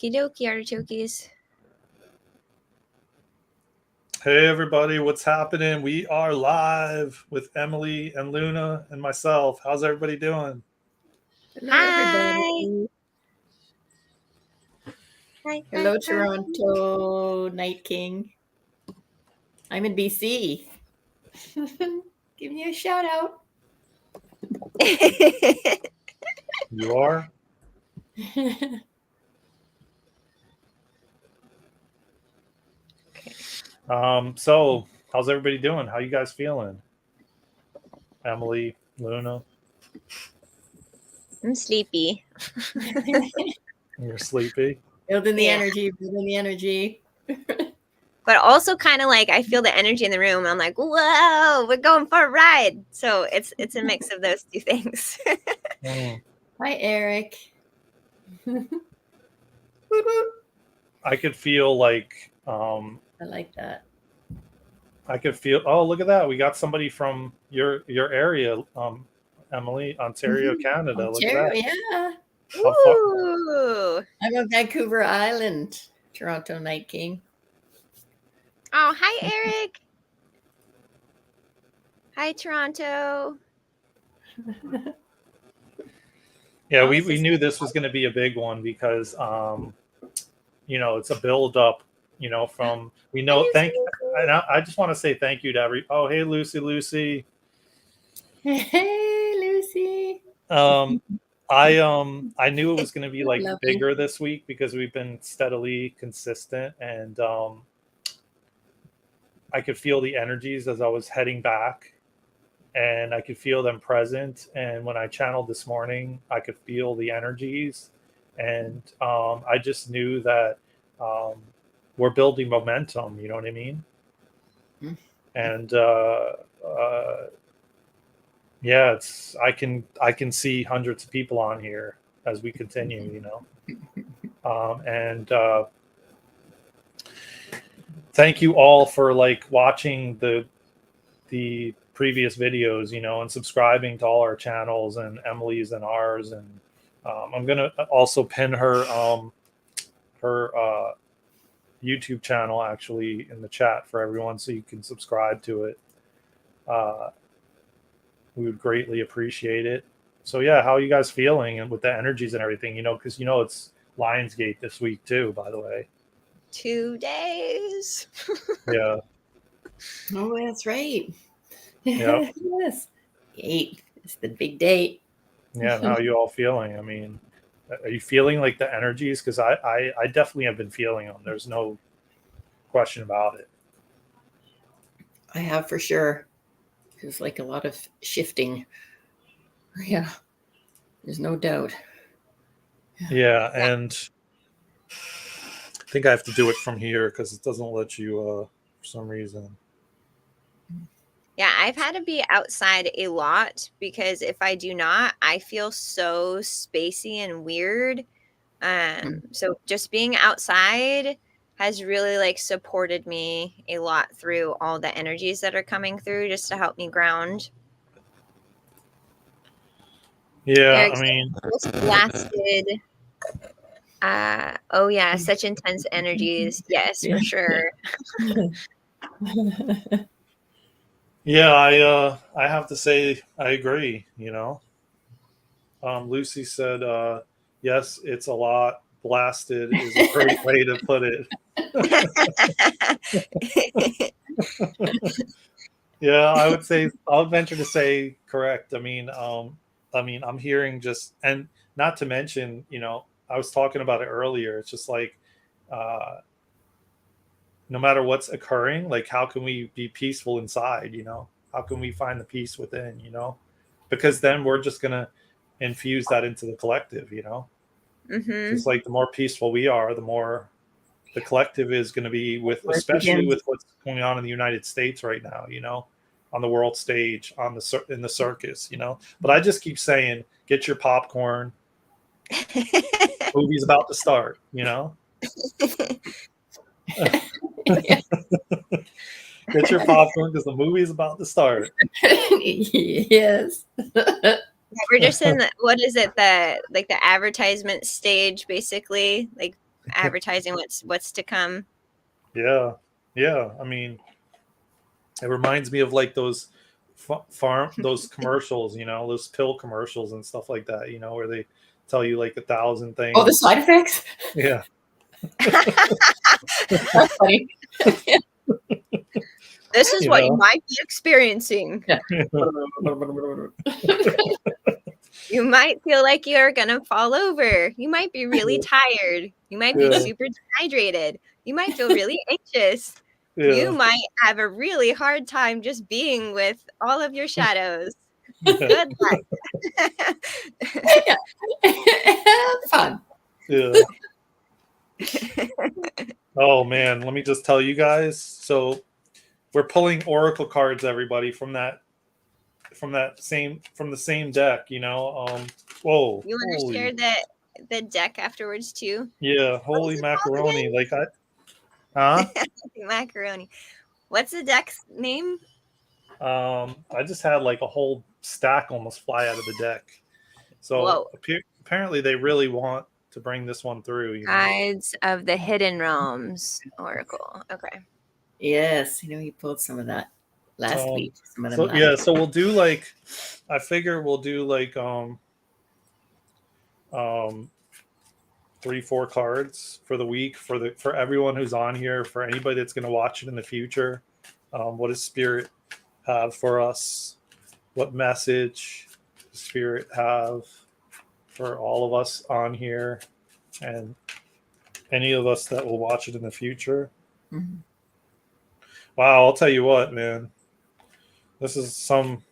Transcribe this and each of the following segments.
Okie dokie, artichokes. Hey everybody, what's happening? We are live with Emily and Luna and myself. How's everybody doing? Hello, everybody. Hi. Hello, Toronto Night King. I'm in BC. Give me a shout out. You are? So how's everybody doing? How you guys feeling? Emily, Luna? I'm sleepy. You're sleepy? Building the energy. But also kind of like I feel the energy in the room. I'm like, whoa, we're going for a ride. So it's a mix of those two things. Hi, Eric. I could feel like I like that. I could feel, oh, look at that. We got somebody from your area, Emily, Ontario, Canada. Ontario, look at that. Yeah. Ooh. I'm on Vancouver Island, Toronto Night King. Oh, hi, Eric. Hi, Toronto. Yeah, we knew this was going to be a big one because, it's a build up, from, I just want to say thank you to hey, Lucy. Hey, Lucy. I knew it was going to be like Lovely. bigger this week because we've been steadily consistent, and I could feel the energies as I was heading back, and I could feel them present. And when I channeled this morning, I could feel the energies, and I just knew that we're building momentum. You know what I mean? Mm-hmm. And yeah, I can see hundreds of people on here as we continue. And thank you all for like watching the previous videos, and subscribing to all our channels and Emily's and ours. And I'm gonna also pin her YouTube channel actually in the chat for everyone, so you can subscribe to it. We would greatly appreciate it. So yeah, how are you guys feeling and with the energies and everything? Because it's Lionsgate this week too, by the way. 2 days. Yeah. Oh, that's right. Yeah. Yes. 8 is the big date. Yeah. And how are you all feeling? I mean, are you feeling like the energies? Because I definitely have been feeling them. There's no question about it. I have for sure. There's like a lot of shifting. Yeah. There's no doubt. Yeah. And I think I have to do it from here because it doesn't let you for some reason. Yeah, I've had to be outside a lot because if I do not, I feel so spacey and weird. So just being outside has really like supported me a lot through all the energies that are coming through just to help me ground. Yeah, Eric's I mean, blasted. Oh yeah, such intense energies. Yes, for sure. Yeah, I have to say I agree. Lucy said, "Yes, it's a lot. Blasted is a great way to put it." Yeah, I would say I'll venture to say correct. I mean, I'm hearing just, and not to mention, I was talking about it earlier. It's just like, no matter what's occurring, like how can we be peaceful inside? How can we find the peace within? Because then we're just gonna infuse that into the collective. Mm-hmm. Just like the more peaceful we are, the more the collective is going to be with, especially with what's going on in the United States right now, on the world stage, in the circus, But I just keep saying, get your popcorn. Movie's about to start, Get your popcorn because the movie's about to start. Yes. We're just in what is it, the advertisement stage, basically, like advertising what's to come. Yeah. Yeah. I mean, it reminds me of like those those commercials, those pill commercials and stuff like that, where they tell you like 1,000 Oh, the things. side effects? Yeah. That's funny. This is You what you know? might be experiencing. Yeah. You might feel like you're gonna fall over. You might be really tired. You might be Yeah. super dehydrated. You might feel really anxious. You Yeah. might have a really hard time just being with all of your shadows. Yeah. Good luck. Fun. Yeah. Oh man, let me just tell you guys. So we're pulling oracle cards, everybody, from the same deck. Whoa, You want to holy, share the deck afterwards too? yeah, What was holy it called macaroni! again? Like huh? Macaroni. What's the deck's name? I just had like a whole stack almost fly out of the deck. So Whoa. apparently they really want to bring this one through. Guides of the Hidden Realms Oracle. Okay. Yes, you pulled some of that last week. Some of them So last yeah, so we'll do like, I figure we'll do like 3-4 cards for the week for everyone who's on here, for anybody that's going to watch it in the future. What does spirit have for us? What message does spirit have for all of us on here, and any of us that will watch it in the future? Mm-hmm. Wow, I'll tell you what, man, this is some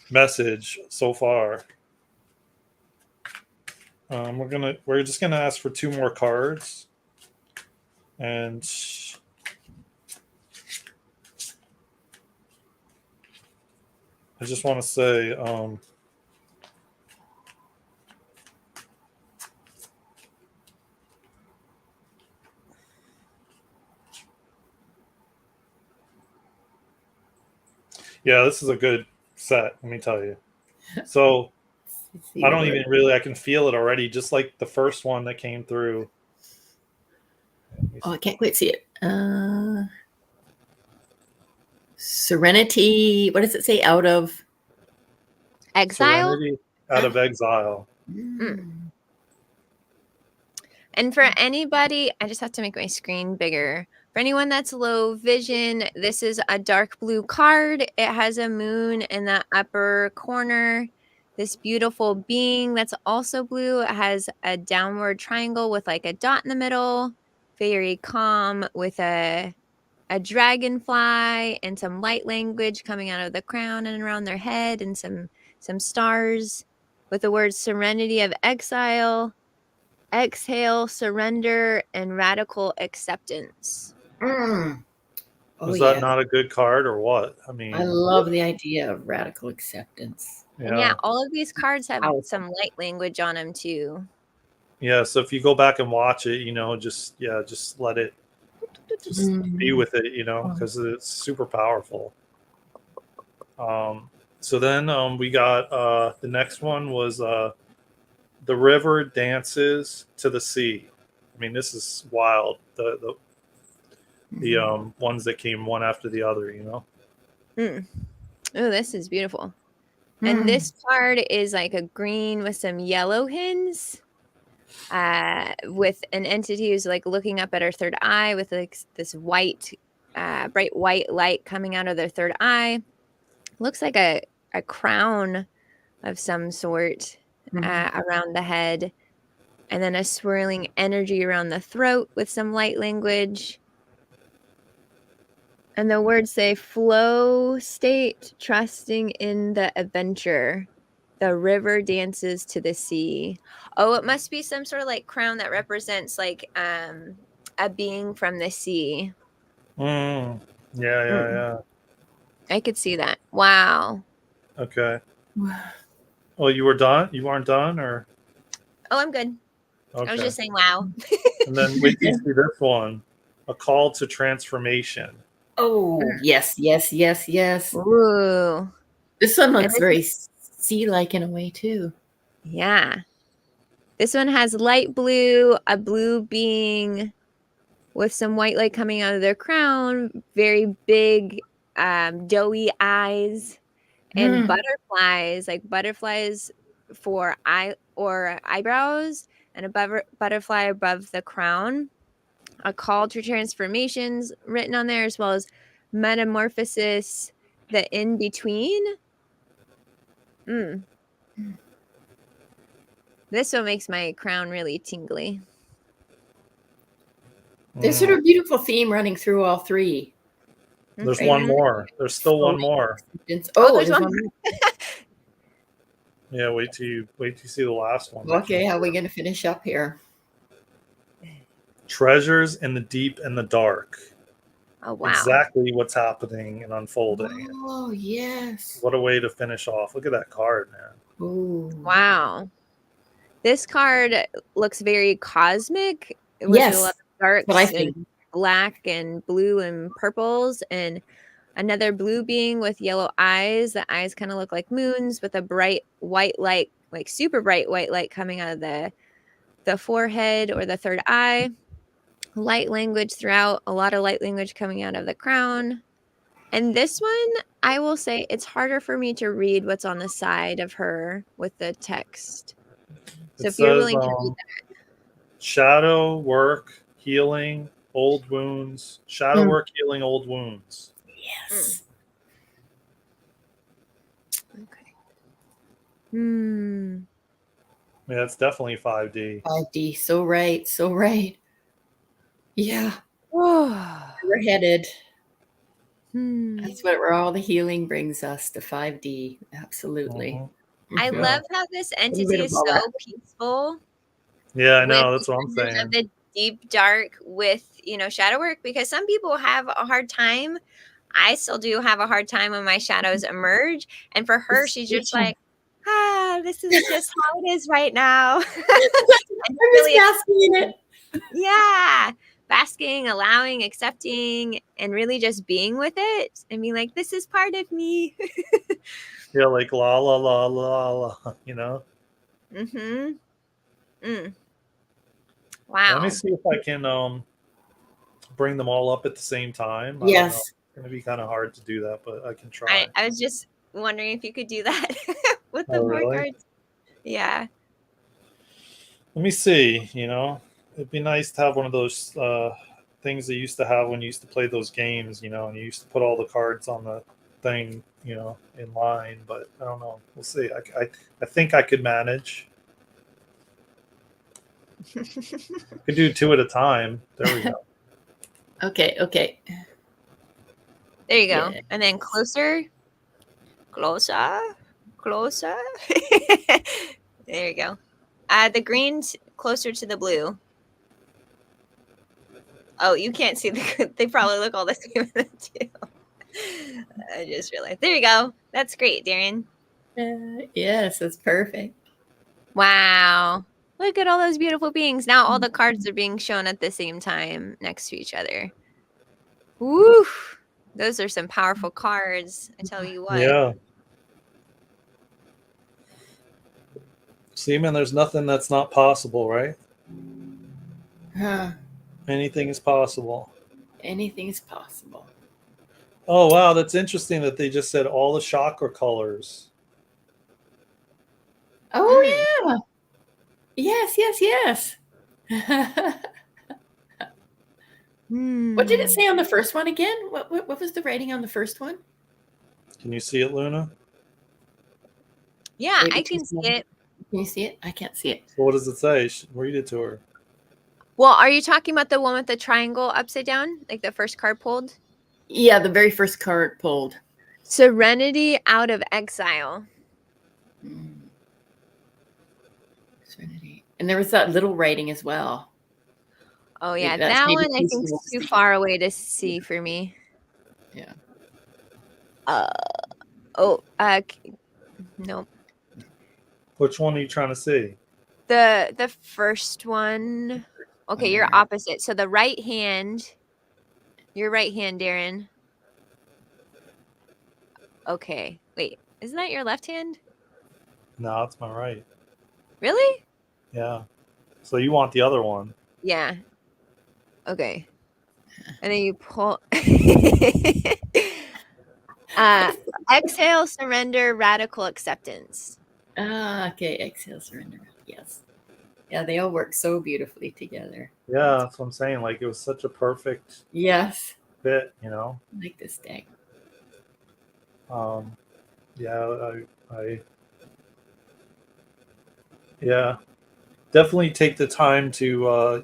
message so far. We're just gonna ask for 2 more cards, and I just want to say, yeah, this is a good set. Let me tell you. So I don't even really. I can feel it already, just like the first one that came through. Oh, I can't quite see it. Serenity. What does it say? Out of Exile? Serenity out of exile. And for anybody, I just have to make my screen bigger. For anyone that's low vision, this is a dark blue card. It has a moon in the upper corner. This beautiful being that's also blue. It has a downward triangle with like a dot in the middle. Very calm, with a dragonfly and some light language coming out of the crown and around their head, and some stars with the words serenity of exile, exhale, surrender, and radical acceptance. Oh, Was yeah. that not a good card, or what? I mean, I love the idea of radical acceptance. yeah. And yeah, all of these cards have some light language on them too. Yeah, so if you go back and watch it, just let it, just be with it, because it's super powerful. So then we got the next one was the river dances to the sea. I mean, this is wild. The ones that came one after the other, Oh, this is beautiful. And this card is like a green with some yellow hints, with an entity who's like looking up at her third eye with like this white, bright white light coming out of their third eye. Looks like a crown of some sort around the head, and then a swirling energy around the throat with some light language. And the words say flow state, trusting in the adventure. The river dances to the sea. Oh, it must be some sort of like crown that represents like a being from the sea. Yeah. I could see that. Wow. Okay. Well, you were done? You aren't done, or? Oh, I'm good. Okay. I was just saying wow. And then wait till you see this one. A call to transformation. Oh, yes. Ooh. This one looks very sea-like in a way too. Yeah. This one has light blue, a blue being with some white light coming out of their crown, very big, doughy eyes, and Hmm. butterflies, like butterflies for eyebrows, and a butterfly above the crown. A call to transformations written on there, as well as metamorphosis, the in between. This one makes my crown really tingly. There's sort of a beautiful theme running through all three. There's Mhm. one more. There's still one Floating more. acceptance. Oh, Oh, there's there's one one more. more. Yeah, wait till you see the last one. Okay, how are we going to finish up here? Treasures in the deep and the dark. Oh, wow. Exactly what's happening and unfolding. Oh, yes. What a way to finish off. Look at that card, man. Ooh. Wow. This card looks very cosmic with a lot Yes. of darks What I think. and black and blue and purples, and another blue being with yellow eyes. The eyes kind of look like moons with a bright white light, like super bright white light coming out of the forehead or the third eye. Light language throughout, a lot of light language coming out of the crown. And this one, I will say it's harder for me to read what's on the side of her with the text. So It if you're says willing to read that. shadow work, healing, old wounds. Shadow Hmm. work, healing, old wounds. Yes. Okay. Yeah, it's definitely 5D. 5D. So right. So right. Yeah. Oh. We're headed. Hmm. That's where all the healing brings us to 5D. Absolutely. I Yeah. love how this entity bit of is all so that. peaceful Yeah, I with know. the That's what I'm treasures saying. of the deep dark with, shadow work, because some people have a hard time. I still do have a hard time when my shadows emerge. And for her, she's just like, this is just how it is right now. I'm And just really, basking in it. yeah, basking, allowing, accepting, and really just being with it and being like, this is part of me. Yeah, like la la la la la, you know? Mm-hmm. Let me Wow. see if I can bring them all up at the same time. I don't know. Yes. It's gonna be kind of hard to do that, but I can try. I was just wondering if you could do that with the Oh, more really? cards. Yeah. Let me see. It'd be nice to have one of those things they used to have when you used to play those games, and you used to put all the cards on the thing, in line. But I don't know. We'll see. I think I could manage. Could do two at a time. There we go. Okay. Okay. There you go. Yeah. And then closer. Closer. Closer. There you go. The green's closer to the blue. Oh, you can't see they probably look all the same too. I just realized. There you go. That's great, Darren. Yes, that's perfect. Wow. Look at all those beautiful beings. Now all the cards are being shown at the same time next to each other. Woo! Those are some powerful cards. I tell you what. Yeah. See, man, there's nothing that's not possible, right? Huh. Anything is possible. Anything is possible. Oh, wow. That's interesting that they just said all the chakra colors. Oh, yeah. Yes, yes, yes. What did it say on the first one again? What was the rating on the first one? Can you see it, Luna? Yeah, Maybe I can see it. Can you see it? I can't see it. So what does it say? Read it to her. Well, are you talking about the one with the triangle upside down? Like the first card pulled? Yeah, the very first card pulled. Serenity out of exile. Serenity. And there was that little writing as well. Oh, yeah. That's That maybe one I think is too far away to see for me. Yeah. No. Which one are you trying to see? The first one. Okay, you're opposite. So the right hand. Your right hand, Darren. Okay. Wait, isn't that your left hand? No, it's my right. Really? Yeah. So you want the other one. Yeah. Okay. And then you pull. Exhale, surrender, radical acceptance. Okay, exhale, surrender. Yes. Yeah, they all work so beautifully together. Yeah, that's what I'm saying. Like, it was such a perfect Yes. fit, you know? I like this deck. Yeah, I yeah, definitely take the time to,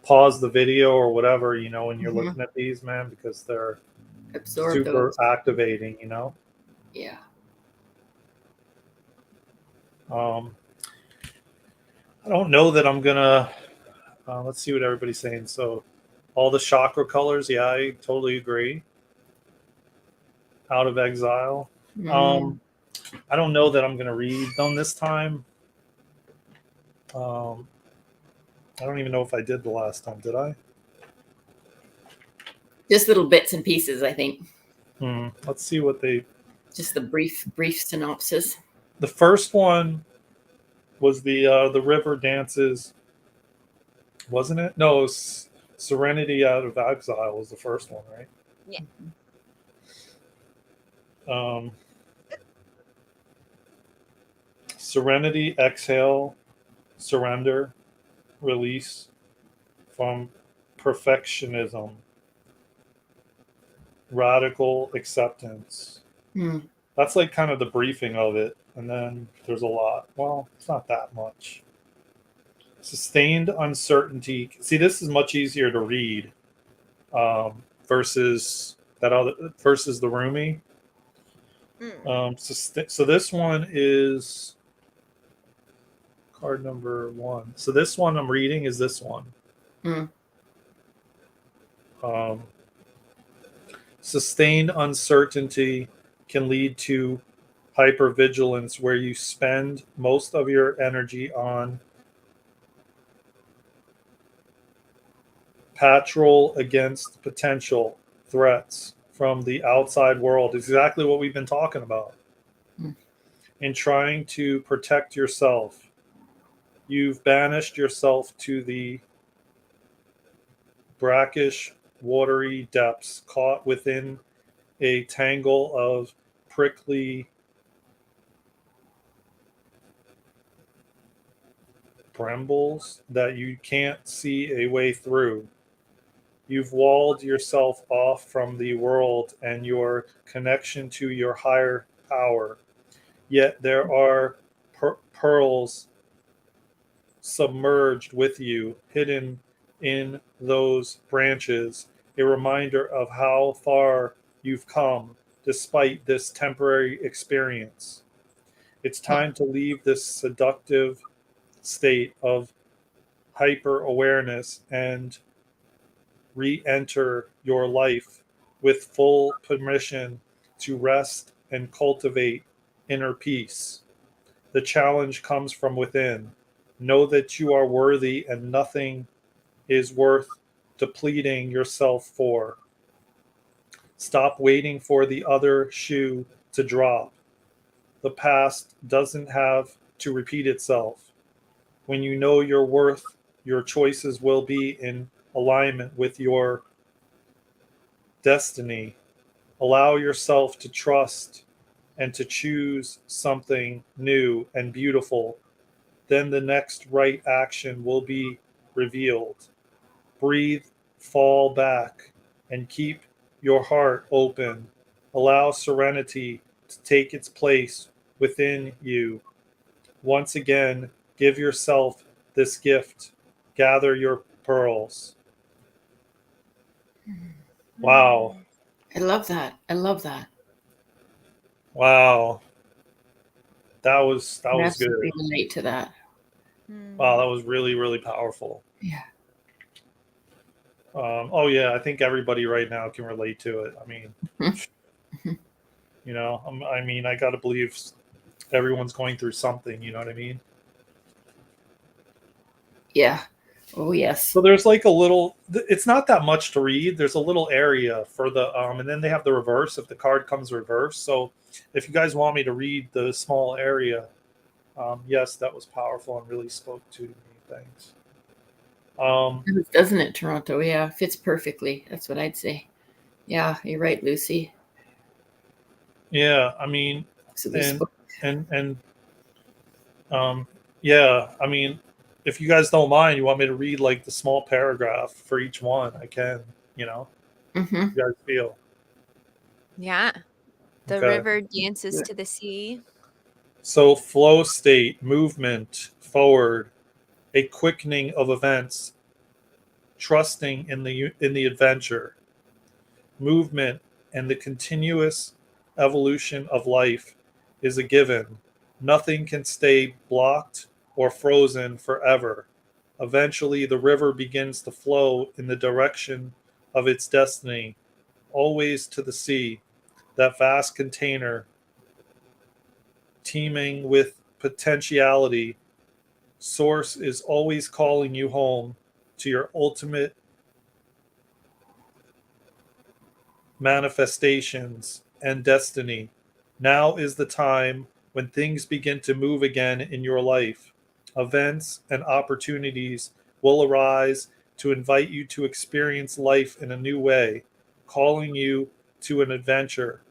pause the video or whatever, when you're Mhm. looking at these, man, because they're Absorb super those. activating, Yeah. Um, I don't know that I'm gonna, let's see what everybody's saying. So, all the chakra colors, yeah, I totally agree. Out of exile. Mm. Um, I don't know that I'm gonna read them this time. Um, I don't even know if I did the last time. Did I? Just little bits and pieces, I think. Let's see what they. Just the brief synopsis. The first one was the river dances, wasn't it? No, it was Serenity Out of Exile was the first one, right? Yeah. Um, Serenity, exhale, surrender, release from perfectionism, radical acceptance. Mm. That's like kind of the briefing of it. And then there's a lot. Well, it's not that much. Sustained uncertainty. See, this is much easier to read versus versus the Rumi. So this one is card number 1. So this one I'm reading is this one. Mm. Um, Sustained uncertainty can lead to hypervigilance, where you spend most of your energy on patrol against potential threats from the outside world. Exactly what we've been talking about. Mm. In trying to protect yourself, you've banished yourself to the brackish, watery depths, caught within a tangle of prickly brambles that you can't see a way through. You've walled yourself off from the world and your connection to your higher power. Yet there are pearls submerged with you, hidden in those branches, a reminder of how far you've come despite this temporary experience. It's time to leave this seductive state of hyper awareness and re enter your life with full permission to rest and cultivate inner peace. The challenge comes from within. Know that you are worthy and nothing is worth depleting yourself for. Stop waiting for the other shoe to drop. The past doesn't have to repeat itself. When you know your worth, your choices will be in alignment with your destiny. Allow yourself to trust and to choose something new and beautiful. Then the next right action will be revealed. Breathe, fall back, and keep your heart open. Allow serenity to take its place within you. Once again, give yourself this gift. Gather your pearls. Wow. I love that. I love that. Wow. That I was good. absolutely relate to that. Wow, that was really, really powerful. Yeah. Oh yeah, I think everybody right now can relate to it. I mean, I mean, I got to believe everyone's going through something. You know what I mean? Yeah. Oh yes. So there's like a little. It's not that much to read. There's a little area for the and then they have the reverse if the card comes reverse. So if you guys want me to read the small area, Yes, that was powerful and really spoke to me. Thanks. Um, Doesn't it, Toronto? Yeah, fits perfectly. That's what I'd say. Yeah, you're right, Lucy. yeah, I mean, So we and spoke. and um, yeah, I mean, if you guys don't mind, you want me to read like the small paragraph for each one, I can. You know, Mm-hmm. you guys feel Yeah. The okay. river dances to the sea. So flow state, movement forward, a quickening of events, trusting in the adventure, movement, and the continuous evolution of life is a given. Nothing can stay blocked or frozen forever. Eventually, the river begins to flow in the direction of its destiny, always to the sea, that vast container teeming with potentiality. Source is always calling you home to your ultimate manifestations and destiny. Now is the time when things begin to move again in your life. Events and opportunities will arise to invite you to experience life in a new way, calling you to an adventure.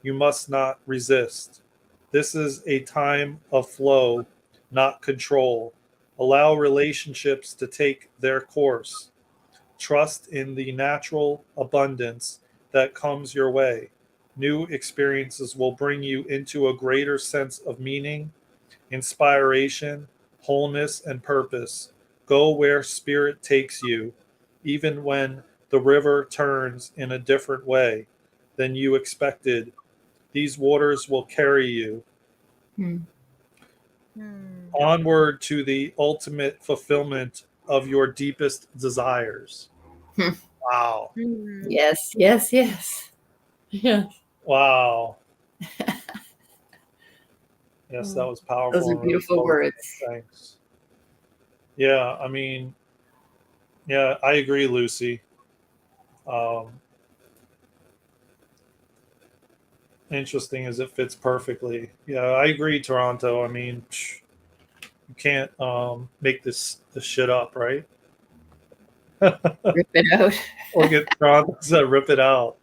You must not resist. This is a time of flow, not control. Allow relationships to take their course. Trust in the natural abundance that comes your way. New experiences will bring you into a greater sense of meaning, inspiration, wholeness, and purpose. Go where spirit takes you, even when the river turns in a different way than you expected. These waters will carry you Hmm. Hmm. onward to the ultimate fulfillment of your deepest desires. Hmm. Wow. Hmm. Yes, yes, yes. Yeah. Wow. Yes, that was Those powerful are and really beautiful spoke. words. Thanks. Yeah, I mean, yeah, I agree, Lucy. Um, Interesting as it fits perfectly. Yeah, I agree, Toronto. I mean, you can't make this shit up, right? Rip it out. Look at Toronto said, "Rip it out."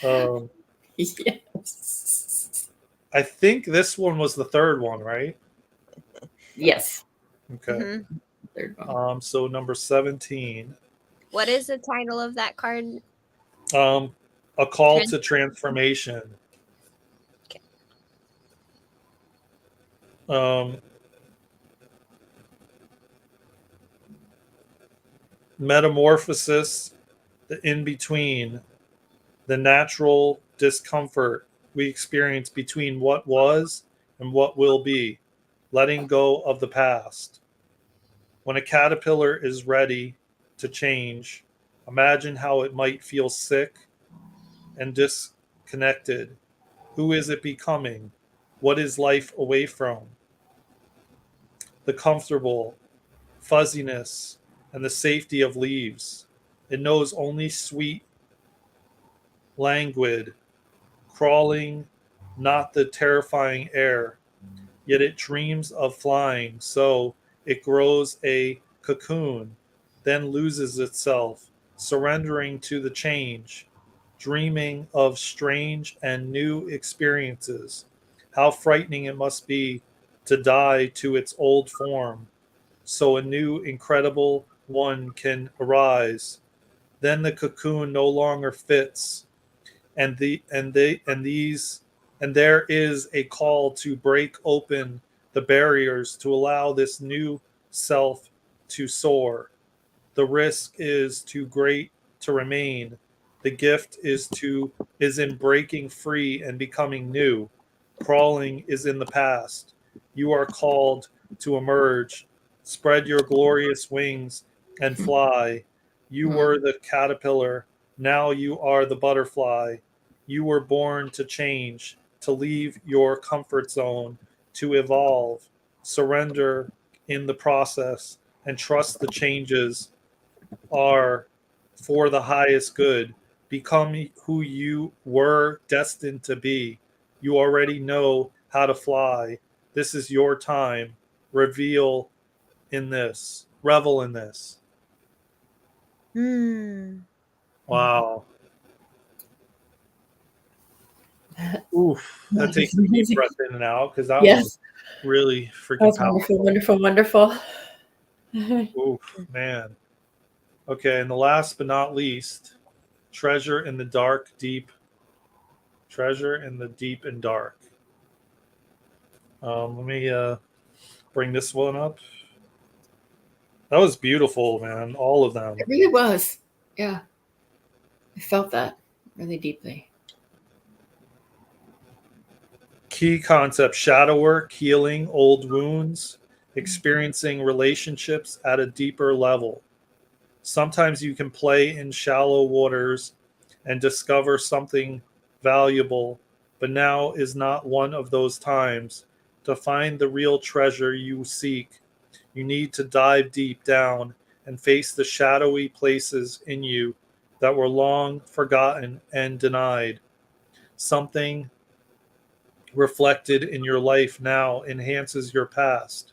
um, Yes. I think this one was the third one, right? Yes. Okay. Mhm. Third one. So number 17, What is the title of that card? um, a call Trans- to transformation. okay. Um, Metamorphosis, the in between, the natural discomfort we experience between what was and what will be, letting go of the past. When a caterpillar is ready to change, imagine how it might feel sick and disconnected. Who is it becoming? What is life away from? The comfortable fuzziness and the safety of leaves. It knows only sweet, languid, crawling, not the terrifying air. Yet it dreams of flying, so it grows a cocoon, then loses itself, surrendering to the change, dreaming of strange and new experiences. How frightening it must be to die to its old form, so a new, incredible one can arise. Then the cocoon no longer fits, and these and there is a call to break open the barriers to allow this new self to soar. The risk is too great to remain. The gift is in breaking free and becoming new. Crawling is in the past. You are called to emerge. Spread your glorious wings and fly. You Hmm. were the caterpillar. Now you are the butterfly. You were born to change, to leave your comfort zone, to evolve. Surrender in the process and trust the changes are for the highest good. Become who you were destined to be. You already know how to fly. This is your time. Revel in this. Hmm. Wow. Oof. That That was takes a deep amazing. breath in and out because that was Yes. really That freaking was wonderful, powerful. wonderful, wonderful. Oof, man. Okay, and the last but not least, treasure in the dark, deep. Treasure in the deep and dark. Let me bring this one up. That was beautiful, man. All of them. It really was. Yeah. I felt that really deeply. Key concept: shadow work, healing old wounds, experiencing relationships at a deeper level. Sometimes you can play in shallow waters and discover something valuable, but now is not one of those times. To find the real treasure you seek, you need to dive deep down and face the shadowy places in you that were long forgotten and denied. Something reflected in your life now enhances your past.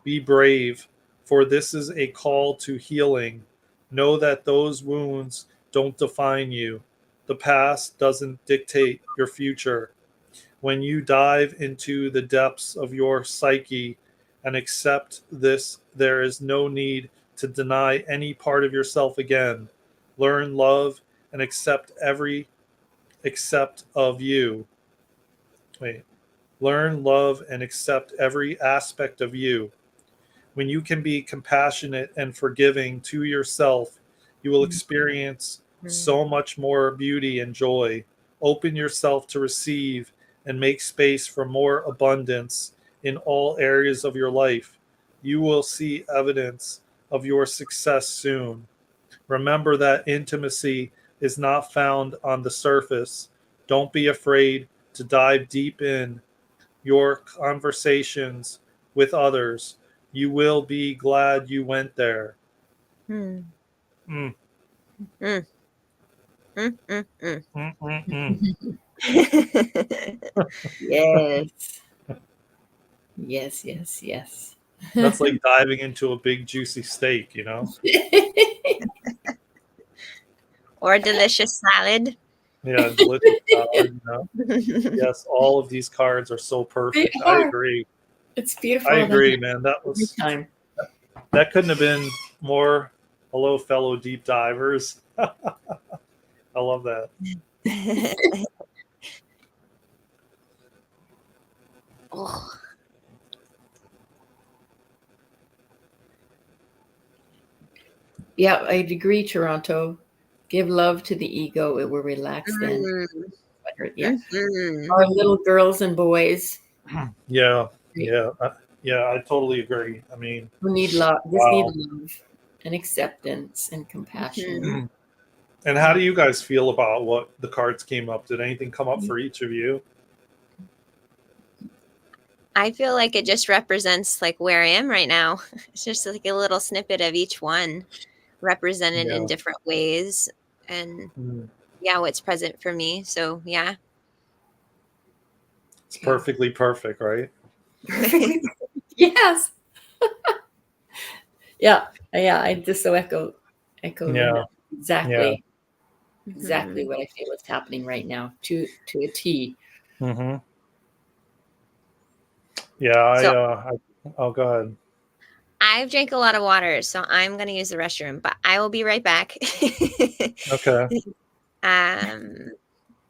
Be brave, for this is a call to healing. Know that those wounds don't define you. The past doesn't dictate your future. When you dive into the depths of your psyche and accept this, there is no need to deny any part of yourself again. Learn, love, and accept of you. Wait. Learn, love, and accept every aspect of you. When you can be compassionate and forgiving to yourself, you will experience so much more beauty and joy. Open yourself to receive and make space for more abundance in all areas of your life. You will see evidence of your success soon. Remember that intimacy is not found on the surface. Don't be afraid to dive deep in your conversations with others. You will be glad you went there. Hmm. Mm, Mm. Mm. Mm. Mm. mm, mm, mm. Yes. Yes, yes, yes. That's like diving into a big juicy steak, you know? Or a delicious salad. Yeah, delicious salad, you know? Yes, all of these cards are so They perfect. I are. agree. It's I beautiful agree, man. every time. That couldn't have been more. Hello, fellow deep divers. I love that. Oh. Yeah, I'd agree, Toronto. Give love to the ego. It will relax then. Mm. Yeah. Mhm. Our little girls and boys Yeah, right, yeah, yeah. I totally agree. I mean, who need love, just need wow. love and acceptance and compassion. Mhm. And how do you guys feel about what the cards came up? Did anything come up for each of you? I feel like it just represents like where I am right now. It's just like a little snippet of each one represented in Yeah. different ways and Mm. yeah, what's present for me. So, yeah. It's Yeah. perfectly perfect, right? Perfectly. Yes. Yeah. Yeah. I just so echo Linda. Yeah. Yeah. Exactly. Exactly Mhm. what I feel is happening right now to a T. Hmm. Yeah. So, Oh, go ahead. I've drank a lot of water, so I'm going to use the restroom, but I will be right back. Okay. um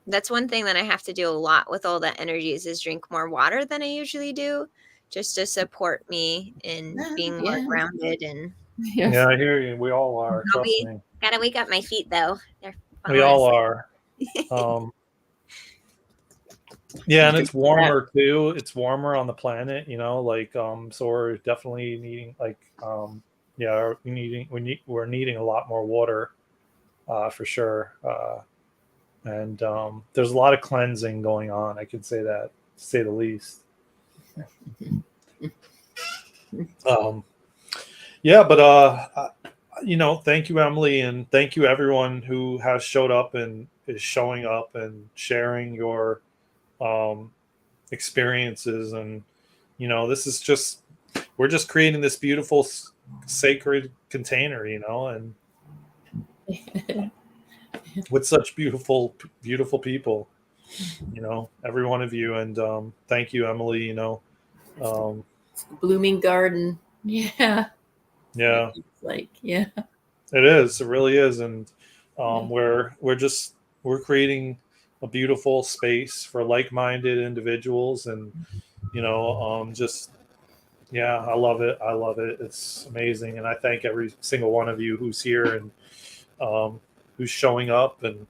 that's one thing that I have to do a lot with all the energies is drink more water than I usually do just to support me in being more Yeah. grounded and Yeah, Yes. I hear you. We all are. I'll Trust be me. gotta wake up my feet though. They're We falling all asleep. are. Um, yeah, and it's warmer too. It's warmer on the planet, you know, like so we're definitely needing yeah, we're needing a lot more water for sure. And there's a lot of cleansing going on. I could say that, to say the least. Um, yeah, but thank you, Emily, and thank you everyone who has showed up and is showing up and sharing your um, experiences and This is just, we're just creating this beautiful sacred container, and with such beautiful people, every one of you. And thank you, Emily. um, Blooming garden. Yeah. yeah, Yeah. it is. It really is. And Yeah. we're creating a beautiful space for like-minded individuals, and just, yeah, I love it. I love it. It's amazing, and I thank every single one of you who's here and who's showing up. And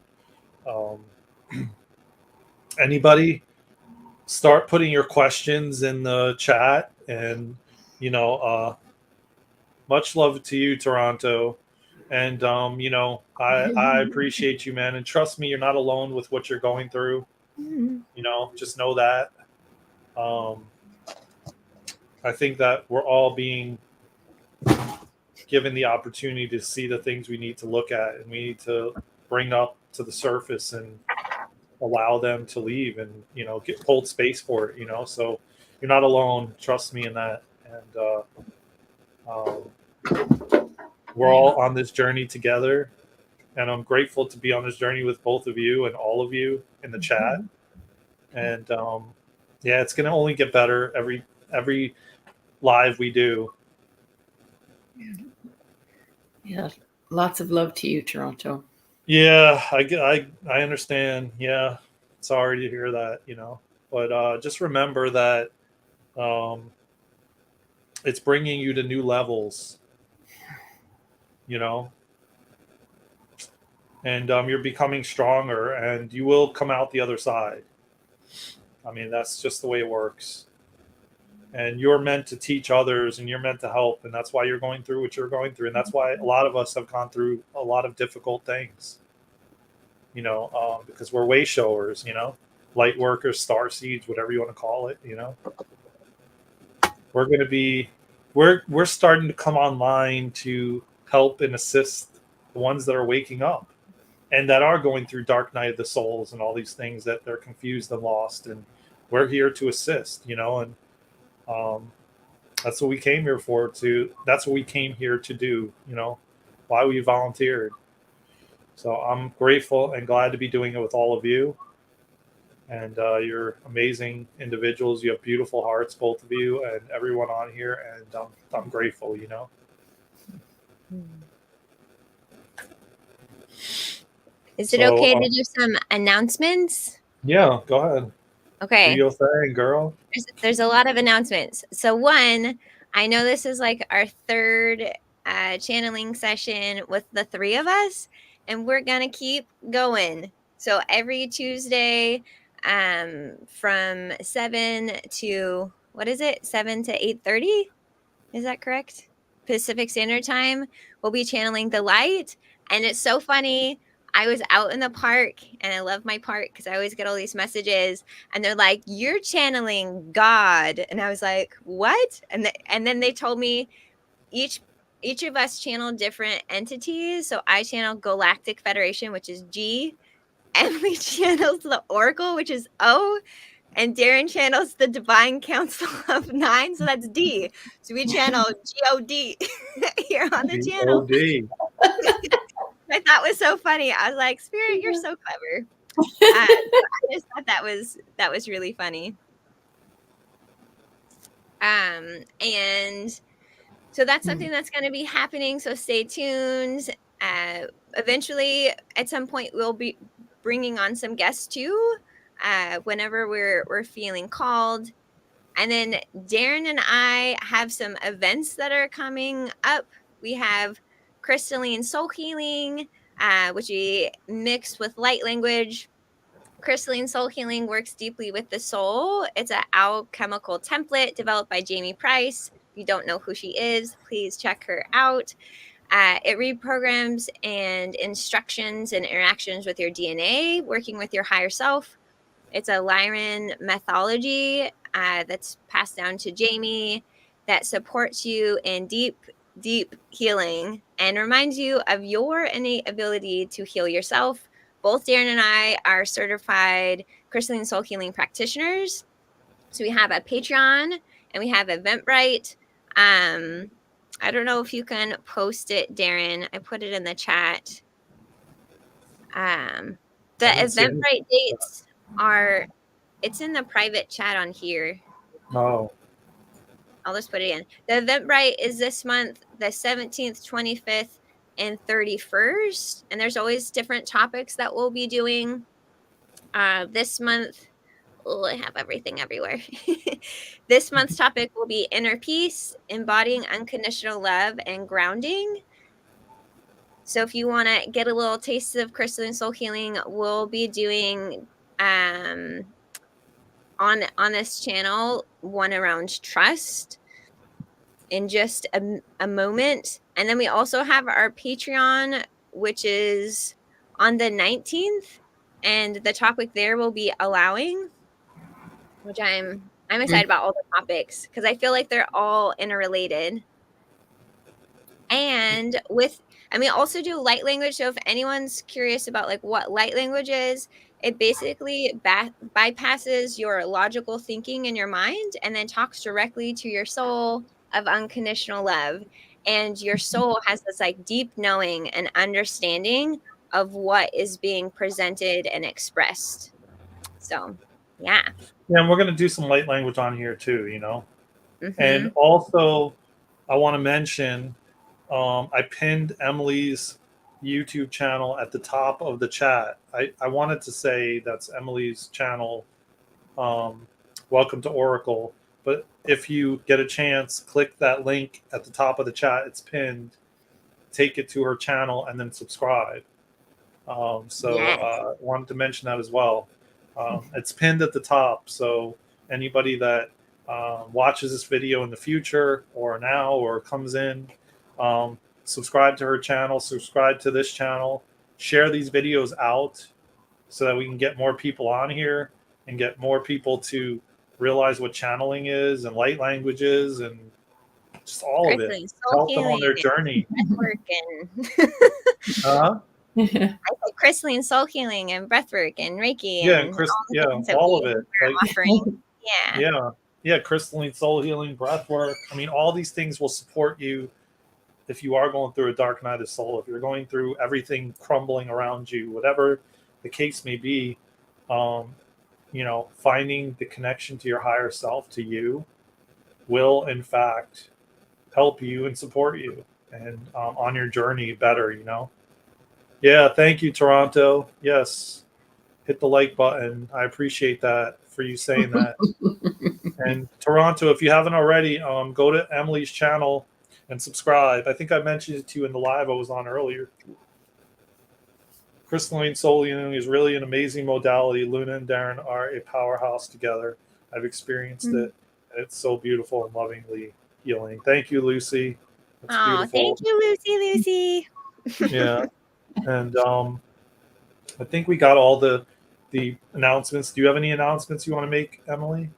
um, anybody, start putting your questions in the chat. And much love to you, Toronto. And I appreciate you, man. And trust me, you're not alone with what you're going through. Just know that. Um, I think that we're all being given the opportunity to see the things we need to look at, and we need to bring up to the surface and allow them to leave, and hold space for it. So you're not alone. Trust me in that. And we're all on this journey together, and I'm grateful to be on this journey with both of you and all of you in the chat. And yeah, it's going to only get better every live we do. Yeah. Lots of love to you, Toronto. Yeah, I understand. Yeah, sorry to hear that. But just remember that it's bringing you to new levels. And you're becoming stronger, and you will come out the other side. I mean, that's just the way it works. And you're meant to teach others, and you're meant to help, and that's why you're going through what you're going through. And that's why a lot of us have gone through a lot of difficult things, because we're way showers, light workers, star seeds, whatever you want to call it. We're going to be, we're starting to come online to help and assist the ones that are waking up and that are going through dark night of the souls and all these things that they're confused and lost. And we're here to assist, and that's what we came here for. That's what we came here to do. Why we volunteered. So I'm grateful and glad to be doing it with all of you. And you're amazing individuals. You have beautiful hearts, both of you, and everyone on here. And I'm grateful. Is it okay to do some announcements? Yeah, go ahead. Okay. Do your thing, girl. There's a lot of announcements. So one, I know this is like our third channeling session with the three of us, and we're gonna keep going. So every Tuesday, from 7 to, what is it? 7 to 8:30? Is that correct? Pacific Standard Time. We'll be channeling the light. And it's so funny. I was out in the park, and I love my park because I always get all these messages, and they're like, "You're channeling God," and I was like, "What?" And then they told me each of us channel different entities. So I channel Galactic Federation, which is G. Emily channels the Oracle, which is O. And Darren channels the Divine Council of Nine, so that's D. So we channel God here on the channel. I thought was so funny. I was like, Spirit, you're so clever. I just thought that was really funny. And so that's something that's going to be happening. So stay tuned. Eventually, at some point, we'll be bringing on some guests too. Whenever we're feeling called. And then Darren and I have some events that are coming up. We have Crystalline Soul Healing, which we mix with light language. Crystalline Soul Healing works deeply with the soul. It's an alchemical template developed by Jamie Price. If you don't know who she is, please check her out. It reprograms and instructions and interactions with your DNA, working with your higher self. It's a Lyran methodology that's passed down to Jamie that supports you in deep, deep healing and reminds you of your innate ability to heal yourself. Both Darren and I are certified crystalline soul healing practitioners. So we have a Patreon. and we have Eventbrite. I don't know if you can post it, Darren. I put it in the chat. The I didn't see any. Eventbrite dates are, it's in the private chat on here. Oh, I'll just put it in. The Eventbrite is this month, the 17th, 25th, and 31st. And there's always different topics that we'll be doing. This month, oh, I have everything everywhere. This month's topic will be inner peace, embodying unconditional love, and grounding. So if you want to get a little taste of crystalline soul healing, we'll be doing on this channel one around trust in just a moment. And then we also have our Patreon, which is on the 19th, and the topic there will be allowing, which I'm excited about all the topics because I feel like they're all interrelated. And we also do light language. So if anyone's curious about like what light language is, it basically bypasses your logical thinking in your mind and then talks directly to your soul of unconditional love. And your soul has this like deep knowing and understanding of what is being presented and expressed. So, yeah. yeah, and we're going to do some light language on here too, you know. And Mm-hmm. also, I want to mention, I pinned Emily's YouTube channel at the top of the chat. I wanted to say that's Emily's channel. Welcome to Oracle. But if you get a chance, click that link at the top of the chat. It's pinned. Take it to her channel and then subscribe. Yes. Wanted to mention that as well. It's pinned at the top. So anybody that watches this video in the future or now or comes in, subscribe to her channel, subscribe to this channel, share these videos out so that we can get more people on here and get more people to realize what channeling is and light language is and just all of it. Crystalline soul Help them on healing their and journey. breathwork and Uh-huh. crystalline soul healing and breathwork and Reiki Yeah, and and all the things that all of we it. Like, are offering. Yeah. yeah, crystalline soul healing, breath work. I mean, all these things will support you if you are going through a dark night of soul, if you're going through everything crumbling around you, whatever the case may be, finding the connection to your higher self, to you, will in fact help you and support you and on your journey better, you know? Yeah, thank you, Toronto. Yes, hit the like button. I appreciate that for you saying that. And Toronto, if you haven't already, go to Emily's channel and subscribe. I think I mentioned it to you in the live I was on earlier. Crystalline Soul Healing is really an amazing modality. Luna and Darren are a powerhouse together. I've experienced it. And it's so beautiful and lovingly healing. Thank you, Lucy. That's Oh, beautiful. thank you, Lucy. Yeah. And I think we got all the announcements. Do you have any announcements you want to make, Emily?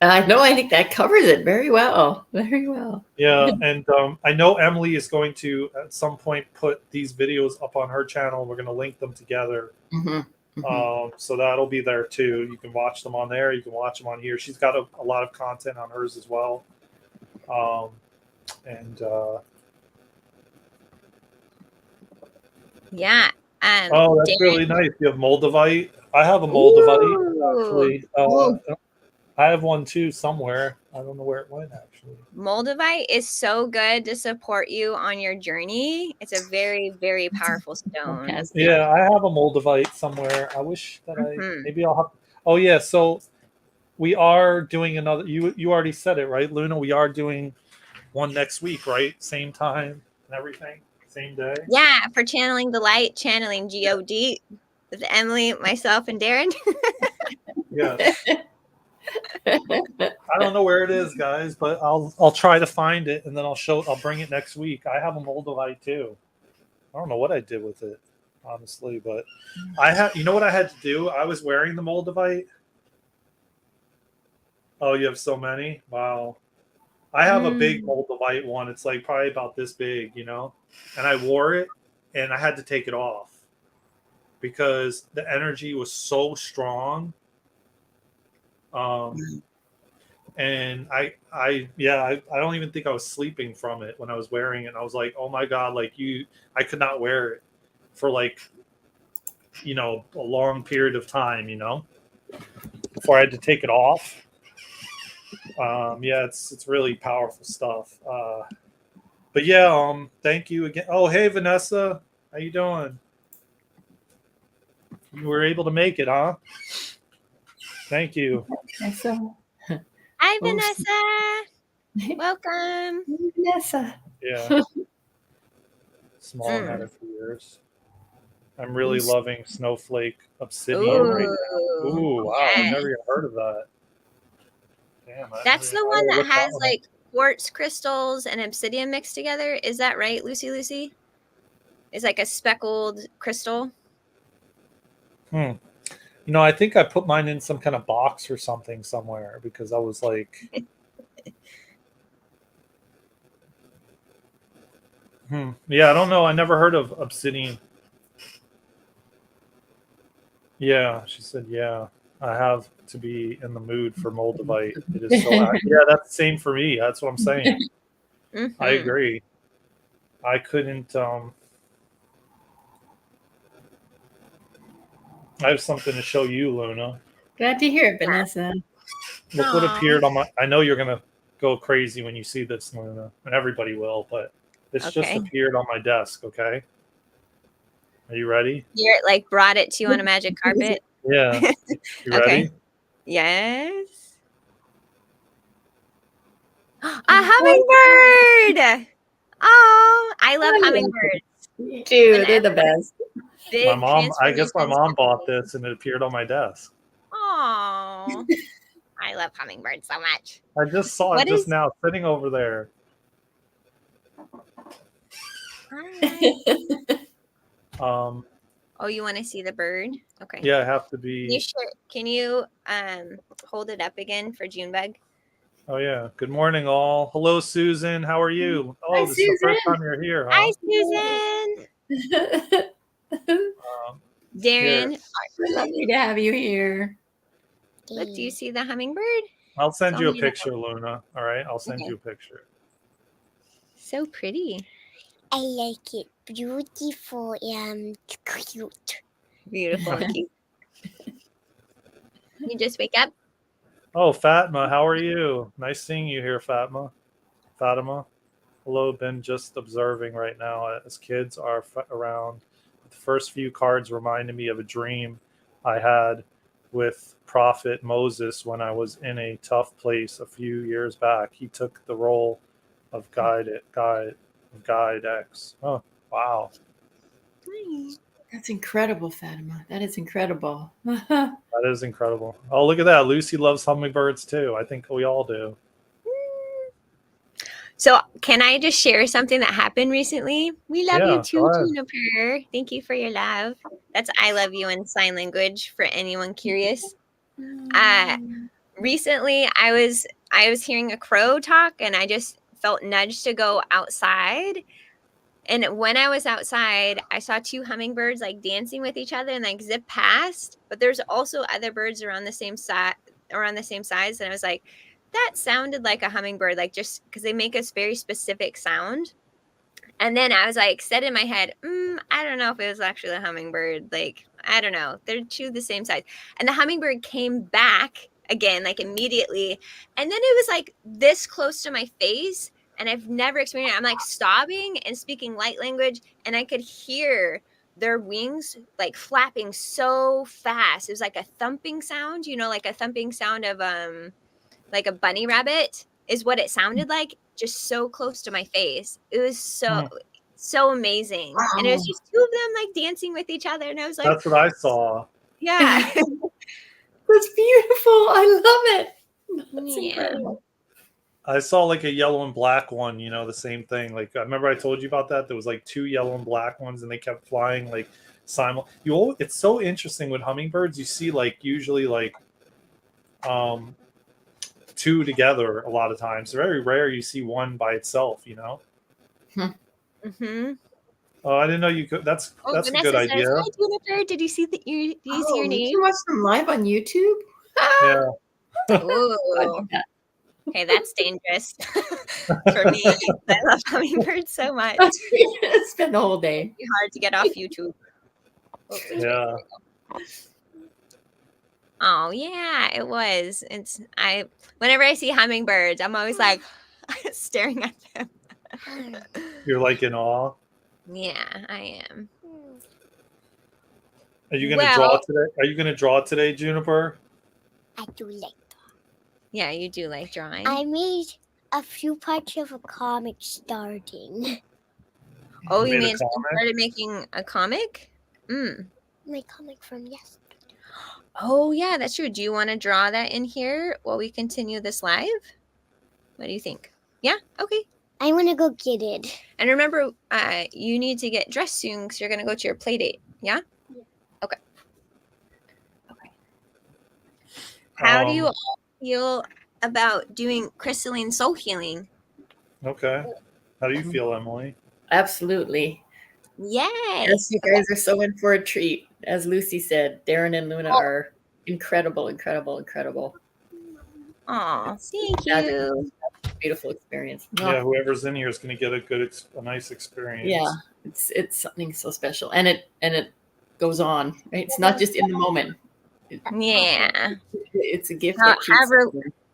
No, I think that covers it very well. Very well. Yeah, and I know Emily is going to at some point put these videos up on her channel. We're going to link them together. So that'll be there too. You can watch them on there. You can watch them on here. She's got a lot of content on hers as well. Yeah. Oh, that's really nice. You have Moldavite. I have a Moldavite, actually. I have one too somewhere. I don't know where it went, actually. Moldavite is so good to support you on your journey. It's a very, very powerful stone. Fantastic. Yeah, I have a Moldavite somewhere. I wish that maybe I'll have. Oh yeah, so we are doing another. You already said it, right, Luna? We are doing one next week, right? Same time and everything, same day. Yeah, for channeling the light, channeling God with Emily, myself, and Darren. Yes. I don't know where it is, guys, but I'll try to find it and then I'll bring it next week. I have a Moldavite too. I don't know what I did with it, honestly, but you know what I had to do? I was wearing the Moldavite. Oh, you have so many? Wow. I have a big Moldavite one. It's like probably about this big, you know? And I wore it and I had to take it off because the energy was so strong. And I don't even think I was sleeping from it when I was wearing it. And I was like, oh my God, like I could not wear it for like, a long period of time, before I had to take it off. Yeah, it's really powerful stuff. But yeah, thank you again. Oh, hey Vanessa, how you doing? You were able to make it, huh? Thank you. So, Hi, oh, Vanessa. Welcome. Vanessa. Yeah, small Mm. amount of years. I'm really loving Snowflake Obsidian right Ooh, now. Ooh, wow, I've yeah. never even heard of that. Damn, That's the I one gotta that look that has one up. like quartz crystals and obsidian mixed together. Is that right, Lucy? Lucy? It's like a speckled crystal. Hmm. I think I put mine in some kind of box or something somewhere because I was like, yeah, I don't know. I never heard of obsidian. Yeah, she said, yeah, I have to be in the mood for Moldavite. It is so, yeah, that's the same for me. That's what I'm saying. I Mm-hmm. agree. I couldn't, I have something to show you, Luna. Glad to hear it, Vanessa. Look what appeared on my, I know you're going to go crazy when you see this, Luna, and everybody will, but this just Okay. appeared on my desk, okay? Are you ready? You're like brought it to you on a magic carpet. Yeah. You Okay. ready? Yes. A hummingbird. Oh, I love hummingbirds. Dude, they're the best. My Big mom, I guess my transformations mom bought happening. this and it appeared on my desk. Oh, I love hummingbirds so much. I just saw it What just is? now sitting over there. All right. Um, Oh, you want to see the bird? Okay. yeah, I have to You be. sure? Can you hold it up again for Junebug? Oh yeah. Good morning, all. Hello, Susan. How are you? Hi, Oh, this is the first Susan. time you're here, Hi, huh? Susan. Here, Darren, Lovely to have you here. look, do you see the hummingbird? I'll send It's you on a my nose. picture, Luna. All right, I'll send Okay. you a picture. So pretty. I like it. Beautiful and cute. Beautiful and cute. You just wake up? Oh, Fatma, how are you? Nice seeing you here, Fatma. Fatima. Hello, been just observing right now as kids are around. The first few cards reminded me of a dream I had with Prophet Moses when I was in a tough place a few years back. He took the role of guide X. Oh, wow. That's incredible, Fatima. That is incredible. That is incredible. Oh, look at that. Lucy loves hummingbirds too. I think we all do. So, can I just share something that happened recently? We love you Yeah, too, go ahead. Juniper. Thank you for your love. That's I love you in sign language for anyone curious. Recently I was hearing a crow talk and I just felt nudged to go outside. And when I was outside, I saw two hummingbirds like dancing with each other and like zip past. But there's also other birds around the same size, and I was like, that sounded like a hummingbird, like just because they make a very specific sound. And then I was like, said in my head, I don't know if it was actually a hummingbird. Like, I don't know. They're two the same size. And the hummingbird came back again, like immediately. And then it was like this close to my face. And I've never experienced it. I'm like sobbing and speaking light language. And I could hear their wings like flapping so fast. It was like a thumping sound, like a thumping sound of like a bunny rabbit is what it sounded like, just so close to my face. It was so amazing. And it was Wow. just two of them like dancing with each other. And I was like, That's what I saw. yeah. That's beautiful. I love it. That's Yeah. incredible. I saw like a yellow and black one, the same thing. Like I remember I told you about that. There was like two yellow and black ones and they kept flying like it's so interesting with hummingbirds. You see like usually like two together a lot of times. It's very rare you see one by itself, Mm-hmm. Oh, I didn't know you could. That's a Vanessa good says, idea. hi, Jennifer. Did you see do you see your You name? can watch them live on YouTube? Yeah. Ooh. Okay, that's dangerous for me. I love hummingbirds so much. Spend the whole day. It's hard to get off YouTube. Oh, which way? Yeah. Oh yeah, it was. Whenever I see hummingbirds, I'm always like staring at them. You're like in awe. Yeah, I am. Are you gonna draw Well, today? Are you gonna draw today, Juniper? I do like. yeah, you do like drawing. I made a few parts of a comic starting. Oh, You you made a mean comic? started making a comic? My comic from yesterday. Oh yeah, that's true. Do you want to draw that in here while we continue this live? What do you think? Yeah, okay. I'm gonna go get it. And remember, you need to get dressed soon because you're gonna go to your play date. Yeah. Yeah. Okay. Okay. How do you Um, all feel about doing crystalline soul healing? Okay. How do you feel, Emily? Absolutely. Yes. Yes, you guys are so in for a treat. As Lucy said, Darren and Luna are incredible, incredible, incredible. Aw, It's thank magical, you. beautiful experience. Yeah, whoever's in here is gonna get a nice experience. Yeah, it's something so special, and it goes on. Right? It's not just in the moment. Yeah. It's a gift that keeps. However,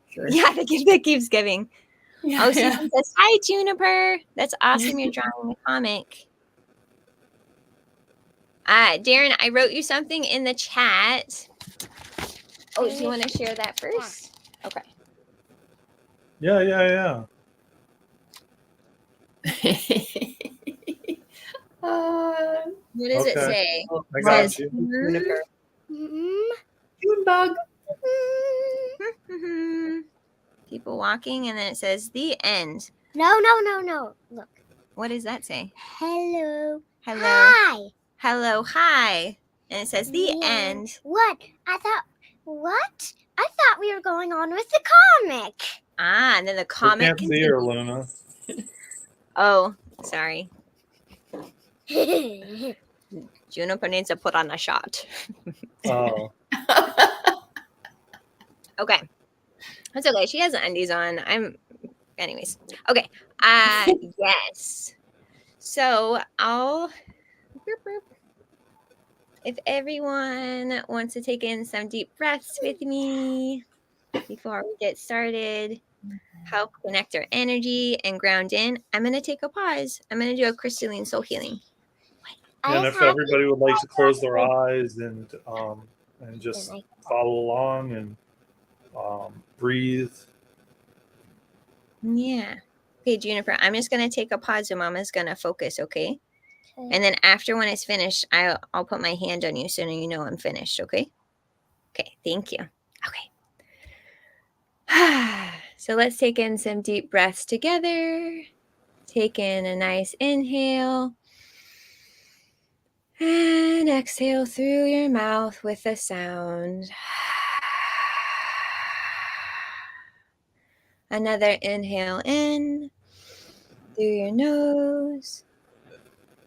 Sure. yeah, the gift that keeps giving. Yeah, Oh, yeah. Susan says, hi, Juniper. That's awesome. You're drawing a comic. Darren, I wrote you something in the chat. Oh, do you want to share that first? Okay. Yeah, yeah, What does it Okay. say? I It got says, you. Juniper. Mm-hmm. June bug. people walking, and then it says the end. No. Look. What does that say? Hello. Hello. Hi. Hello. Hi. And it says the Yeah. end. What? What? I thought we were going on with the comic. And then the I comic can't see her, continues. Luna. Oh, sorry. Juniper needs to put on a shot. Oh, Okay. That's okay. She has undies on. Anyways. Okay. Yes. So if everyone wants to take in some deep breaths with me before we get started, help connect our energy and ground in, I'm going to take a pause. I'm going to do a crystalline soul healing. and if everybody would like to close their eyes and just follow along and breathe. Yeah. Okay, Juniper, I'm just going to take a pause and Mama's going to focus, okay? And then after when it's finished, I'll put my hand on you so you know I'm finished, okay? Okay, thank you. Okay. So let's take in some deep breaths together. Take in a nice inhale. And exhale through your mouth with a sound. Another inhale in through your nose.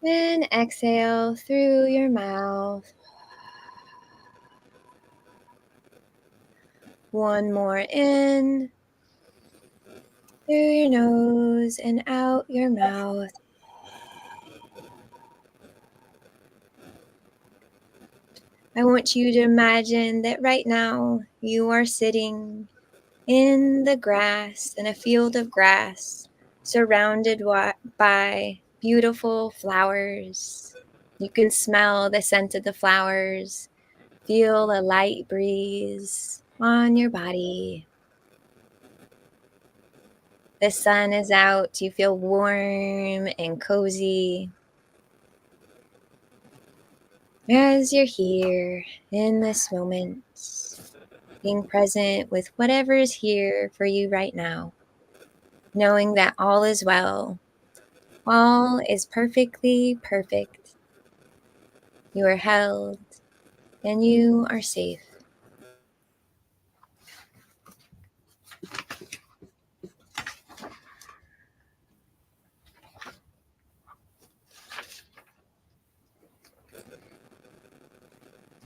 And exhale through your mouth. One more in through your nose and out your mouth. I want you to imagine that right now you are sitting in the grass, in a field of grass, surrounded by beautiful flowers. You can smell the scent of the flowers, feel a light breeze on your body. The sun is out, you feel warm and cozy. As you're here in this moment, being present with whatever is here for you right now, knowing that all is well, all is perfectly perfect. You are held and you are safe.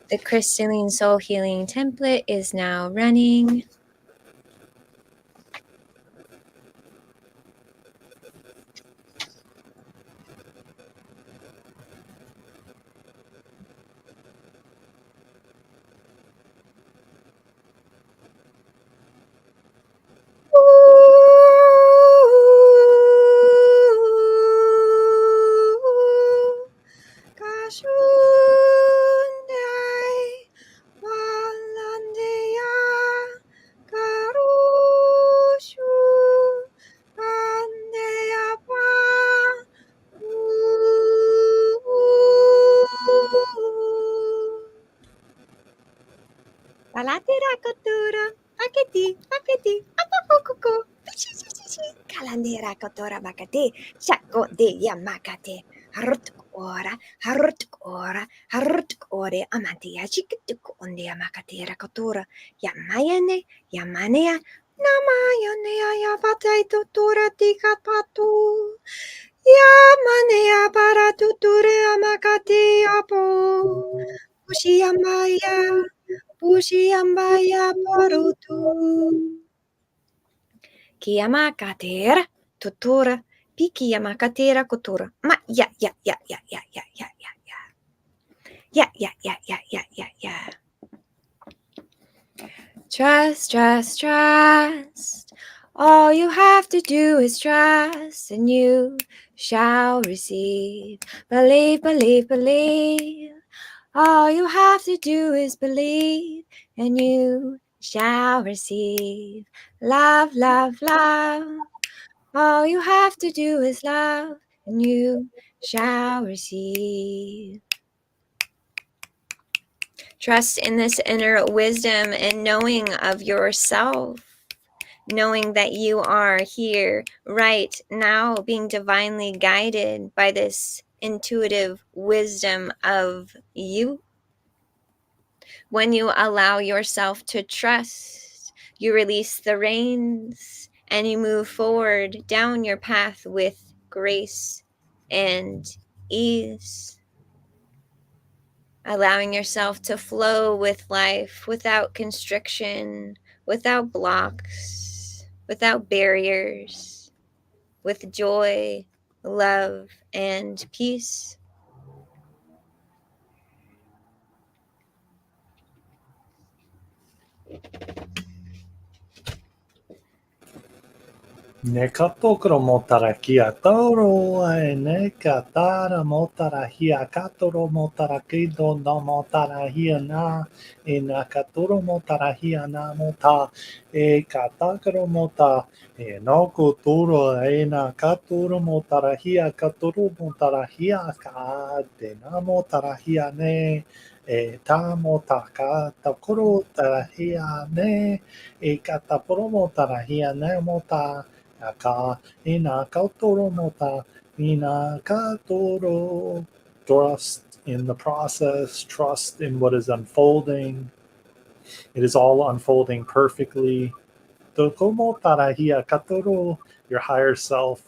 The Crystalline Soul Healing template is now running. Shundai Walandia Karushu Andea Pa Palatera Kotura Paketi Paketi Apakukuku Kalandera Kotora Bakati Shako de Yamakate Harut ore Amantia Chikituk on the Amakatera Kotura Yamayane Yamanea Namayane Yapatai Tutura Tika Patu Yamanea para Tuture Amakati Apo Pushiambaya Parutu Kiyamakatera Tutura Pikiyamakatera Kotura Ma ya ya ya ya ya ya ya ya ya ya ya ya ya ya ya ya Trust, trust, trust. All you have to do is trust, and you shall receive. Believe, believe, believe. All you have to do is believe, and you shall receive. Love, love, love. All you have to do is love, and you shall receive. Trust in this inner wisdom and knowing of yourself, knowing that you are here right now, being divinely guided by this intuitive wisdom of you. When you allow yourself to trust, you release the reins and you move forward down your path with grace and ease. Allowing yourself to flow with life without constriction, without blocks, without barriers, with joy, love, and peace. Nekatokoro motarakia toro e nekatara motarahia katoro motarakido no motarahia na e nakatoro motarahia na mota e katakoro mota e no kuturo e nakatoro motarahia katoro motarahia ka te na motarahia ne e ta motaka takoro tarahia ne e kataporo motarahia ne mota Aka ina kautoro mota ina katoro. Trust in the process, trust in what is unfolding. It is all unfolding perfectly. Tokomo tarahia katoro. Your higher self,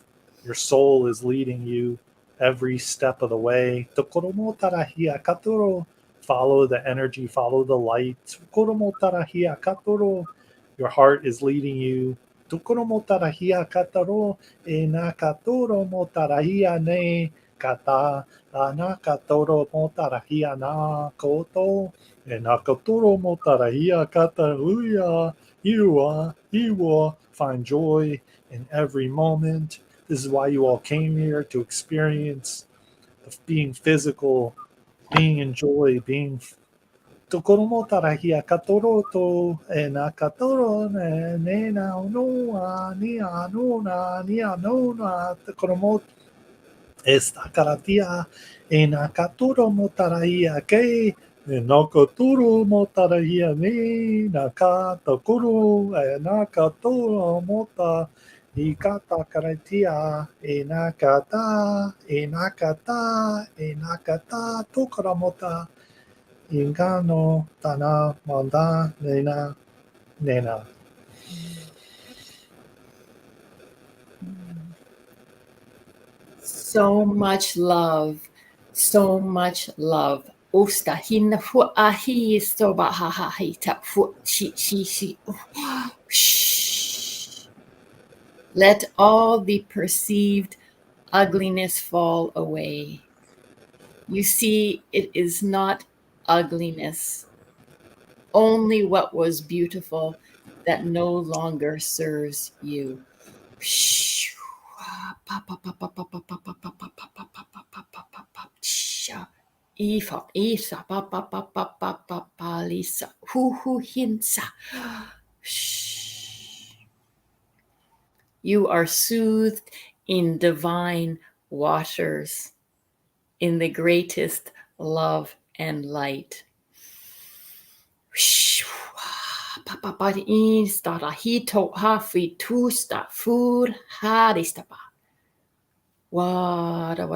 your soul is leading you every step of the way. Tokoromo tarahia katoro. Follow the energy, follow the light. Tokoromo tarahia katoro. Your heart is leading you. Tukoro motarahia kataro e nakatoro motarahia ne kata nakatoro motarahia na koto e nakatoro motarahia kataruya. You will find joy in every moment. This is why you all came here to experience being physical, being in joy, being Tokoromo tarahia katoroto e na katoro ne na no ni anuna ni anuna tokoromo esta karatia e na katoro mo tarahia ke e na katoro mo tarahia ni na katokoro e na katoro mota i kata karatia e na kata e na kata e na kata tokoramota Ingano tana manda nena nena. So much love. So much love. Osta hin fu ahi sto ba ha ha hi ta fu shi. Shh. Let all the perceived ugliness fall away. You see, it is not ugliness, only what was beautiful that no longer serves you. Ifa, isa, pa, pa, pa, pa, pa, pa, pa, lisa, hu, hinsa. Shh. You are soothed in divine waters, in the greatest love and light. Papa instara hito hafi tusta fur haristapa. Wada.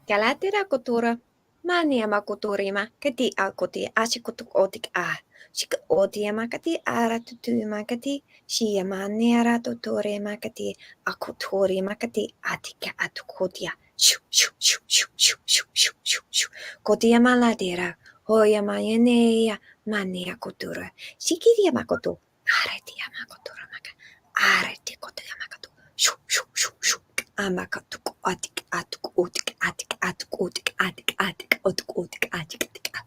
Galatera kotura. Maniama kuturima. Kati akoti ashikutuk otik a. Shik otiama kati ara tutuma kati. Shiama nera tutore makati. Akutori makati atika atukotia. Shoo, shoo, shoo, shoo, shoo, shoo, shoo, shoo, shoo. Kotiama ladera. Hoyama yeneya. Mania kutura. Shikiria makoto. Aretia makotura maka. Areti kotia makato. Shoo, shoo, shoo, shoo. Amakatuk atik atuk otik atik atuk otik atik atik otuk otik atik atik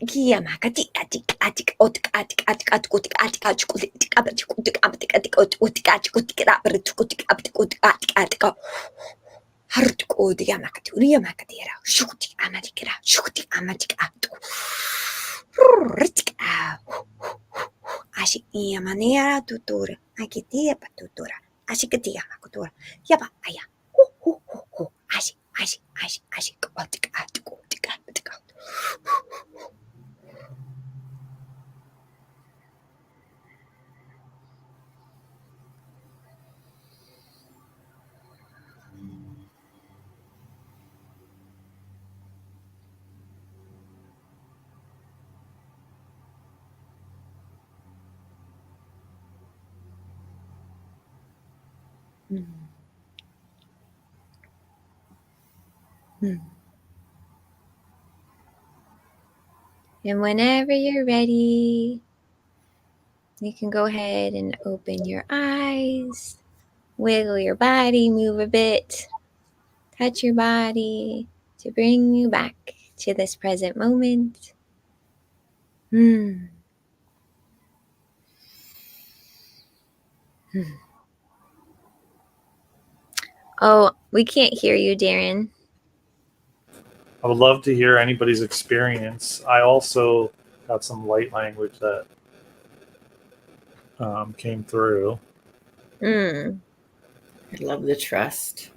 Kiyamakati atik atik otik atik atik atuk otik atik atuk otik atik otik atik atik otik atik otik atik otik atik otik atik atik Hartuk otik yamakati uriyamakati era shuti amatikera shuti amatik atuk Ritik Ashi yamanera tutura akitia patutura ashikatia makutura yaba aya ashi otik atuk otik atik And whenever you're ready, you can go ahead and open your eyes, wiggle your body, move a bit, touch your body to bring you back to this present moment. Oh, we can't hear you, Darren. I would love to hear anybody's experience. I also got some light language that came through. I love the trust.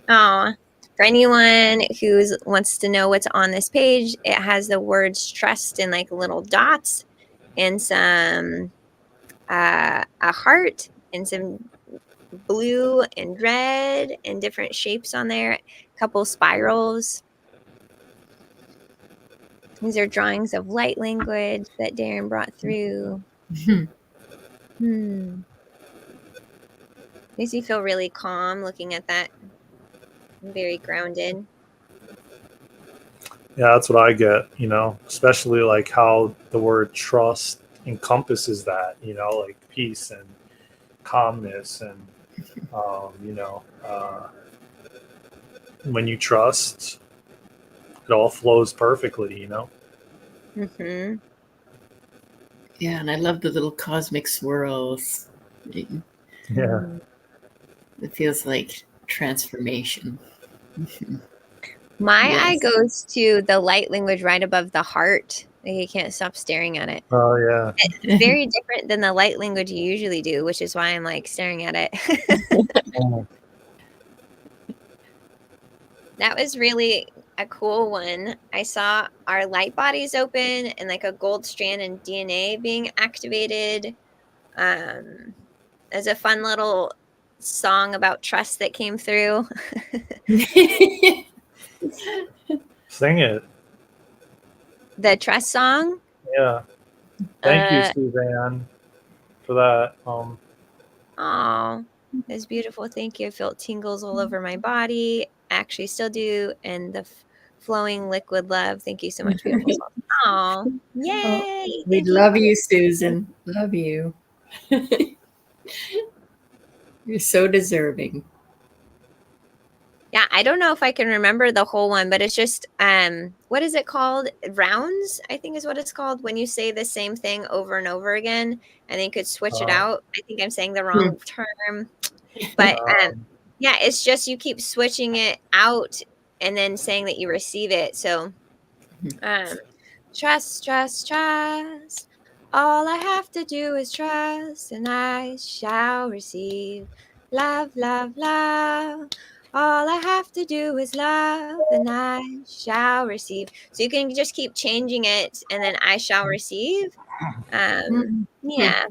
Oh, for anyone who wants to know what's on this page, it has the words trust in like little dots and some a heart and some blue and red and different shapes on there, a couple spirals. These are drawings of light language that Darren brought through. Makes me feel really calm looking at that. I'm very grounded. Yeah, that's what I get, especially like how the word trust encompasses that, like peace and calmness and, when you trust, it all flows perfectly, Mm-hmm. Yeah, and I love the little cosmic swirls. Yeah. It feels like transformation. My Yes. eye goes to the light language right above the heart. Like you can't stop staring at it. Oh, yeah. It's very different than the light language you usually do, which is why I'm like staring at it. That was really a cool one. I saw our light bodies open and like a gold strand in DNA being activated. There's a fun little song about trust that came through. Sing it. The trust song. Yeah. Thank you, Suzanne, for that. Oh, it's beautiful. Thank you. I felt tingles all over my body. I actually still do. And the flowing liquid love. Thank you so much, beautiful soul. Oh, yay. We Thank love you, Susan. Love you. You're so deserving. Yeah, I don't know if I can remember the whole one, but it's just what is it called? Rounds, I think is what it's called when you say the same thing over and over again and then you could switch it Uh, out. I think I'm saying the Hmm. wrong term. But um, yeah, it's just you keep switching it out and then saying that you receive it. So um trust, trust, trust. All I have to do is trust, and I shall receive. Love, love, love. All I have to do is love, and I shall receive. So you can just keep changing it, and then I shall receive. Yeah.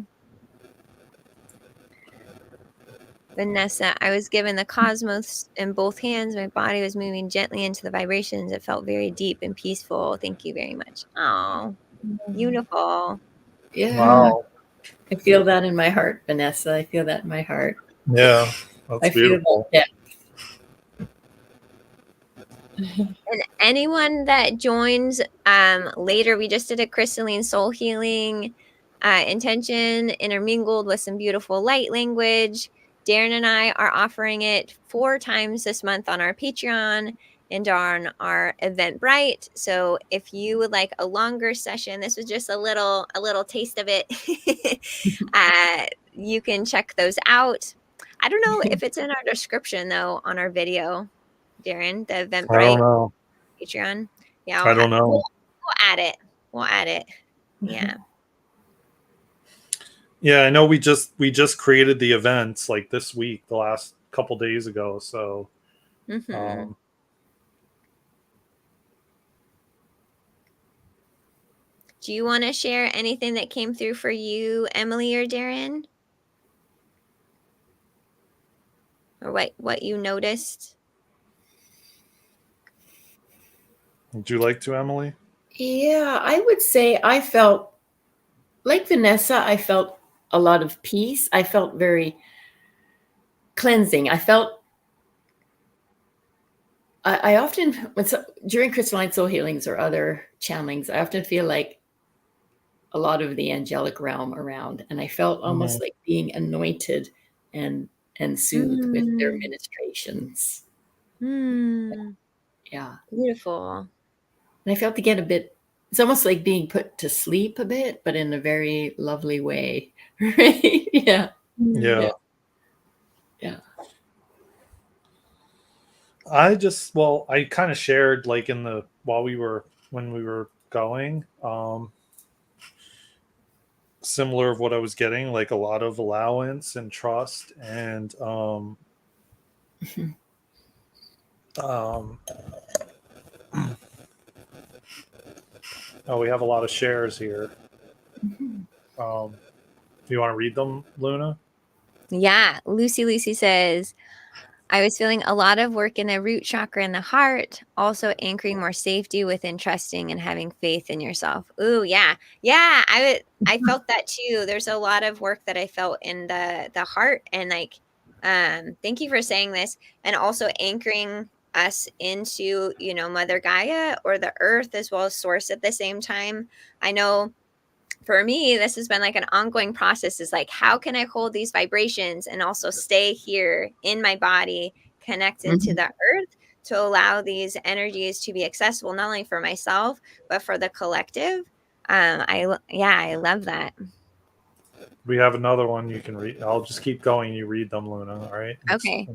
Vanessa, I was given the cosmos in both hands. My body was moving gently into the vibrations. It felt very deep and peaceful. Thank you very much. Oh, beautiful. Yeah. wow. I feel that in my heart, Vanessa. I feel that in my heart. Yeah, that's I feel beautiful. that. And anyone that joins later, we just did a crystalline soul healing intention intermingled with some beautiful light language. Darren and I are offering it 4 times this month on our Patreon and on our Eventbrite. So if you would like a longer session, this was just a little taste of it. You can check those out. I don't know if it's in our description though on our video, Darren, the I don't Eventbrite know. Patreon. Yeah, I don't know. we'll add it. We'll add it. Yeah. Yeah, I know we just created the events like this week, the last couple days ago. So Mm-hmm. um, Do you want to share anything that came through for you, Emily or Darren? Or what you noticed? would you like to, Emily? Yeah, I would say I felt like Vanessa. I felt a lot of peace. I felt very cleansing. I often, during crystalline soul healings or other channelings, I often feel like a lot of the angelic realm around, and I felt almost Mhm. like being anointed and soothed with their Mm. ministrations. Mm. Yeah, Beautiful. and I felt to get a bit. It's almost like being put to sleep a bit, but in a very lovely way. Right? Yeah, Yeah. Mm. yeah. I kind of shared like in the while we were when we were going, similar of what I was getting, like a lot of allowance and trust and um oh, we have a lot of shares here. Mhm. Do you want to read them, Luna? Yeah. Lucy says, I was feeling a lot of work in the root chakra in the heart, also anchoring more safety within trusting and having faith in yourself. Ooh, yeah. Yeah, I felt that too. There's a lot of work that I felt in the heart and like thank you for saying this and also anchoring us into, Mother Gaia or the earth as well as source at the same time. I know for me, this has been like an ongoing process is like, how can I hold these vibrations and also stay here in my body, connected to Mhm. the earth to allow these energies to be accessible, not only for myself, but for the collective. I love that. We have another one you can read. I'll just keep going. You read them, Luna. All right. Okay.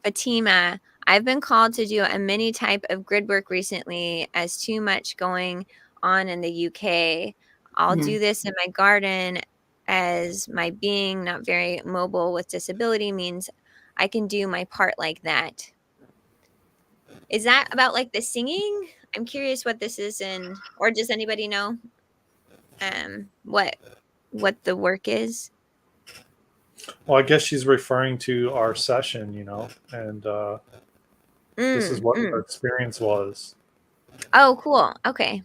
Fatima, I've been called to do a mini type of grid work recently as too much going on in the UK. I'll Mhm. do this in my garden as my being not very mobile with disability means I can do my part like that. Is that about like the singing? I'm curious what this is in, or does anybody know what the work is? Well, I guess she's referring to our session, and this is Mm, what our mm. experience was. Oh, cool. Okay.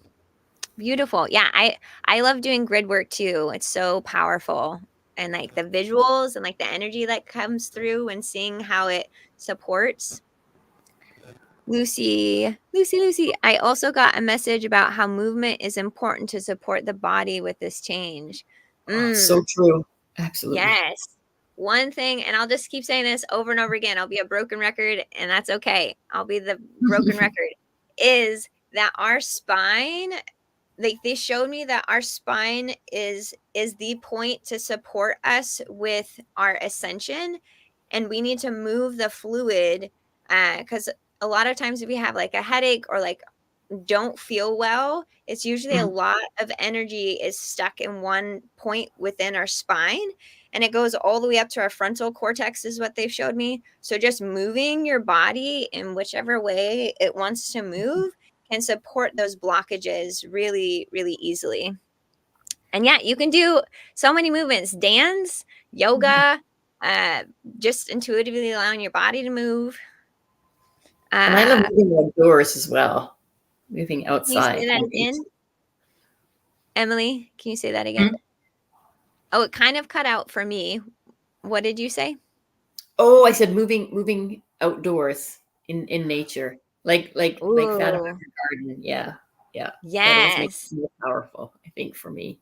Beautiful. Yeah, I love doing grid work too. It's so powerful. And like the visuals and like the energy that comes through and seeing how it supports. Lucy. I also got a message about how movement is important to support the body with this change. Oh, so true. Absolutely. Yes. one thing, and I'll just keep saying this over and over again. I'll be a broken record, and that's okay. I'll be the broken record. Is that our spine? Like they showed me that our spine is the point to support us with our ascension, and we need to move the fluid because a lot of times if we have like a headache or like don't feel well, it's usually a lot of energy is stuck in one point within our spine, and it goes all the way up to our frontal cortex is what they've showed me. So just moving your body in whichever way it wants to move can support those blockages really, really easily. And yeah, you can do so many movements, dance, yoga, just intuitively allowing your body to move. And I love moving outdoors as well, moving Can you outside. say that again? Emily, can you say that again? Oh, it kind of cut out for me. What did you say? Oh, I said moving outdoors in nature, like Fat American Garden. Yeah. That always makes Yes. it more powerful, I think, for me.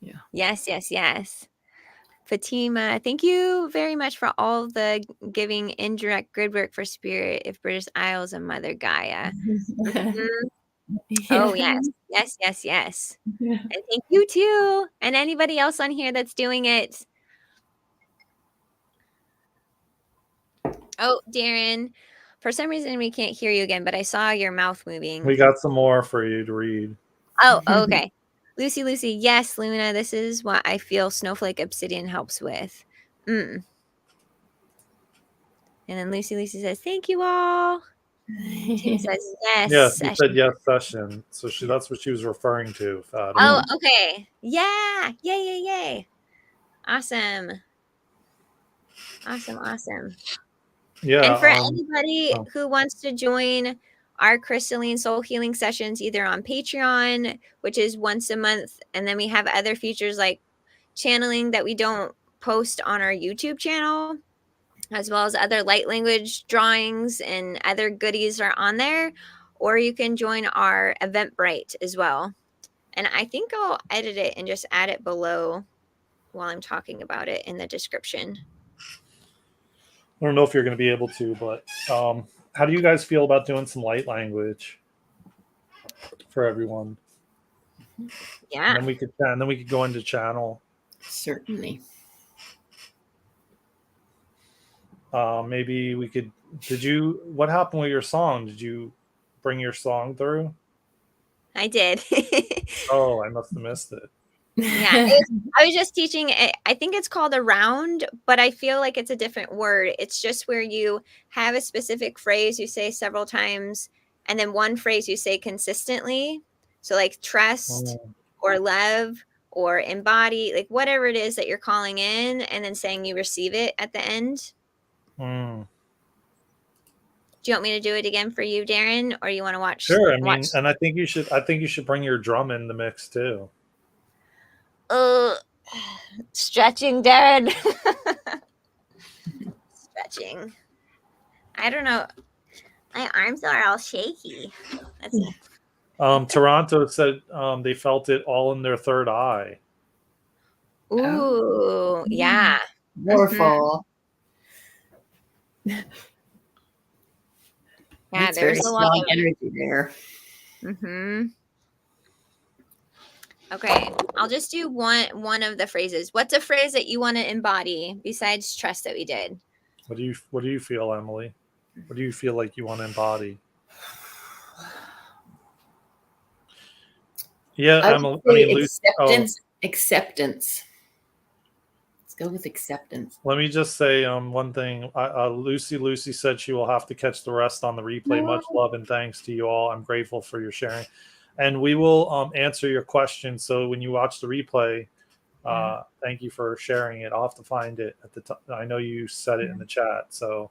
Yeah. Yes. Fatima, thank you very much for all the giving indirect grid work for Spirit, if British Isles and Mother Gaia. Oh, yes. Yeah. And thank you too. And anybody else on here that's doing it. Oh, Darren, for some reason we can't hear you again, but I saw your mouth moving. We got some more for you to read. Oh, okay. Lucy, yes, Luna, this is what I feel Snowflake Obsidian helps with. And then Lucy says, thank you all. Tina says, yes. Yeah, she said yes, session. So that's what she was referring to. Oh, okay. Yeah. Yay. Awesome. Yeah. And for anybody who wants to join our Crystalline Soul Healing sessions, either on Patreon, which is once a month, and then we have other features like channeling that we don't post on our YouTube channel, as well as other light language drawings and other goodies are on there, or you can join our EVENTBRITE as well. And I think I'll edit it and just add it below while I'm talking about it in the description. I don't know if you're going to be able to, but how do you guys feel about doing some light language for everyone? Yeah. And then we could go into channel. Certainly. Maybe we could. What happened with your song? Did you bring your song through? I did. Oh, I must have missed it. Yeah, I was just teaching. I think it's called a round, but I feel like it's a different word. It's just where you have a specific phrase you say several times, and then one phrase you say consistently. So like trust or love or embody, like whatever it is that you're calling in, and then saying you receive it at the end. Do you want me to do it again for you, Darren, or you want to watch? Sure. And I think you should bring your drum in the mix too. Stretching, Darren. Stretching. I don't know. My arms are all shaky. Toronto said they felt it all in their third eye. Ooh, yeah. Wonderful. Yeah, That's there's very a lot strong of energy there. Okay, I'll just do one of the phrases. What's a phrase that you want to embody besides trust that we did? What do you feel, Emily? What do you feel like you want to embody? Yeah, Emily. I mean, acceptance. Let's go with acceptance. Let me just say one thing. Lucy said she will have to catch the rest on the replay. Much love and thanks to you all. I'm grateful for your sharing. And we will answer your question. So when you watch the replay, thank you for sharing it. I'll have to find it at the top. I know you said it in the chat. So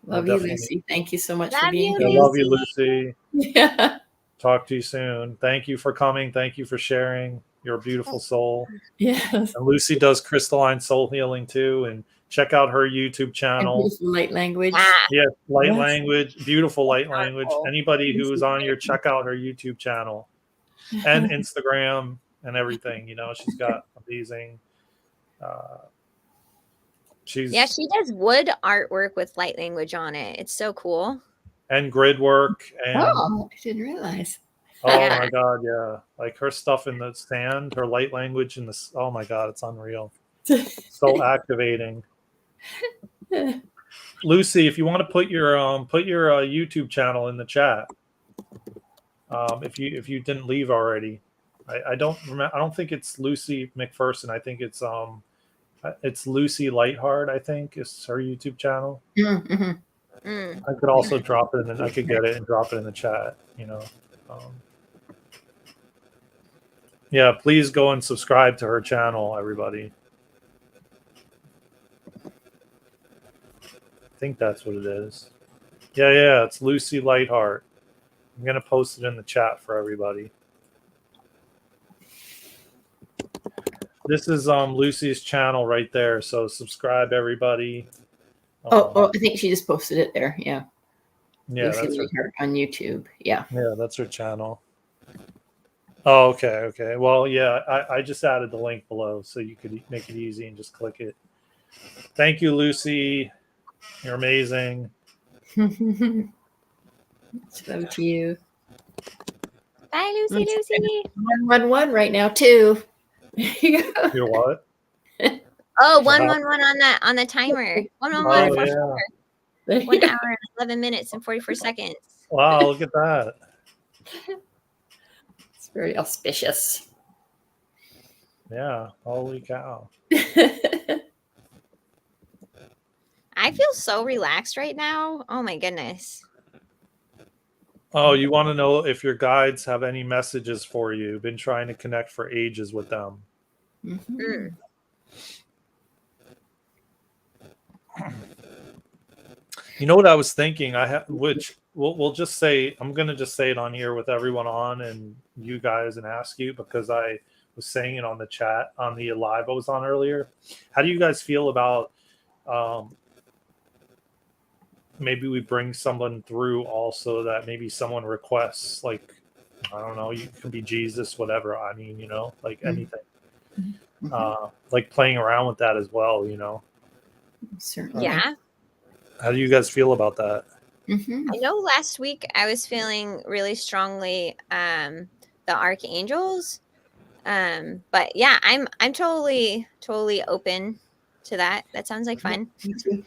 love you, Lucy. Thank you so much for being here. I love you, Lucy. Yeah. Talk to you soon. Thank you for coming. Thank you for sharing. You're a beautiful soul. Yes. And Lucy does Crystalline Soul Healing too. And check out her YouTube channel. Light language. Yeah, language, beautiful light language. Anybody who's on your, check out her YouTube channel and Instagram and everything. You know, she's got amazing Yeah, she does wood artwork with light language on it. It's so cool. and grid work and Oh, I didn't realize. oh Yeah. my god, yeah. Like her stuff in the sand, her light language in this. Oh my god, it's unreal. So activating. Lucy, if you want to put your YouTube channel in the chat, if you didn't leave already, I don't remember. I don't think it's Lucy McPherson. I think it's Lucy Lightheart. I think is her YouTube channel. Mm-hmm. Mm. I could also drop it, and I could get it and drop it in the chat. Yeah, please go and subscribe to her channel, everybody. I think that's what it is. Yeah, it's Lucy Lightheart. I'm going to post it in the chat for everybody. This is Lucy's channel right there, so subscribe, everybody. Oh, I think she just posted it there. Yeah. Yeah, Lucy that's her, Lightheart on YouTube. Yeah. yeah, that's her channel. Oh, okay. Well, yeah, I just added the link below, so you could make it easy and just click it. Thank you, Lucy. You're amazing. It's love to you. Bye, Lucy. Lucy. 111 right now too. You're what? Oh, 111 on the timer. 111 Oh, for yeah. 1 hour and 11 minutes and 44 seconds. Wow, look at that. It's very auspicious. Yeah, holy cow. I feel so relaxed right now. Oh my goodness. Oh, you want to know if your guides have any messages for you? Been trying to connect for ages with them. Mm-hmm. You know what I was thinking? Which we'll just say, I'm going to just say it on here with everyone on and you guys and ask you, because I was saying it on the chat, on the live I was on earlier. How do you guys feel about maybe we bring someone through also that maybe someone requests, like, I don't know, you can be Jesus, whatever. I mean, like anything. Like playing around with that as well, Certainly. Yeah. How do you guys feel about that? Mm-hmm. I know last week I was feeling really strongly the archangels. But yeah, I'm totally open to that. That sounds like fun.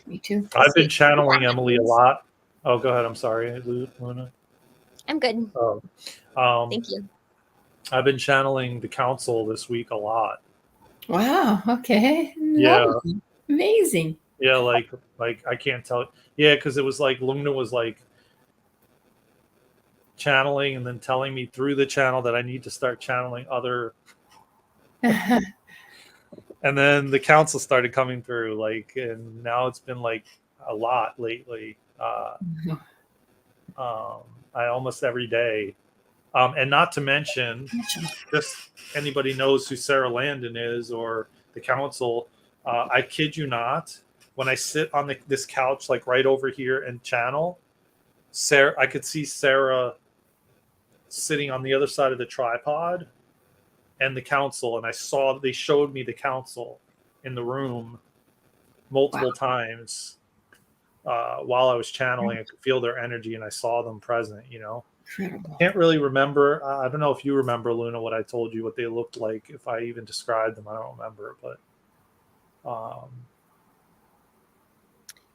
Me too. I've been channeling Emily a lot. Oh, go ahead. I'm sorry, Luna. I'm good. Oh, Thank you. I've been channeling the council this week a lot. Wow. Okay. Yeah. Lovely. Amazing. Yeah, like I can't tell. Yeah, because it was like Luna was like channeling and then telling me through the channel that I need to start channeling other. And then the council started coming through, like, and now it's been like a lot lately. I almost every day. And not to mention, just anybody knows who Sarah Landon is or the council. I kid you not, when I sit on this couch, like right over here and channel, I could see Sarah sitting on the other side of the tripod and the council. And they showed me the council in the room multiple times while I was channeling. I could feel their energy and I saw them present, Incredible. Can't really remember. I don't know if you remember, Luna, what I told you, what they looked like, if I even described them. I don't remember, but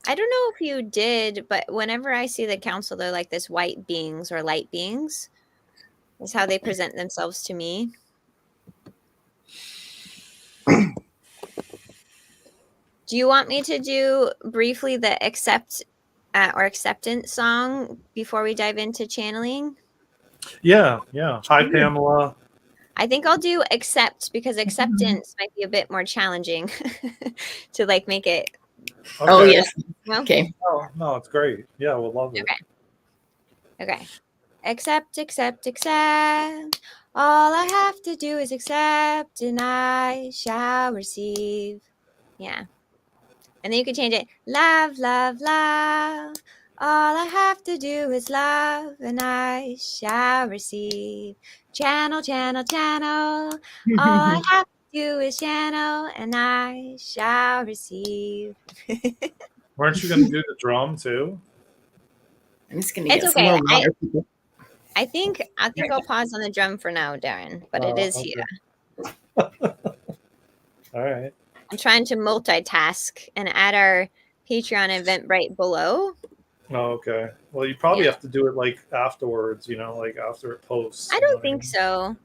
I don't know if you did, but whenever I see the council, they're like this white beings or light beings. That's how they present themselves to me. Do you want me to do briefly the accept or acceptance song before we dive into channeling? yeah. Hi, Pamela. I think I'll do accept, because acceptance might be a bit more challenging to like make it. Okay. Oh, yes. Well, Okay. Oh, no, it's great. Yeah, we'll love it. Okay. Accept. All I have to do is accept and I shall receive. Yeah. And then you can change it. Love. All I have to do is love and I shall receive. Channel. All I have to You is channel, and I shall receive. Weren't you going to do the drum too? I'm just going to It's get some okay. more water. People. I think I'll pause on the drum for now, Darren. But it is Okay. here. All right. I'm trying to multitask and add our Patreon Eventbrite below. Oh, okay. Well, you probably Yeah. have to do it like afterwards, like after it posts. I You know don't what I think mean? so.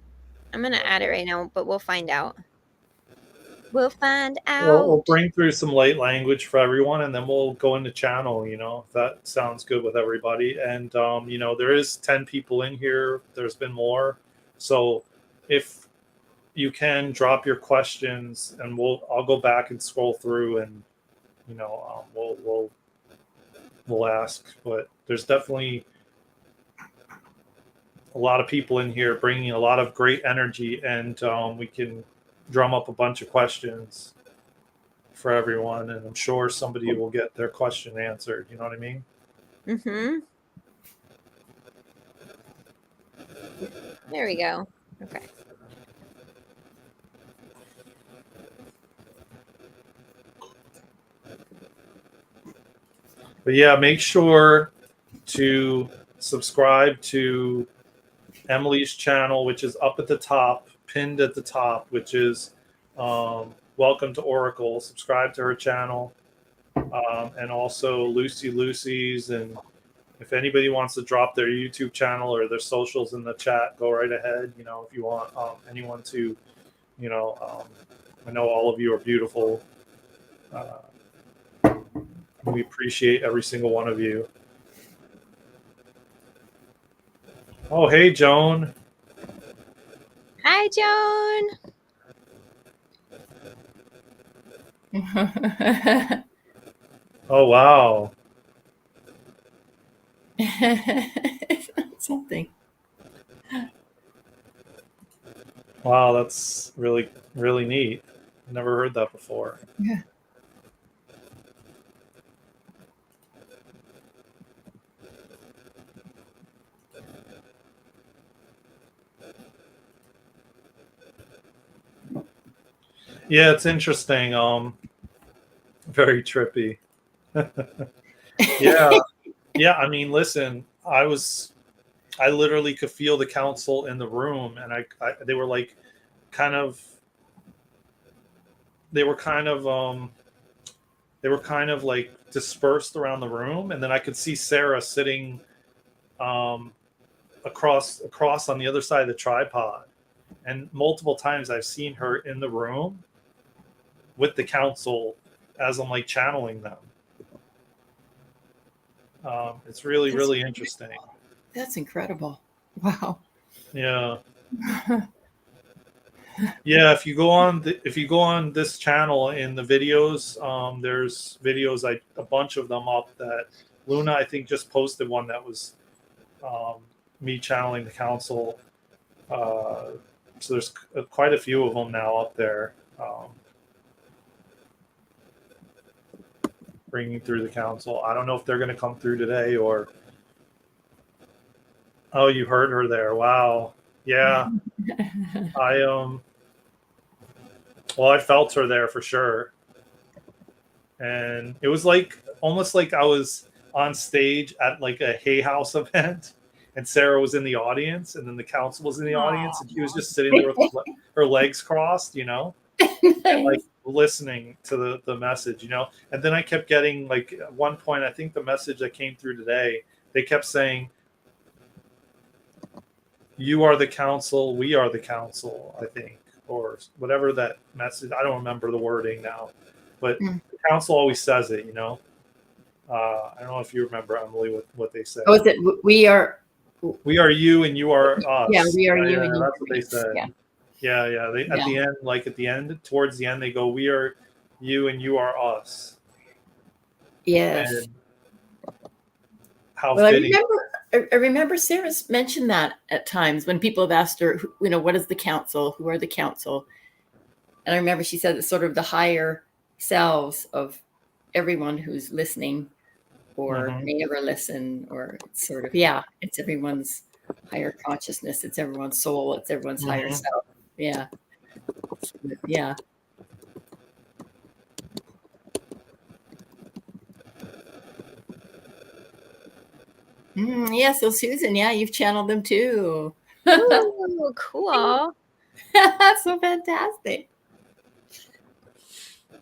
I'm gonna add it right now, but we'll find out. We'll find We'll out. bring through some light language for everyone, and then we'll go into channel. If that sounds good with everybody. And there is 10 people in here. There's been more, so if you can drop your questions, and I'll go back and scroll through, and we'll ask. But there's definitely a lot of people in here bringing a lot of great energy, and we can drum up a bunch of questions for everyone, and I'm sure somebody will get their question answered. You know what I mean? Mm-hmm. There we go. Okay. But yeah, make sure to subscribe to Emily's channel, which is up at the top, pinned at the top, which is Welcome to Oracle. Subscribe to her channel, and also Lucy's. And if anybody wants to drop their YouTube channel or their socials in the chat, go right ahead. If you want anyone to, I know all of you are beautiful. We appreciate every single one of you. Oh, hey, Joan. Hi, Joan. Oh, wow. Something. Wow, that's really, really neat. Never heard that before. Yeah. Yeah, it's interesting. Very trippy. Yeah. Yeah, I mean, listen, I literally could feel the council in the room, and they were like kind of they were kind of like dispersed around the room, and then I could see Sarah sitting across on the other side of the tripod, and multiple times I've seen her in the room with the council as I'm like channeling them. It's really, really interesting. That's incredible. Wow. Yeah. Yeah, if you go on this channel in the videos, there's videos, a bunch of them up that Luna, I think, just posted one that was me channeling the council. So there's quite a few of them now up there, bringing through the council. I don't know if they're going to come through today or. Oh, you heard her there. Wow. Yeah. I felt her there for sure. And it was like almost like I was on stage at like a Hay House event, and Sarah was in the audience, and then the council was in the audience, and she was just sitting there with her legs crossed, and like listening to the message, And then I kept getting, like, at one point, I think the message that came through today, they kept saying, "You are the council, we are the council," I think, or whatever that message. I don't remember the wording now, but the council always says it, I don't know if you remember, Emily, what they said. Oh, is it we are you and you are us? Yeah, we are you and you. That's what they said. Yeah. At the end, towards the end, they go, "We are you and you are us." Yes. And how well, fitting. I remember Sarah's mentioned that at times when people have asked her, what is the council? Who are the council? And I remember she said it's sort of the higher selves of everyone who's listening or may ever listen, or it's sort of, it's everyone's higher consciousness. It's everyone's soul. It's everyone's higher self. Yeah. Yeah. Yeah, so Susan, yeah, you've channeled them too. Ooh, cool. That's so fantastic.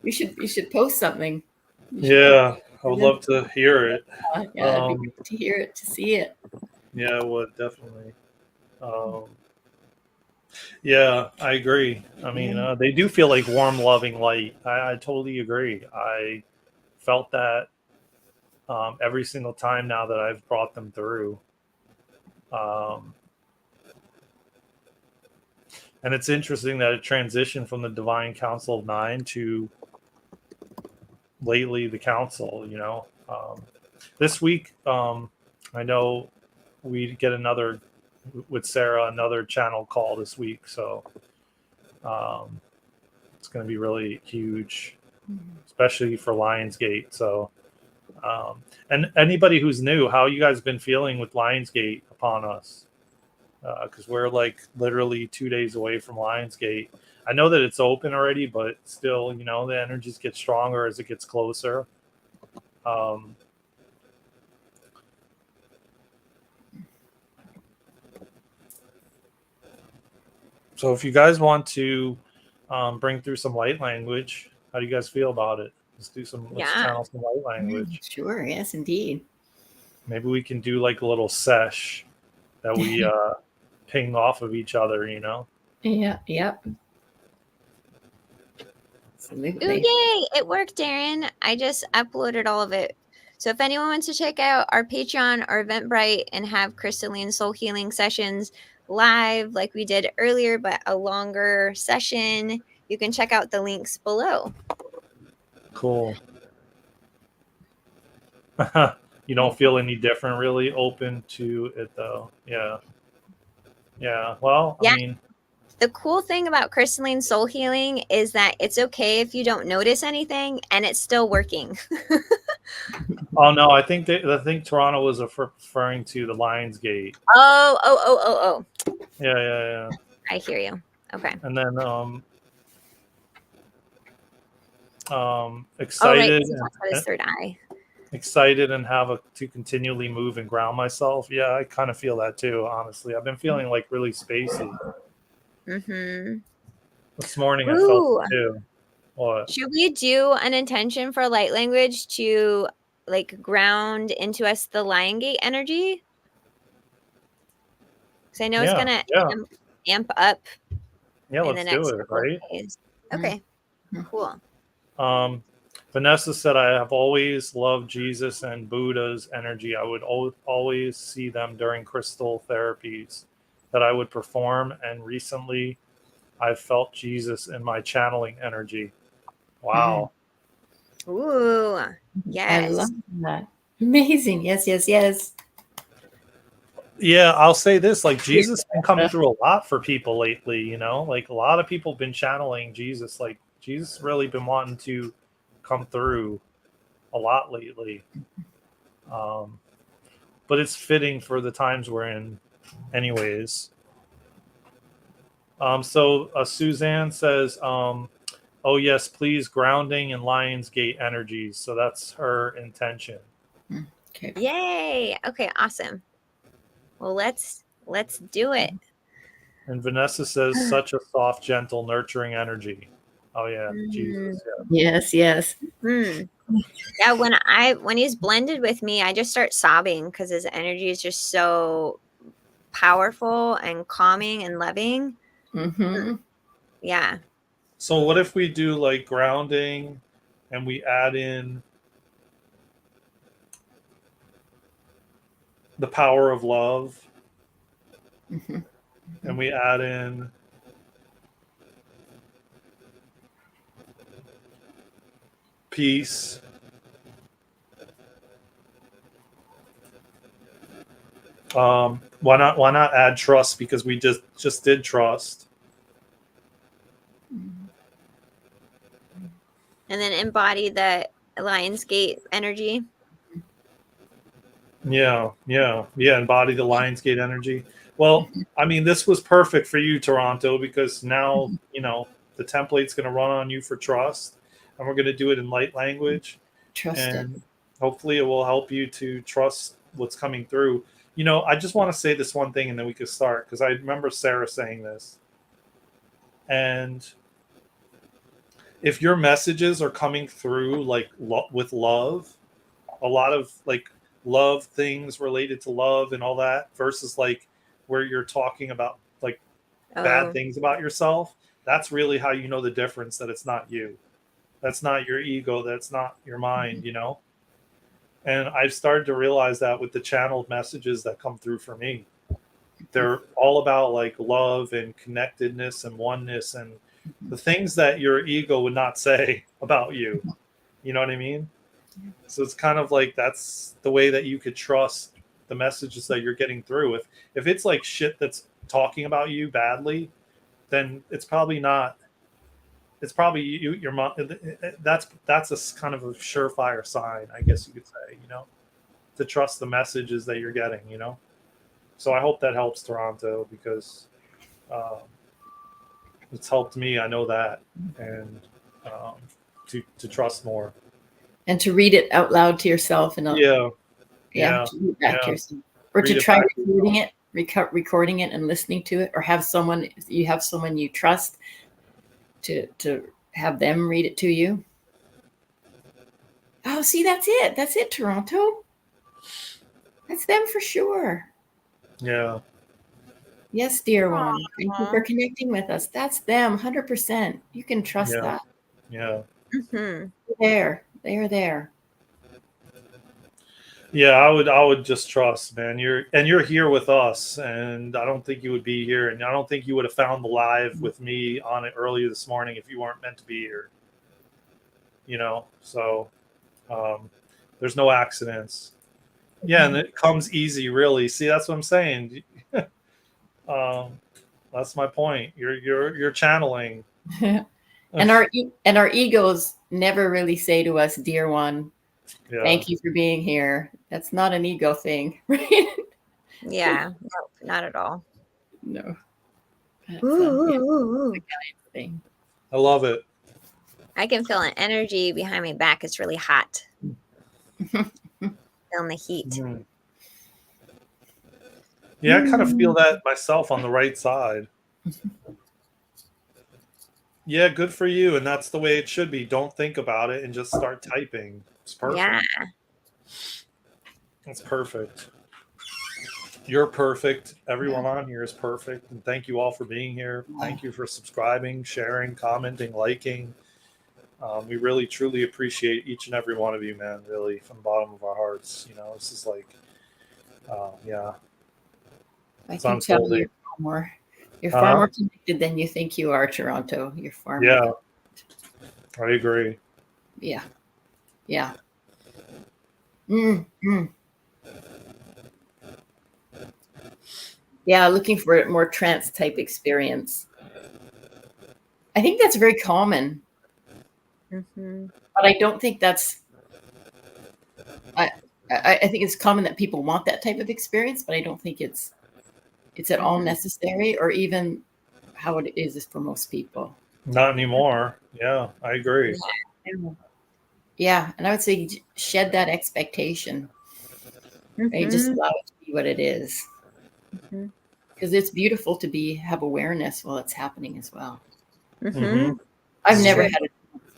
You should post something. Yeah, I would love to hear it. Yeah, it'd be good to hear it, to see it. Yeah, I would definitely. Yeah, I agree. I mean, they do feel like warm, loving light. I totally agree. I felt that every single time now that I've brought them through. And it's interesting that it transitioned from the Divine Council of Nine to lately the Council, you know. This week, I know we get another, with Sarah, another channel call this week. So it's going to be really huge, especially for Lionsgate. So, and anybody who's new, how you guys been feeling with Lionsgate upon us? Because we're like literally 2 days away from Lionsgate. I know that it's open already, but still, you know, the energies get stronger as it gets closer. So if you guys want to bring through some light language, how do you guys feel about it? Let's channel some light language. Sure, yes, indeed. Maybe we can do like a little sesh that we ping off of each other, you know? Yeah, yep. Ooh, yay! It worked, Darren. I just uploaded all of it. So if anyone wants to check out our Patreon or Eventbrite and have Crystalline Soul Healing sessions live like we did earlier, but a longer session, you can check out the links below. Cool. You don't feel any different, really open to it, though. Yeah. Yeah. Well, yeah. I mean, the cool thing about Crystalline Soul Healing is that it's okay if you don't notice anything and it's still working. oh no, I think Toronto was referring to the Lionsgate. Oh. Yeah. I hear you. Okay. And then excited. Oh, right. About his third eye. Excited and to continually move and ground myself. Yeah, I kind of feel that too, honestly. I've been feeling like really spacey. Mm-hmm. This morning I felt it too. What? Should we do an intention for light language to like ground into us the Lion Gate energy? Because I know it's gonna amp up. Yeah, let's do it, right? Days. Okay. Cool. Vanessa said, I have always loved Jesus and Buddha's energy. I would always see them during crystal therapies that I would perform. And recently I've felt Jesus in my channeling energy. Wow. Ooh, yes. I love that. Amazing. Yes. Yeah, I'll say this, like Jesus been coming through a lot for people lately, you know, like a lot of people been channeling Jesus. Like Jesus really been wanting to come through a lot lately. But it's fitting for the times we're in anyways. So Suzanne says, oh yes, please, grounding and Lionsgate energies. So that's her intention. Okay. Yay. Okay, awesome. Well, let's do it. And Vanessa says, such a soft, gentle, nurturing energy. Oh yeah, Jesus. Yeah. Yes. Yeah, when he's blended with me, I just start sobbing because his energy is just so powerful and calming and loving. Yeah. So what if we do like grounding and we add in the power of love, and we add in peace, why not add trust, because we just did trust, and then embody the Lionsgate energy. Yeah, embody the Lionsgate energy. Well, I mean, this was perfect for you, Toronto, because now, you know, The template's going to run on you for trust, and we're going to do it in light language. Trust it. And hopefully it will help you to trust what's coming through. I just want to say this one thing and then we can start, because I remember Sarah saying this. And if your messages are coming through like with love, a lot of like love things related to love and all that, versus like where you're talking about like bad things about yourself, that's really how you know the difference, that it's not you. That's not your ego. That's not your mind, And I've started to realize that with the channeled messages that come through for me. They're all about like love and connectedness and oneness and the things that your ego would not say about you. You know what I mean? So it's kind of like that's the way that you could trust the messages that you're getting through. If it's like shit that's talking about you badly, then it's probably not. It's probably your mom. That's a kind of a surefire sign, I guess you could say, to trust the messages that you're getting, So I hope that helps, Toronto, because it's helped me. I know that, and to trust more and to read it out loud to yourself, and to read it back to yourself, or to try recording it and listening to it, or have someone you trust to have them read it to you. Oh, see, that's it, Toronto. That's them for sure. Yeah. Yes, dear one. Thank you for connecting with us. That's them, 100%. You can trust that. Yeah. Mm-hmm. They are there. Yeah, I would just trust, man. You're here with us, and I don't think you would be here, and I don't think you would have found the live with me on it earlier this morning if you weren't meant to be here. So there's no accidents. Yeah, and it comes easy, really. See, that's what I'm saying. That's my point. You're channeling. and our egos never really say to us, dear one, thank you for being here. That's not an ego thing, right? Yeah, no, not at all. No. That's a thing. I love it. I can feel an energy behind my back. It's really hot. Feeling the heat. Mm. Yeah, I kind of feel that myself on the right side. Yeah, good for you. And that's the way it should be. Don't think about it and just start typing. It's perfect. Yeah. It's perfect. You're perfect. Everyone on here is perfect. And thank you all for being here. Thank you for subscribing, sharing, commenting, liking. We really, truly appreciate each and every one of you, man, really, from the bottom of our hearts. This is like, yeah. I can tell you're far more connected than you think you are, Toronto. You're far more connected. I agree. Yeah. Yeah. Mm-hmm. Yeah, looking for a more trance type experience. I think that's very common. Mm-hmm. But I don't think that's I think it's common that people want that type of experience, but I don't think it's at all necessary, or even how it is for most people. Not anymore. Yeah, I agree. Yeah, and I would say shed that expectation. And just allow it to be what it is. Because it's beautiful to have awareness while it's happening as well. I've never had a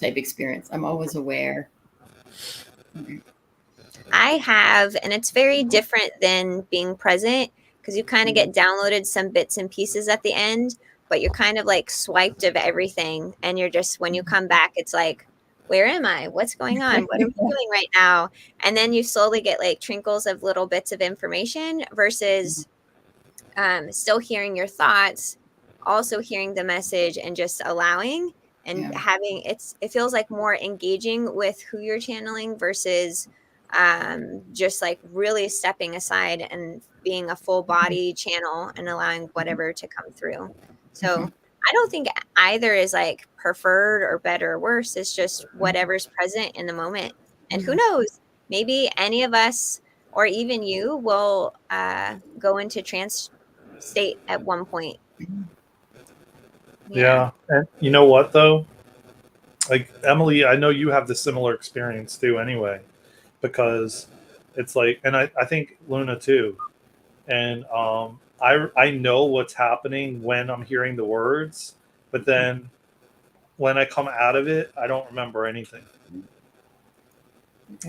type experience. I'm always aware. I have, and it's very different than being present, because you kind of get downloaded some bits and pieces at the end, but you're kind of like swiped of everything, and you're just, when you come back, it's like, where am I? What's going on? What am I doing right now? And then you slowly get like trinkles of little bits of information versus still hearing your thoughts, also hearing the message, and just allowing and having it feels like more engaging with who you're channeling versus just like really stepping aside and being a full body channel and allowing whatever to come through. So I don't think either is like preferred or better or worse. It's just whatever's present in the moment. And who knows, maybe any of us or even you will go into trance state at one point. Yeah. And you know what though? Like Emily, I know you have the similar experience too anyway, because it's like, and I think Luna too. And I know what's happening when I'm hearing the words, but then when I come out of it, I don't remember anything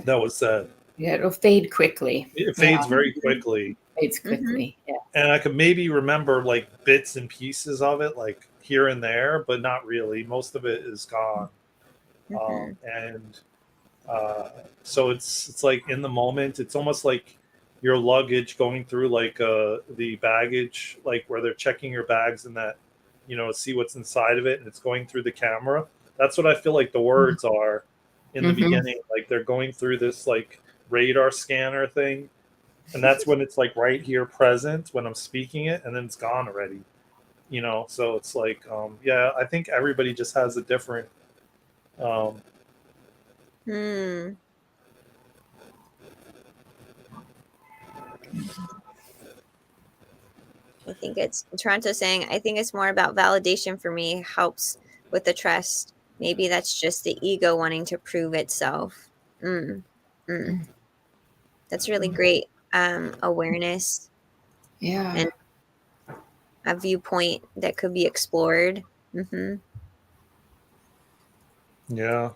that was said. Yeah, it'll fade quickly. It fades very quickly. Fades quickly. Yeah. And I could maybe remember like bits and pieces of it, like here and there, but not really. Most of it is gone. And so it's like in the moment, it's almost like your luggage going through like the baggage, like where they're checking your bags and that, you know, see what's inside of it, and it's going through the camera. That's what I feel like the words are in the beginning. Like they're going through this like radar scanner thing, and that's when it's like right here present when I'm speaking it, and then it's gone already. You know, so it's like yeah, I think everybody just has a different I think it's Toronto saying, I think it's more about validation for me, helps with the trust. Maybe that's just the ego wanting to prove itself. That's really great awareness. Yeah. And a viewpoint that could be explored. Yeah.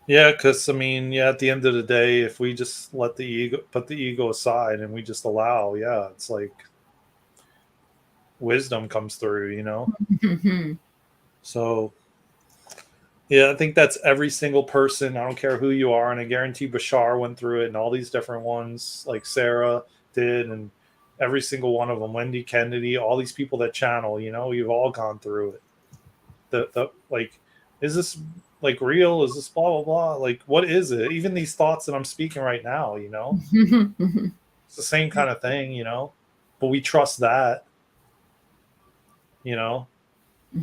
Yeah, because I mean, yeah, at the end of the day, if we just let the ego, put the ego aside and we just allow, yeah, it's like wisdom comes through, you know? So, yeah, I think that's every single person. I don't care who you are. And I guarantee Bashar went through it and all these different ones, like Sarah did, and every single one of them, Wendy Kennedy, all these people that channel, you know, you've all gone through it. The like, is this like real? Is this blah blah blah? Like, what is it? Even these thoughts that I'm speaking right now, you know, it's the same kind of thing, you know. But we trust that, you know.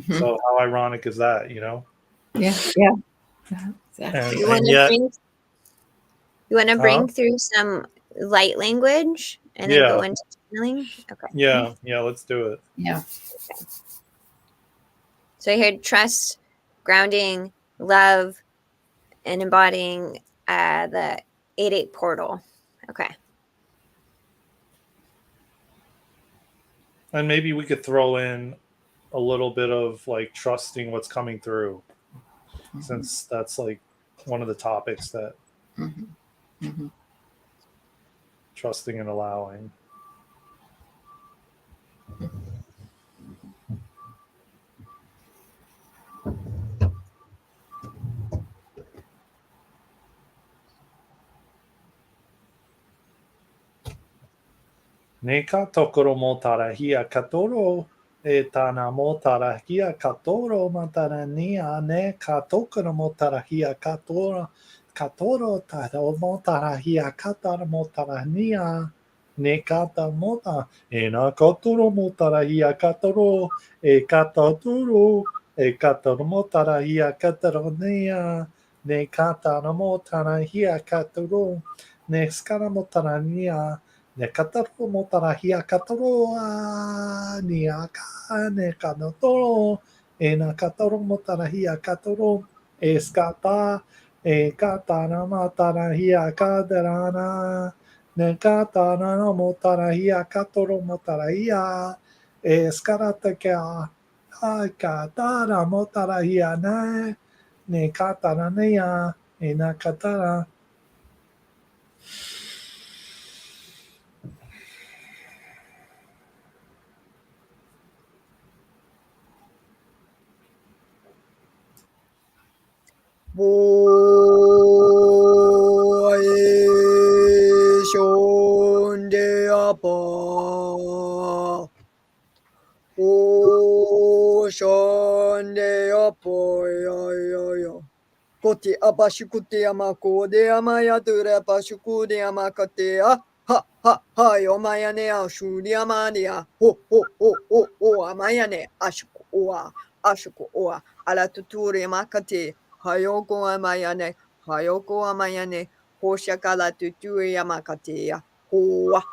So how ironic is that, you know? Yeah. Exactly. And yet, you want to bring through some light language and then go into channeling? Okay. Yeah, let's do it. Yeah. Okay. So I heard trust, grounding, love, and embodying the 8-8 portal. Okay. And maybe we could throw in a little bit of like trusting what's coming through, since that's like one of the topics that trusting and allowing. Ne ka tokoro mo tarahia katoro e tana mo tarahia katoro matarania ne ka tokoro mo tarahia katoro taro mo tarahia katara mo tarania ne kata mota e na katoro mo tarahia katoro e katoro mo tarahia kataronia ne katara mo tarahia katoro ne skara mo tarania ne kataro mo tarahia kataro ni aka ne kanotoro e na kataro mo tarahia kataro e skata e katara ma tarahia kadarana ne katara mo tarahia kataro mo tarahia e skarata ka katara mo tarahia ne katara nea e na katara. Shonde apa O shonde apa ya Koti abashukuti amakode amaya dure bashukudi amakate ha yo mayane ashuri amania ho amayane ashuku oa ala tuturi amakate hayoko amayane hoshakala tuturi amakate ya hoa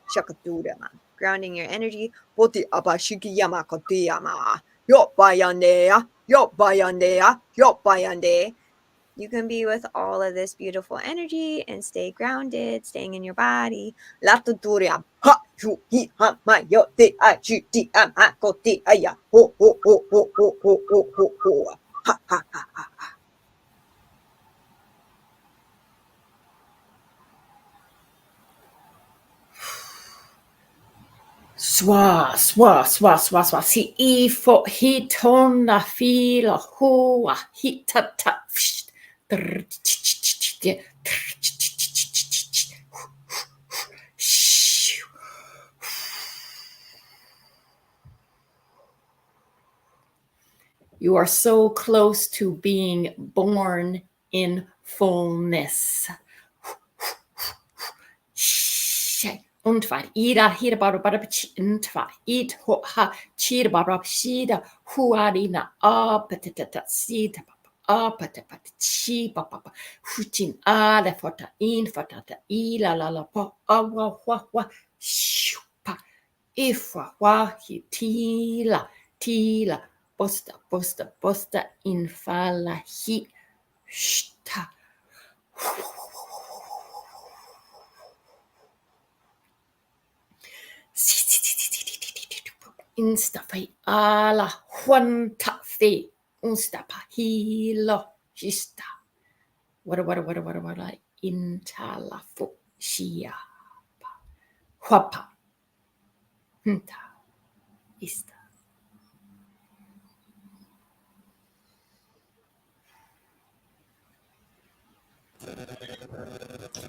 shakatura man. grounding your energy. Poti abashiki yama koti yama. Yo bayande ya. Yo bayande ya. Yo bayande. You can be with all of this beautiful energy and stay grounded, staying in your body. La tuturia. Ha yu hi ha ma yo te a ju ti am ha koti aya. Ho ho ho ho ho ho ho ho ho. Ha ha ha ha. Swa, swa, swa, swa, swa. Si I fo hi tona fila hua hi ta ta. You are so close to being born in fullness. Und var ira hira bara bara intva it ho ha chir bara shida huarina apatata sita apatata chi papa hutin ala fota in fatata ila la la pa awa wa shupa ifwa wa hitila tila posta infala hi shta instafai ala huanta fe unstapa hilo hista what intala fo shia huapa hunta ista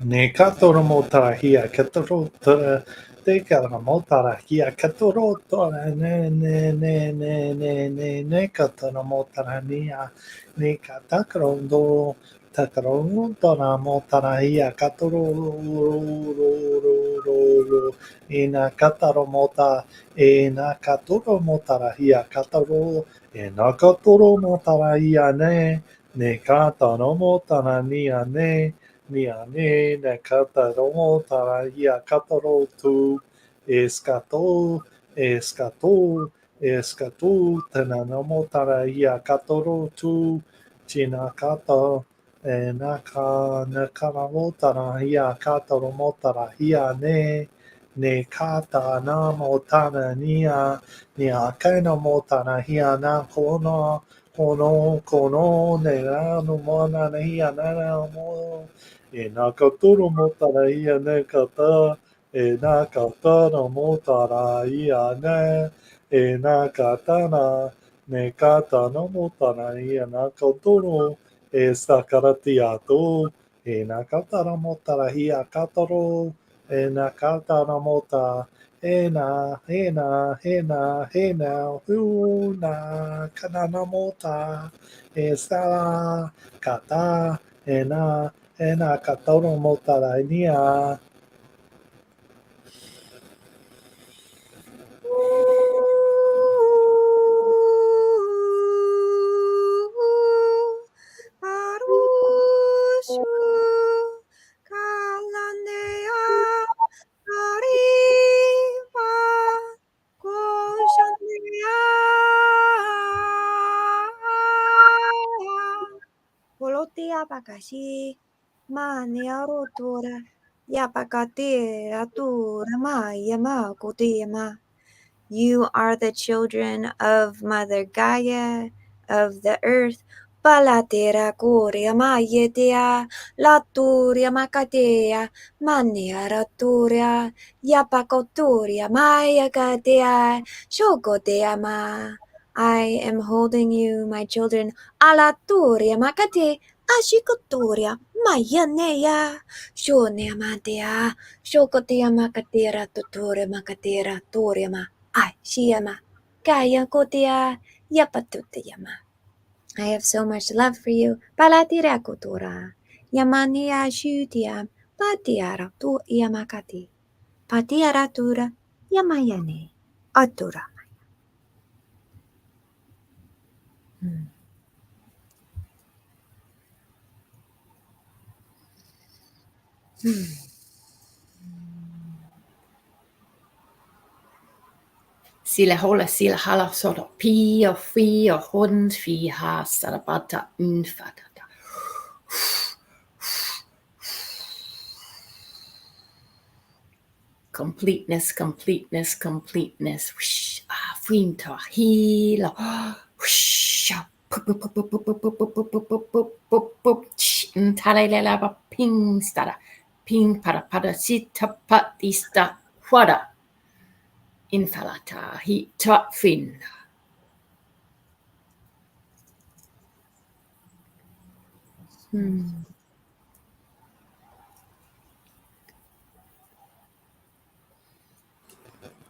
Ne katoro motara hia katoro tora te kara motara hia katoro tora ne katoro motara nia ne katakaro do takaro tora motara hia katoro ina kataro mota ina katoro motara hia katoro ina katoro motara hia ne kataro motara nia ne Niane ne kataro tarahia kataro tu escato tenanomo tarahia kataro tu chinakata enaka nakaramo tarahia kataro motarahia ne kata na motana ni akana motarahia na kono ne rano mona hia na mo e nā katoro mo tara ia ne kata, e nā katana mo tara ia ne, e nā katana, ne katana mo tara ia nā katoro, e sakarati ato, e nā katara mo tara ia kataro, e nā katara mo ta, he nā, hu nā, kanana mo ta, e sara, kata, e nā, Ena katoro motarainia. Arushu kalandea ariva koshandea Polotia pakashi mania rotura yapakate atura maya ma kotiama. You are the children of Mother Gaia, of the earth. Palatera korea mayetea, laturia makatea, mania raturia, yapakoturia mayakatea, shokotea ma. I am holding you, my children, alaturia makate, ashikoturia, mayanea, shonea matea, shokotea makatera tuture makatera toriama. Ai, Shiyama, Kaya Kotia, Yapatutayama. I have so much love for you. Palatira Kotora. Yamania Shutiam, Patiara tu Yamakati. Patiara Tura, Yamayane, Atura. Sila hola sila hala sort of pee or fee or hund fee ha sarabata infata. Completeness, completeness, completeness. Whoosh, finta, heal. Whoosh, Taralela ping stara, ping para para sita patista wada. Infalata, he top fin.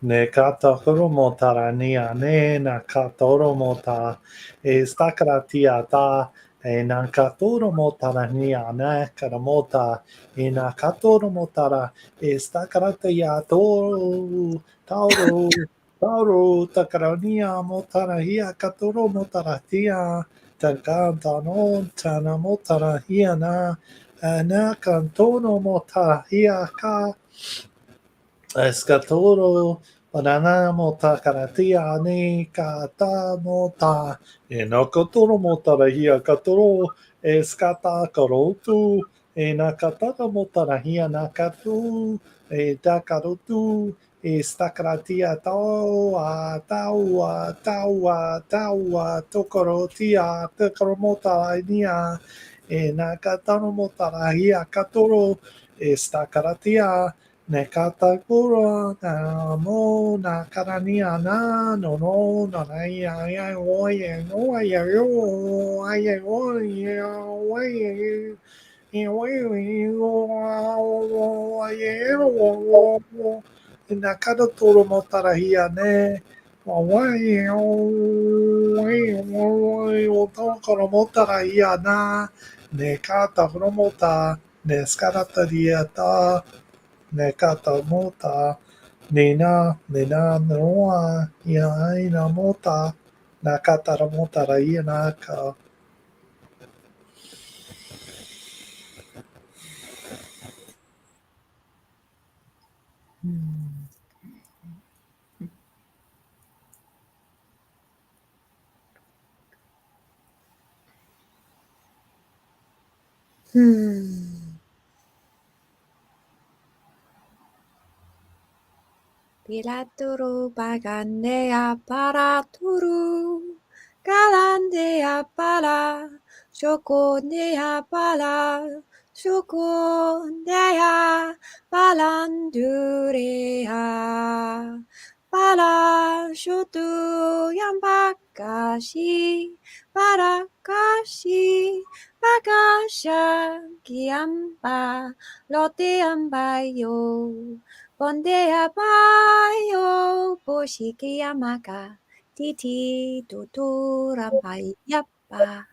Ne katoro motara nia ne na katoro mota e stakaratia ta e na katoro motara nia ne karamota e na katoro motara e stakaratia to tauro tauro takarania motara hia katoro motara tia takanta no tana motara hia na kantoro motara hia ka Escatoro, banana mota karatia ne kata mota, e no kotoro mota rahia katoro, escata karotu, e na katara mota rahia na katu, e ta karotu, e stakaratia taua, taua, taua, taua, tokorotia, tokoromota nia, e na katara mota rahia katoro, e stakaratia, Nekata kura na mo na karania na no no na na ya oye no ya yo ay oye oye Nakada toro motarahia ne Oye otokoro motarahia na Nekata gromota Neskarata Nekata mota, nina noa, ina mota, nakata mota raia naka. Pilaturu bagandea para turu, galandea para, shokondea para, shokondea balandurea, para shotu yambakashi, barakashi, bakasha, kiamba, lote ambayo. Bondea bayo boshiki yamaka titi tutura yappa.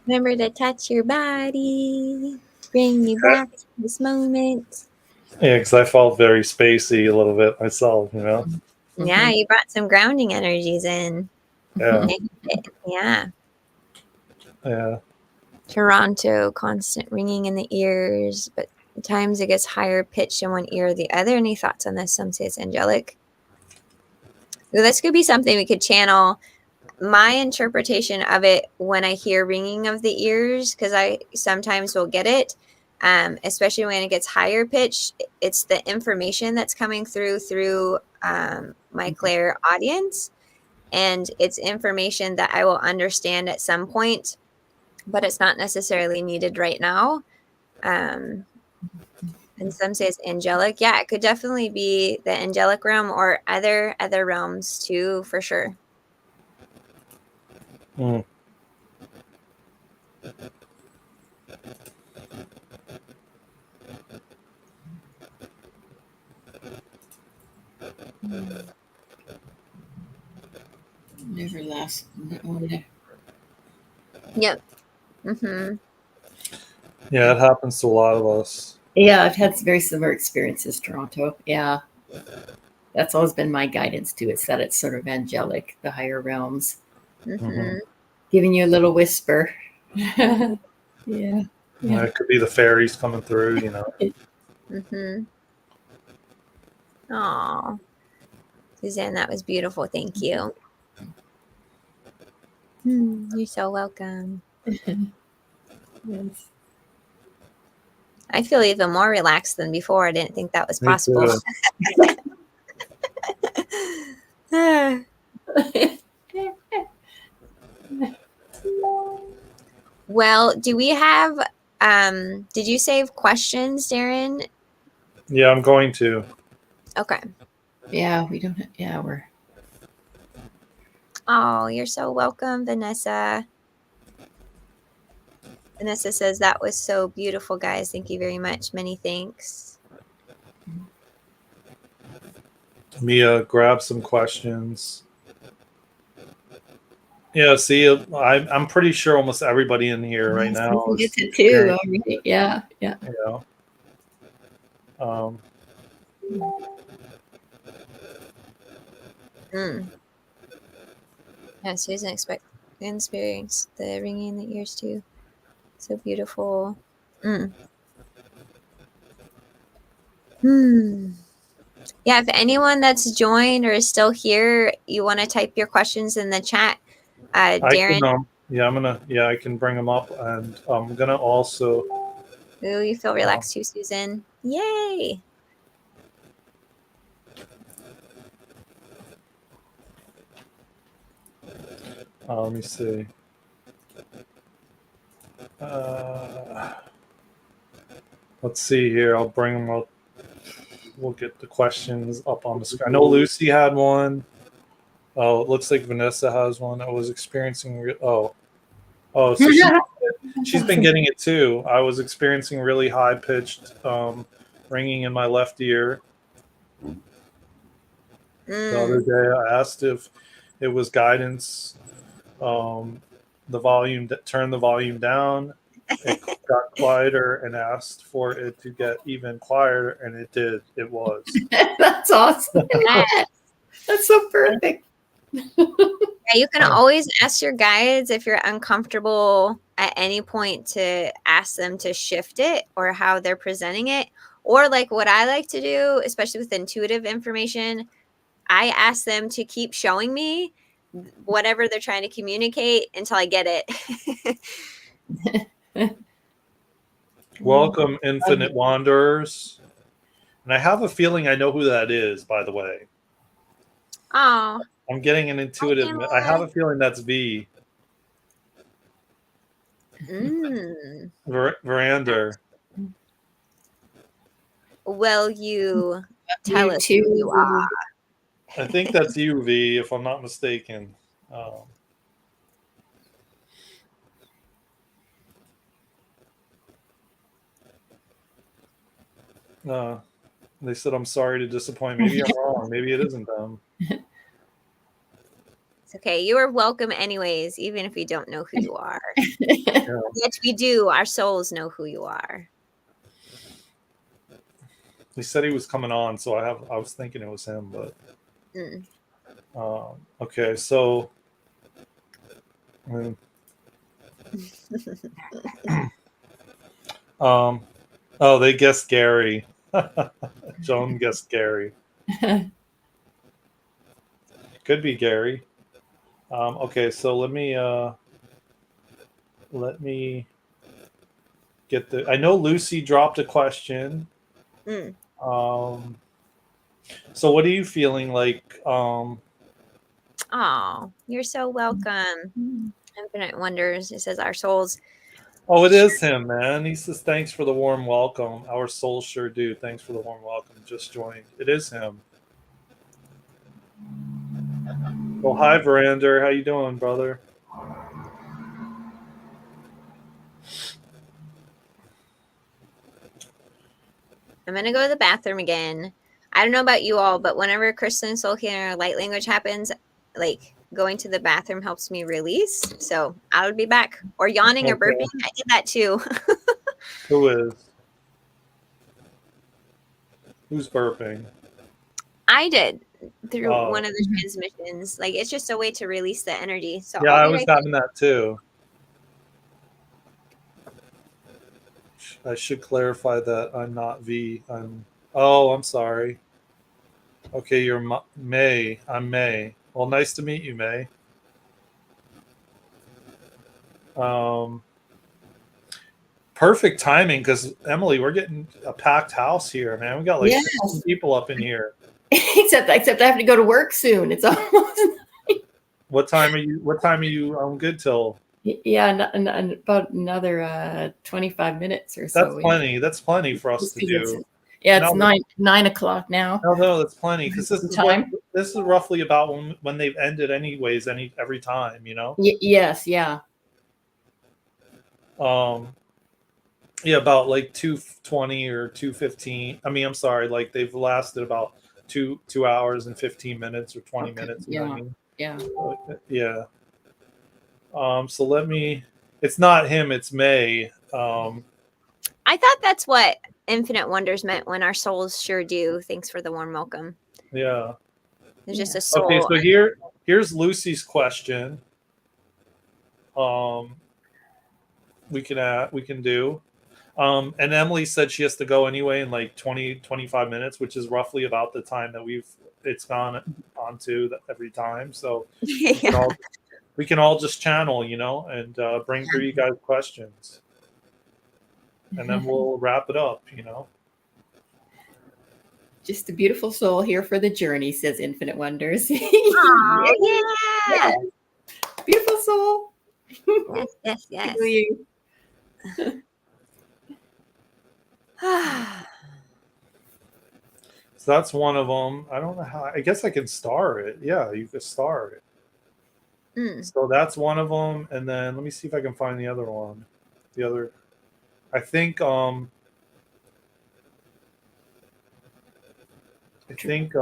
Remember to touch your body, bring you back to this moment. Yeah, because I felt very spacey a little bit myself, you know? Yeah, you brought some grounding energies in. Yeah, Yeah. yeah. Toronto, constant ringing in the ears, but at times it gets higher pitched in one ear or the other. Any thoughts on this? Some say it's angelic. Ooh, this could be something we could channel. My interpretation of it when I hear ringing of the ears, because I sometimes will get it, especially when it gets higher pitched, it's the information that's coming through my clair audience, and it's information that I will understand at some point, but it's not necessarily needed right now. And some say it's angelic. Yeah, it could definitely be the angelic realm or other realms too, for sure. Mm. Never last. Never. Yep. Mm-hmm. Yeah, it happens to a lot of us. Yeah, I've had very similar experiences, Toronto. Yeah. That's always been my guidance to it. It's that it's sort of angelic, the higher realms, Mm-hmm. giving you a little whisper. Mm-hmm. Yeah. It could be the fairies coming through, you know. Mm-hmm. Aw. Suzanne, that was beautiful. Thank you. You're so welcome. Yes. I feel even more relaxed than before. I didn't think that was Me possible. too. Well, do we have did you save questions, Darren? Yeah, I'm going to. Okay. Yeah, we don't. Yeah, we're. Oh, you're so welcome, Vanessa. Vanessa says that was so beautiful, guys. Thank you very much. Many thanks. Mia, grab some questions. Yeah, see, I'm pretty sure almost everybody in here right now is Gets it too. Already. Yeah, yeah. you know. Yeah, Susan experience the ringing in the ears too. So beautiful. Yeah, if anyone that's joined or is still here, you want to type your questions in the chat. Darren, I can bring them up, and I'm gonna also. ooh, you feel relaxed too, Susan. Yay! Let me see. Let's see here. I'll bring them up. We'll get the questions up on the screen. I know Lucy had one. Oh, it looks like Vanessa has one. I was experiencing. So she's been getting it too. I was experiencing really high pitched ringing in my left ear. The other day, I asked if it was guidance. The volume, turn the volume down. It got quieter and asked for it to get even quieter, and it did. It was. That's awesome. That's so perfect. Yeah, you can always ask your guides if you're uncomfortable at any point to ask them to shift it or how they're presenting it. Or like what I like to do, especially with intuitive information, I ask them to keep showing me whatever they're trying to communicate until I get it. Welcome, Infinite Wanderers. And I have a feeling I know who that is, by the way. Oh. I'm getting an intuitive. I have a feeling that's V. Verander. Will you tell us who you are? I think that's you, V, if I'm not mistaken. They said, I'm sorry to disappoint. Maybe I'm wrong. Maybe it isn't them. It's okay. You are welcome anyways, even if we don't know who you are. Yes, we do. Our souls know who you are. He said he was coming on, so I was thinking it was him, but okay, so they guessed Gary. Joan guessed Gary. Could be Gary. Okay, so let me get the. I know Lucy dropped a question. So what are you feeling like? Oh, you're so welcome. Infinite Wonders. It says our souls. Oh, it is him, man. He says, thanks for the warm welcome. Our souls sure do. Thanks for the warm welcome. Just joined. It is him. Well, hi, Verander. How you doing, brother? I'm going to go to the bathroom again. I don't know about you all, but whenever Crystalline Soul Healing or light language happens, like going to the bathroom helps me release. So I'll be back. Or yawning or Okay. burping. I did that too. Who is? Who's burping? I did through one Oh, of the transmissions. Like it's just a way to release the energy. So yeah, I'll I be was right having that too. I should clarify that I'm not V. I'm sorry. Okay, you're May. I'm May. Well, nice to meet you, May. Um, Perfect timing because Emily, we're getting a packed house here, man. We got like Yes. 16 people up in here. except I have to go to work soon. It's almost What time are you good till? yeah, about another 25 minutes or That's so. plenty. That's plenty for us Just to 'cause do. it's No, 9 o'clock now. no, that's plenty because The time. this is roughly about when they've ended anyways. Every time, Yes, yeah. Um, yeah, about like 2:20 or 2:15. I mean, I'm sorry, like they've lasted about 2 hours and 15 minutes or 20 Okay. minutes. You know what I mean? Yeah. Yeah. So let me. It's not him. It's May. I thought that's what Infinite Wonders meant when our souls sure do. Thanks for the warm welcome. Yeah. There's just a Okay. soul. So here's Lucy's question. Um, we can do. And Emily said she has to go anyway in like 20-25 minutes, which is roughly about the time that it's gone on to every time. So Yeah. we can all just channel, and bring through you guys questions, and then we'll wrap it up. Just a beautiful soul here for the journey, says Infinite Wonders. Oh, yeah. Beautiful soul. Yes, yes, Feel you. yes. So that's one of them. I don't know how. I guess I can star it. Yeah, you can star it. So that's one of them, and then let me see if I can find the other one. The other, I think. I think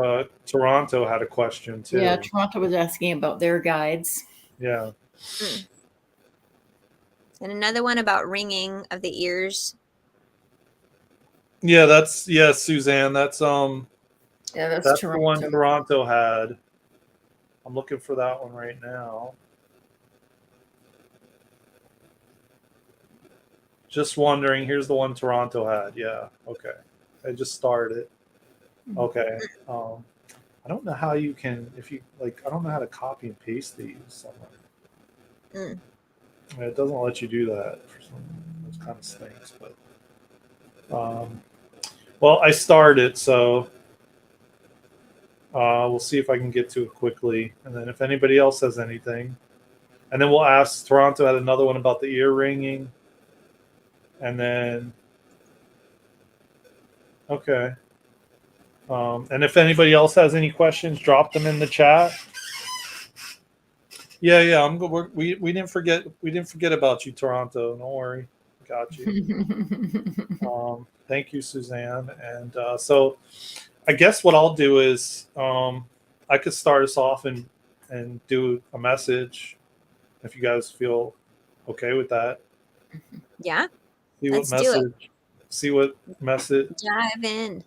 Toronto had a question too. Yeah, Toronto was asking about their guides. Yeah. And another one about ringing of the ears. Yeah, Suzanne. That's Yeah, that's the one Toronto. Toronto had. I'm looking for that one right now. Just wondering. Here's the one Toronto had. Yeah. Okay. I just started. Okay. I don't know how you can if you like. I don't know how to copy and paste these somewhere. It doesn't let you do that for some. It kind of stinks, but. Well, I started, so we'll see if I can get to it quickly, and then if anybody else has anything, and then we'll ask. Toronto had another one about the ear ringing, and then okay, and if anybody else has any questions, drop them in the chat. Yeah, I'm good. We didn't forget about you, Toronto. Don't worry, got you. Thank you, Suzanne, and so. I guess what I'll do is I could start us off and do a message if you guys feel okay with that. Yeah. See Let's what do it. message. See what message. Dive in.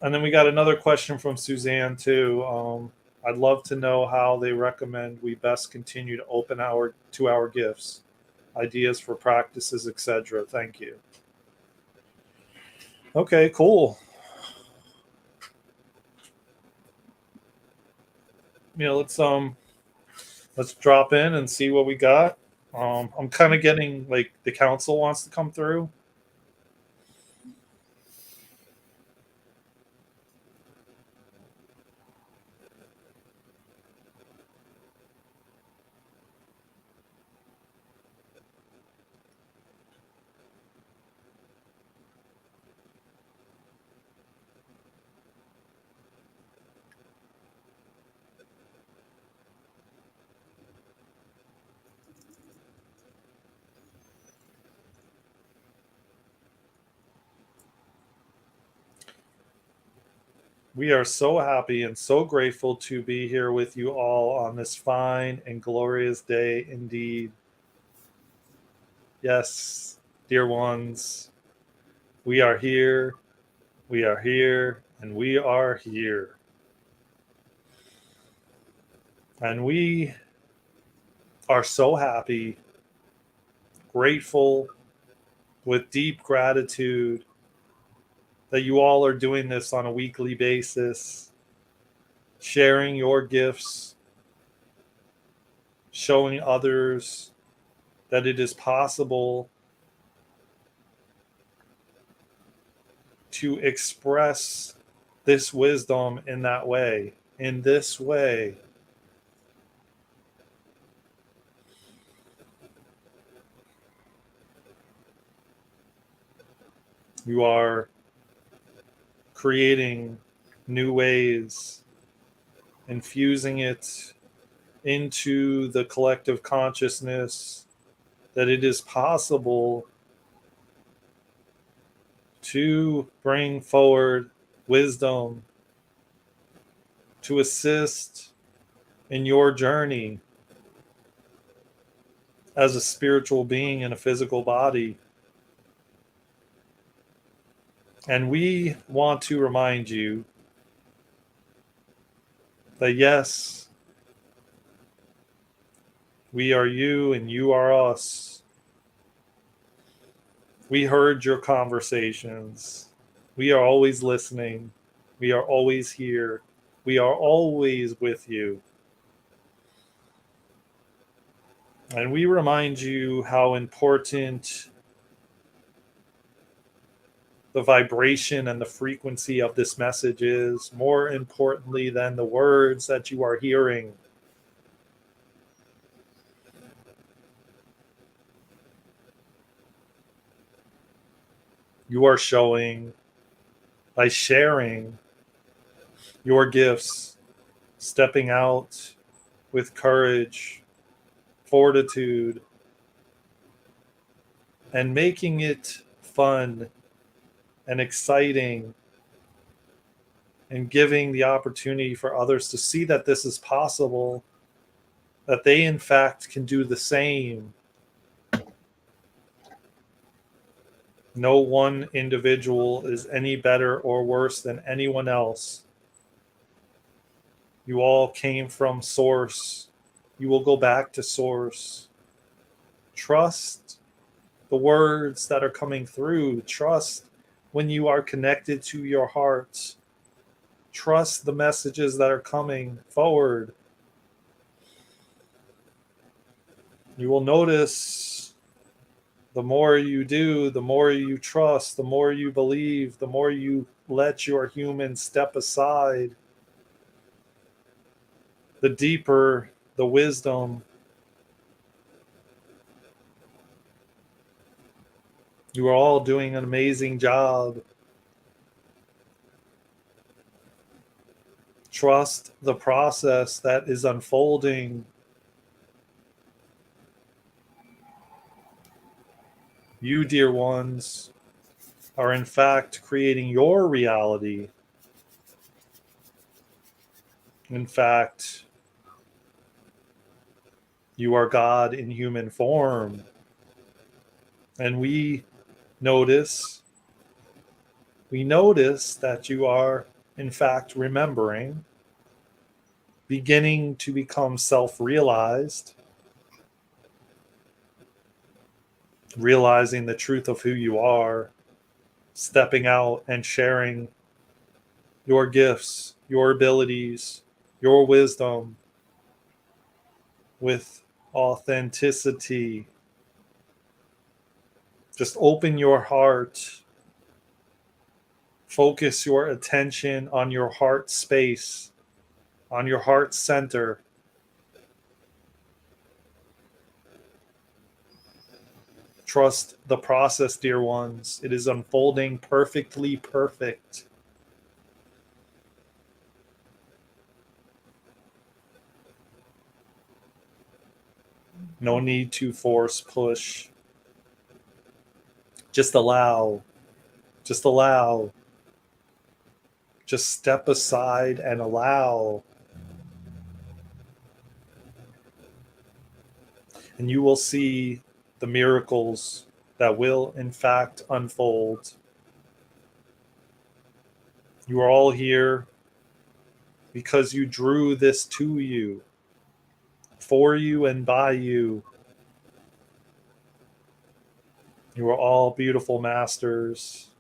And then we got another question from Suzanne too. I'd love to know how they recommend we best continue to open to our gifts, ideas for practices, etc. Thank you. Okay, cool. Let's drop in and see what we got. I'm kind of getting like the council wants to come through. We are so happy and so grateful to be here with you all on this fine and glorious day indeed. Yes, dear ones, we are here, we are here, and we are here. And we are so happy, grateful, with deep gratitude that you all are doing this on a weekly basis, sharing your gifts, showing others that it is possible to express this wisdom in that way, in this way. You are creating new ways, infusing it into the collective consciousness that it is possible to bring forward wisdom to assist in your journey as a spiritual being in a physical body. And we want to remind you that yes, we are you and you are us. We heard your conversations. We are always listening. We are always here. We are always with you. And we remind you how important the vibration and the frequency of this message is, more importantly than the words that you are hearing. You are showing by sharing your gifts, stepping out with courage, fortitude, and making it fun and exciting, and giving the opportunity for others to see that this is possible, that they in fact can do the same. No one individual is any better or worse than anyone else. You all came from source. You will go back to source. Trust the words that are coming through. Trust when you are connected to your heart. Trust the messages that are coming forward. You will notice the more you do, the more you trust, the more you believe, the more you let your human step aside, the deeper the wisdom. You are all doing an amazing job. Trust the process that is unfolding. You, dear ones, are in fact creating your reality. In fact, you are God in human form. And we notice that you are in fact remembering, beginning to become self-realized, realizing the truth of who you are, stepping out and sharing your gifts, your abilities, your wisdom with authenticity. Just open your heart. Focus your attention on your heart space, on your heart center. Trust the process, dear ones. It is unfolding perfectly perfect. No need to force, push. Just allow. Just allow. Just step aside and allow. And you will see the miracles that will, in fact, unfold. You are all here because you drew this to you, for you, and by you. You are all beautiful masters,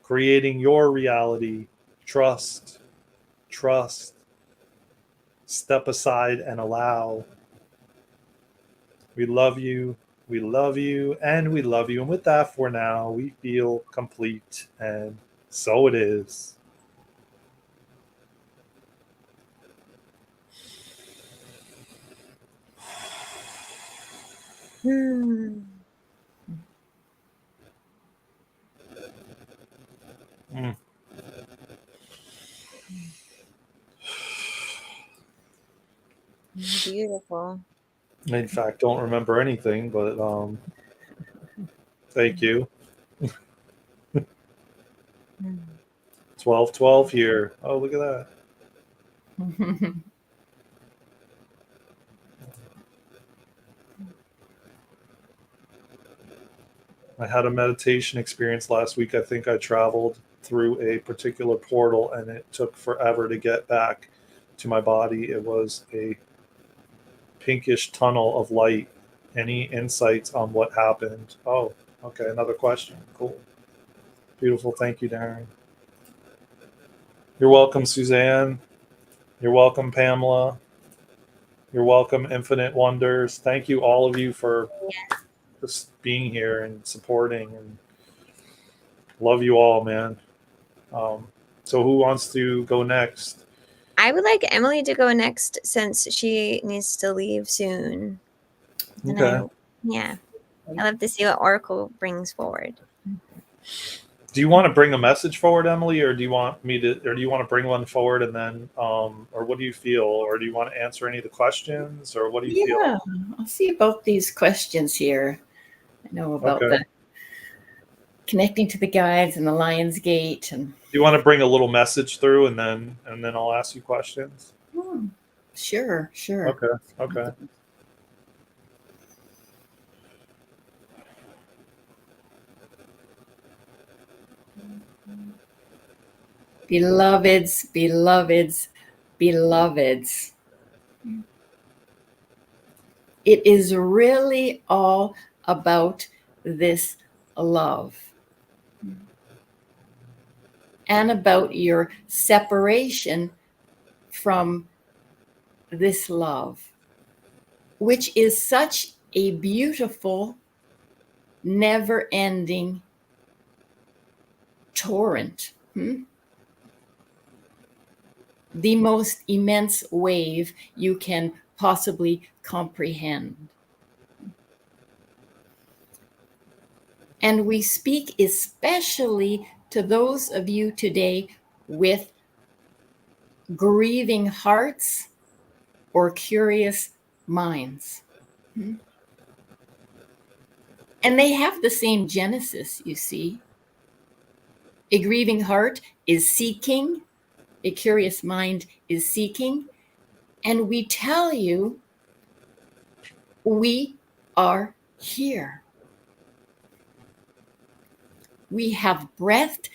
creating your reality. Trust, trust, step aside and allow. We love you, we love you, and we love you. And with that, for now, we feel complete, and so it is. Hmm. Mm. Beautiful. In fact, don't remember anything, but thank you. 12-12 here. Oh, look at that. I had a meditation experience last week. I think I traveled through a particular portal and it took forever to get back to my body. It was a pinkish tunnel of light. Any insights on what happened? Oh, okay. Another question. Cool. Beautiful. Thank you, Darren. You're welcome, Suzanne. You're welcome, Pamela. You're welcome, Infinite Wonders. Thank you, all of you, for just being here and supporting, and love you all, man. So who wants to go next? I would like Emily to go next since she needs to leave soon. And Okay. I love to see what Oracle brings forward. Do you want to bring a message forward, Emily, or do you want me to, or do you want to bring one forward and then, or what do you feel, or do you want to answer any of the questions, or what do you Yeah, feel? I'll see about these questions here. I know about Okay. the connecting to the guides and the Lion's Gate, and Do you want to bring a little message through, and then I'll ask you questions? sure. Okay. Okay. Beloveds, beloveds, beloveds. It is really all about this love and about your separation from this love, which is such a beautiful, never ending torrent. The most immense wave you can possibly comprehend. And we speak especially to those of you today with grieving hearts or curious minds. And they have the same genesis, you see. A grieving heart is seeking, a curious mind is seeking, and we tell you we are here. We have breathed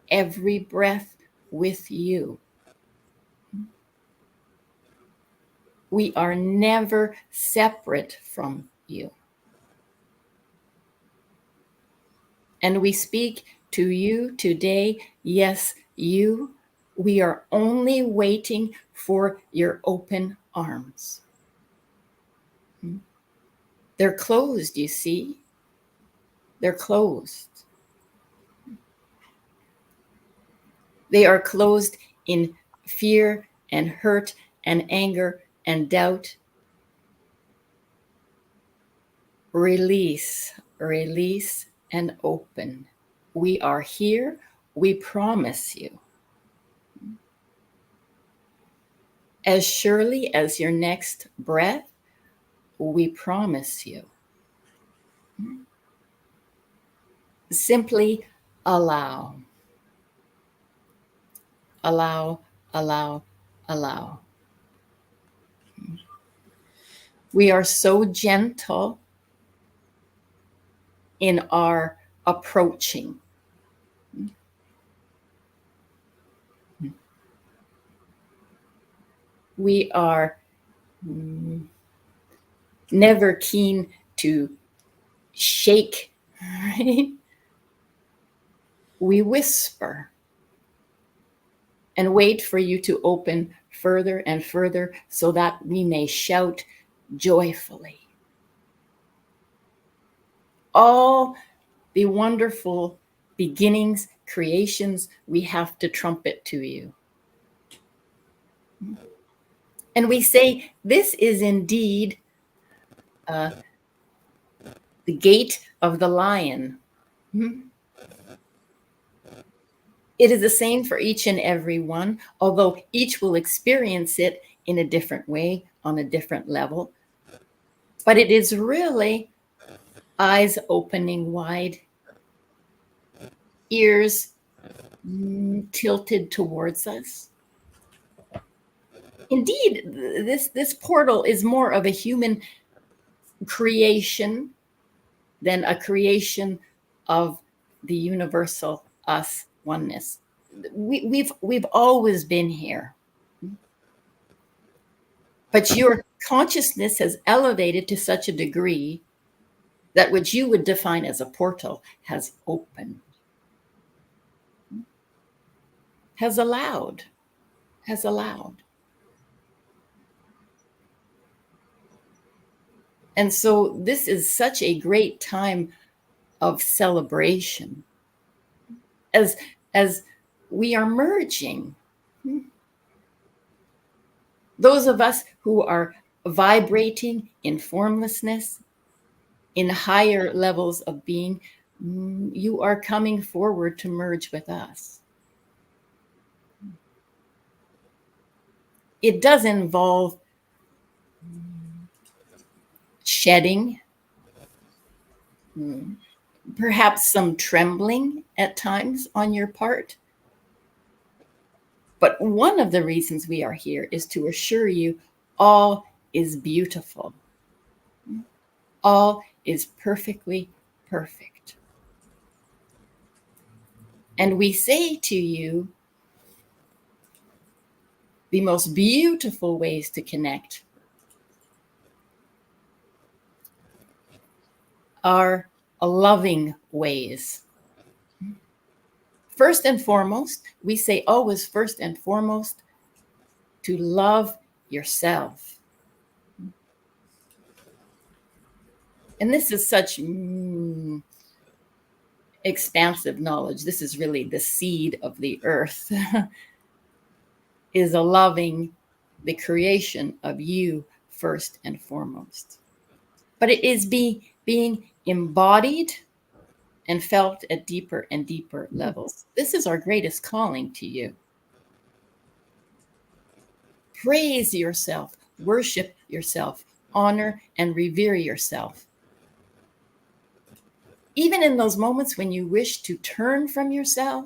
every breath with you. We are never separate from you. And we speak to you today. Yes, you. We are only waiting for your open arms. They're closed, you see. They're closed. They are closed in fear and hurt and anger and doubt. Release, release, and open. We are here. We promise you. As surely as your next breath, we promise you. Simply allow. allow, allow, allow. We are so gentle in our approaching. We are never keen to shake, right? We whisper and wait for you to open further and further so that we may shout joyfully. All the wonderful beginnings, creations, we have to trumpet to you. And we say, this is indeed the gate of the lion. It is the same for each and every one, although each will experience it in a different way, on a different level. But it is really eyes opening wide, ears tilted towards us. Indeed, this portal is more of a human creation than a creation of the universal us oneness. We've always been here. But your consciousness has elevated to such a degree that what you would define as a portal has opened, has allowed. And so this is such a great time of celebration as we are merging. Those of us who are vibrating in formlessness, in higher levels of being, you are coming forward to merge with us. It does involve shedding, perhaps some trembling at times on your part. But one of the reasons we are here is to assure you all is beautiful. All is perfectly perfect. And we say to you, the most beautiful ways to connect are loving ways. First and foremost, we say always first and foremost, to love yourself. And this is such expansive knowledge. This is really the seed of the earth, is a loving the creation of you first and foremost. But it is being embodied and felt at deeper and deeper levels. This is our greatest calling to you. Praise yourself, worship yourself, honor and revere yourself. Even in those moments when you wish to turn from yourself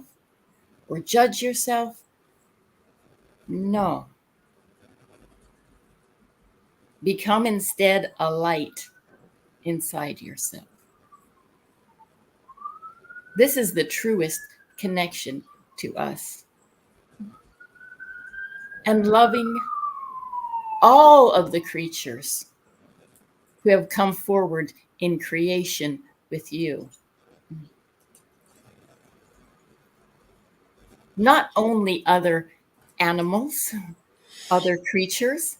or judge yourself, no. Become instead a light inside yourself. This is the truest connection to us. And loving all of the creatures who have come forward in creation with you. Not only other animals, other creatures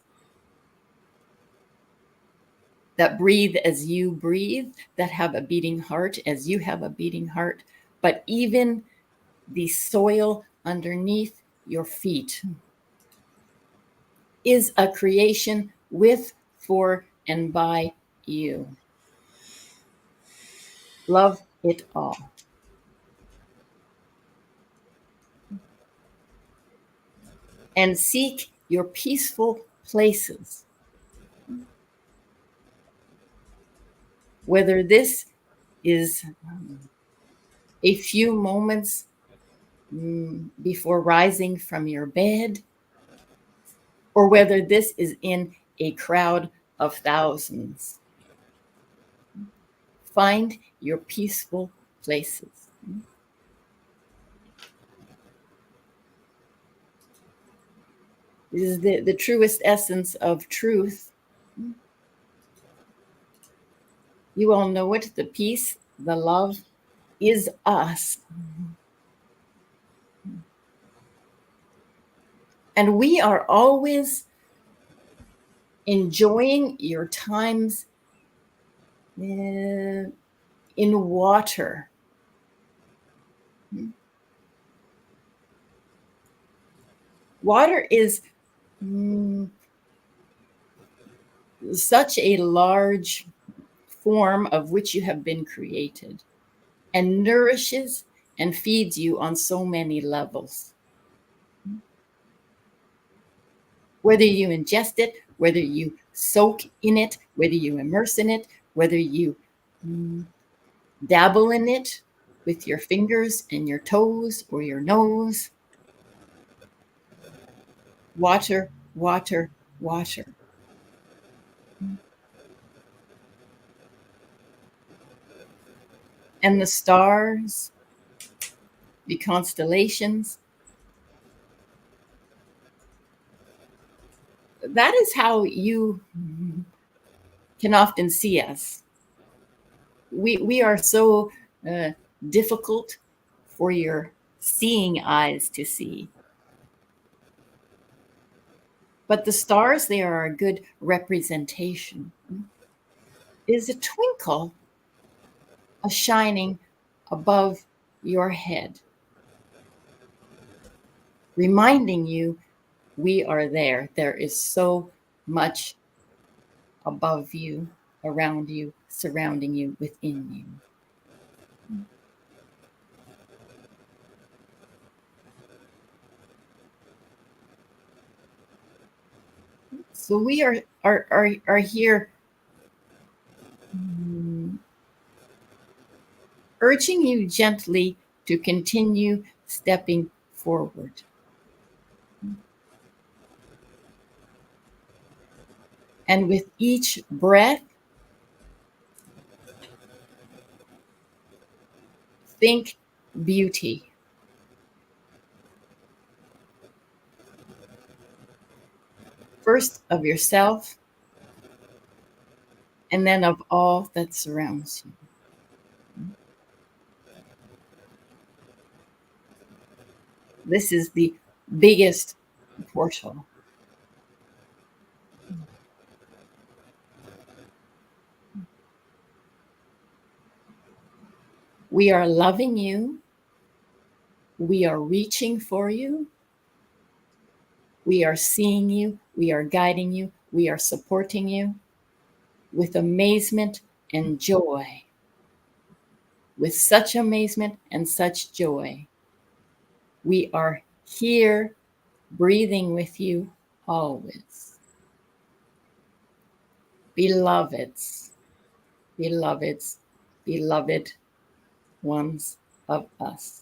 that breathe as you breathe, that have a beating heart as you have a beating heart, but even the soil underneath your feet is a creation with, for, and by you. Love it all. And seek your peaceful places. Whether this is a few moments before rising from your bed, or whether this is in a crowd of thousands. Find your peaceful places. This is the truest essence of truth. You all know it, the peace, the love is us. And we are always enjoying your times in water. Water is such a large form of which you have been created, and nourishes and feeds you on so many levels. Whether you ingest it, whether you soak in it, whether you immerse in it, whether you dabble in it with your fingers and your toes or your nose. Water, water, water. And the stars, the constellations, that is how you can often see us. We are so difficult for your seeing eyes to see. But the stars, they are a good representation. It is a twinkle, a shining above your head, reminding you we are there. There is so much above you, around you, surrounding you, within you. So we are here urging you gently to continue stepping forward. And with each breath, think beauty. First of yourself, and then of all that surrounds you. This is the biggest portal. We are loving you. We are reaching for you. We are seeing you. We are guiding you. We are supporting you with amazement and joy. With such amazement and such joy. We are here breathing with you always. Beloveds, beloveds, beloved ones of us.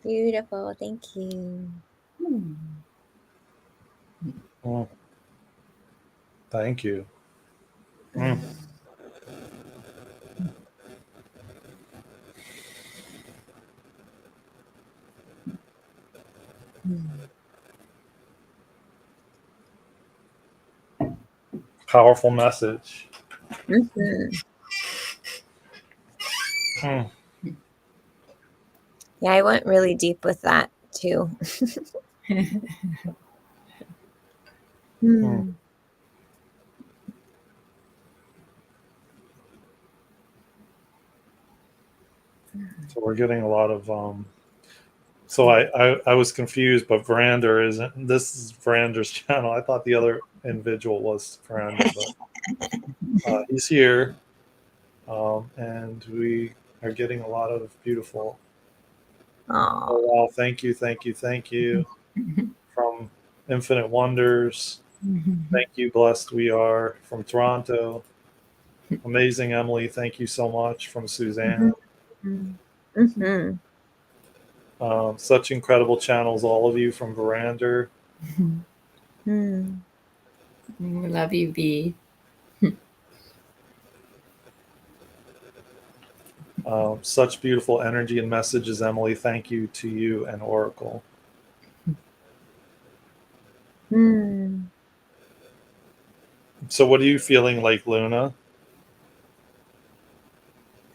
Beautiful. Thank you. Thank you. Powerful message. Yeah, I went really deep with that too. So we're getting a lot of so I was confused, but Verander isn't, this is Verander's channel. I thought the other individual was Verander, but he's here. And we are getting a lot of beautiful. Aww. Oh wow, thank you from Infinite Wonders. Thank you, blessed we are, from Toronto. Amazing Emily, thank you so much, from Suzanne. Mm-hmm. Such incredible channels, all of you, from Verander. Hmm. We love you, V. Such beautiful energy and messages, Emily. Thank you to you and Oracle. Hmm. So what are you feeling like, Luna?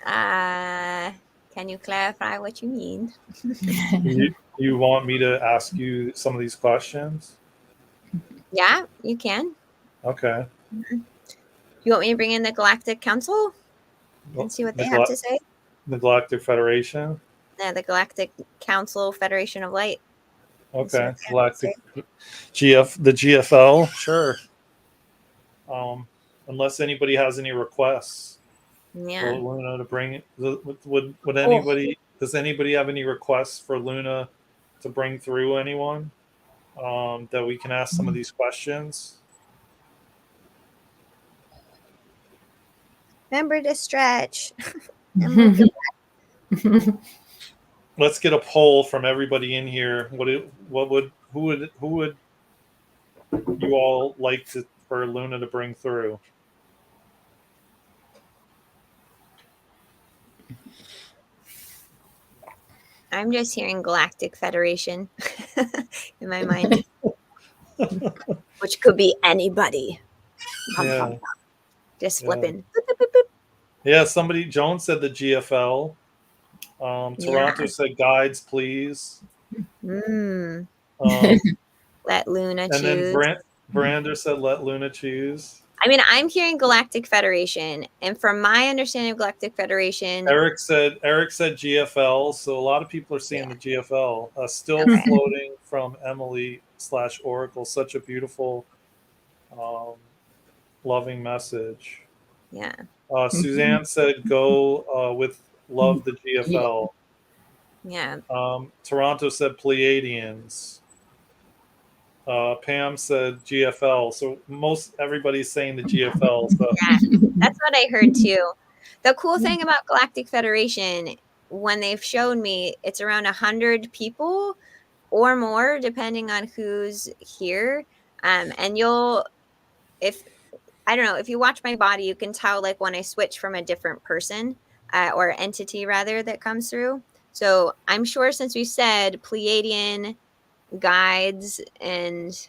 Can you clarify what you mean? You want me to ask you some of these questions? Yeah, you can. Okay. You want me to bring in the Galactic Council Well, and see what they have to say? the Galactic Federation. Yeah, the Galactic Council Federation of Light. And see Okay. what they have to say. Galactic the GFL. Sure. Unless anybody has any requests for Yeah. Luna to bring. Would Oh, anybody? Does anybody have any requests for Luna to bring through anyone? That we can ask some of these questions. remember to stretch. And move the Let's get a poll from everybody in here. Who would you all like for Luna to bring through? I'm just hearing Galactic Federation in my mind, which could be anybody. Pum, pum, Yeah, pum. Just yeah, flipping. yeah. Somebody, Joan said the GFL. Yeah. Toronto said guides, please. Mm. Um, Let Luna and then choose. Brander said let Luna choose. I mean, I'm hearing Galactic Federation, and from my understanding of Galactic Federation, Eric said GFL. So a lot of people are seeing yeah. the GFL. Still Okay. floating from Emily/Oracle. Such a beautiful, um, loving message. Yeah. Suzanne said go with love the Yeah. GFL. Yeah. Toronto said Pleiadians. Pam said GFL. So most everybody's saying the GFL. So Yeah. That's what I heard too. The cool thing about Galactic Federation, when they've shown me, it's around 100 people or more, depending on who's here. And if I don't know, if you watch my body, you can tell like when I switch from a different person or entity rather that comes through. So I'm sure since we said Pleiadian guides and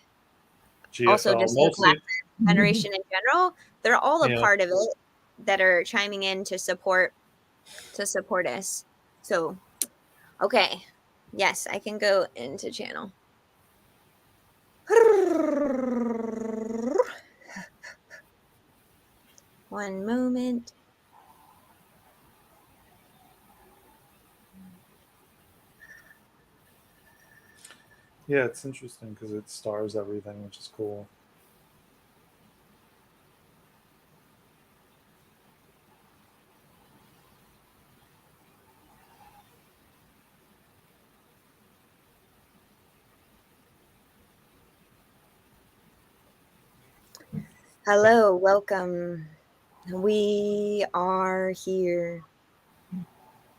also GFL just the mostly. Galactic Federation in general, they're all a Yeah. part of it that are chiming in to support us. So okay. Yes, I can go into channel. One moment. Yeah, it's interesting because it stars everything, which is cool. Hello, welcome. We are here.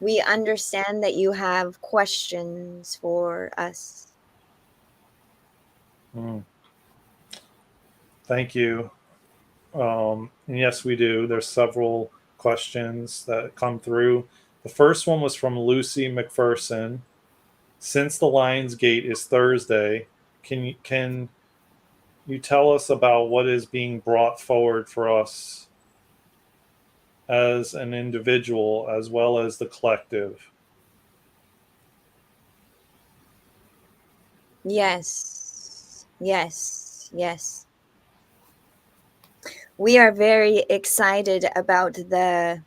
We understand that you have questions for us. Mm. Thank you. And yes, we do. There's several questions that come through. The first one was from Lucy McPherson. Since the Lions Gate is Thursday, can you tell us about what is being brought forward for us as an individual as well as the collective? Yes, yes, yes. We are very excited about the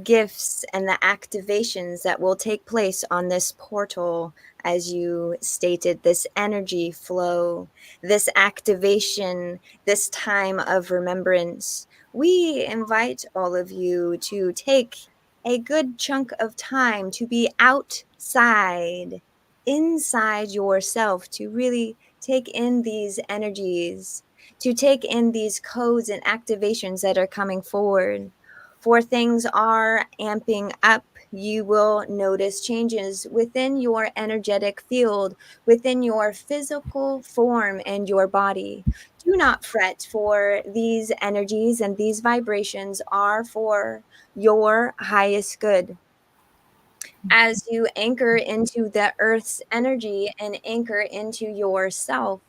gifts and the activations that will take place on this portal, as you stated, this energy flow, this activation, this time of remembrance. We invite all of you to take a good chunk of time to be outside, inside yourself, to really take in these energies, to take in these codes and activations that are coming forward. For things are amping up, you will notice changes within your energetic field, within your physical form and your body. Do not fret, for these energies and these vibrations are for your highest good. As you anchor into the earth's energy and anchor into yourself,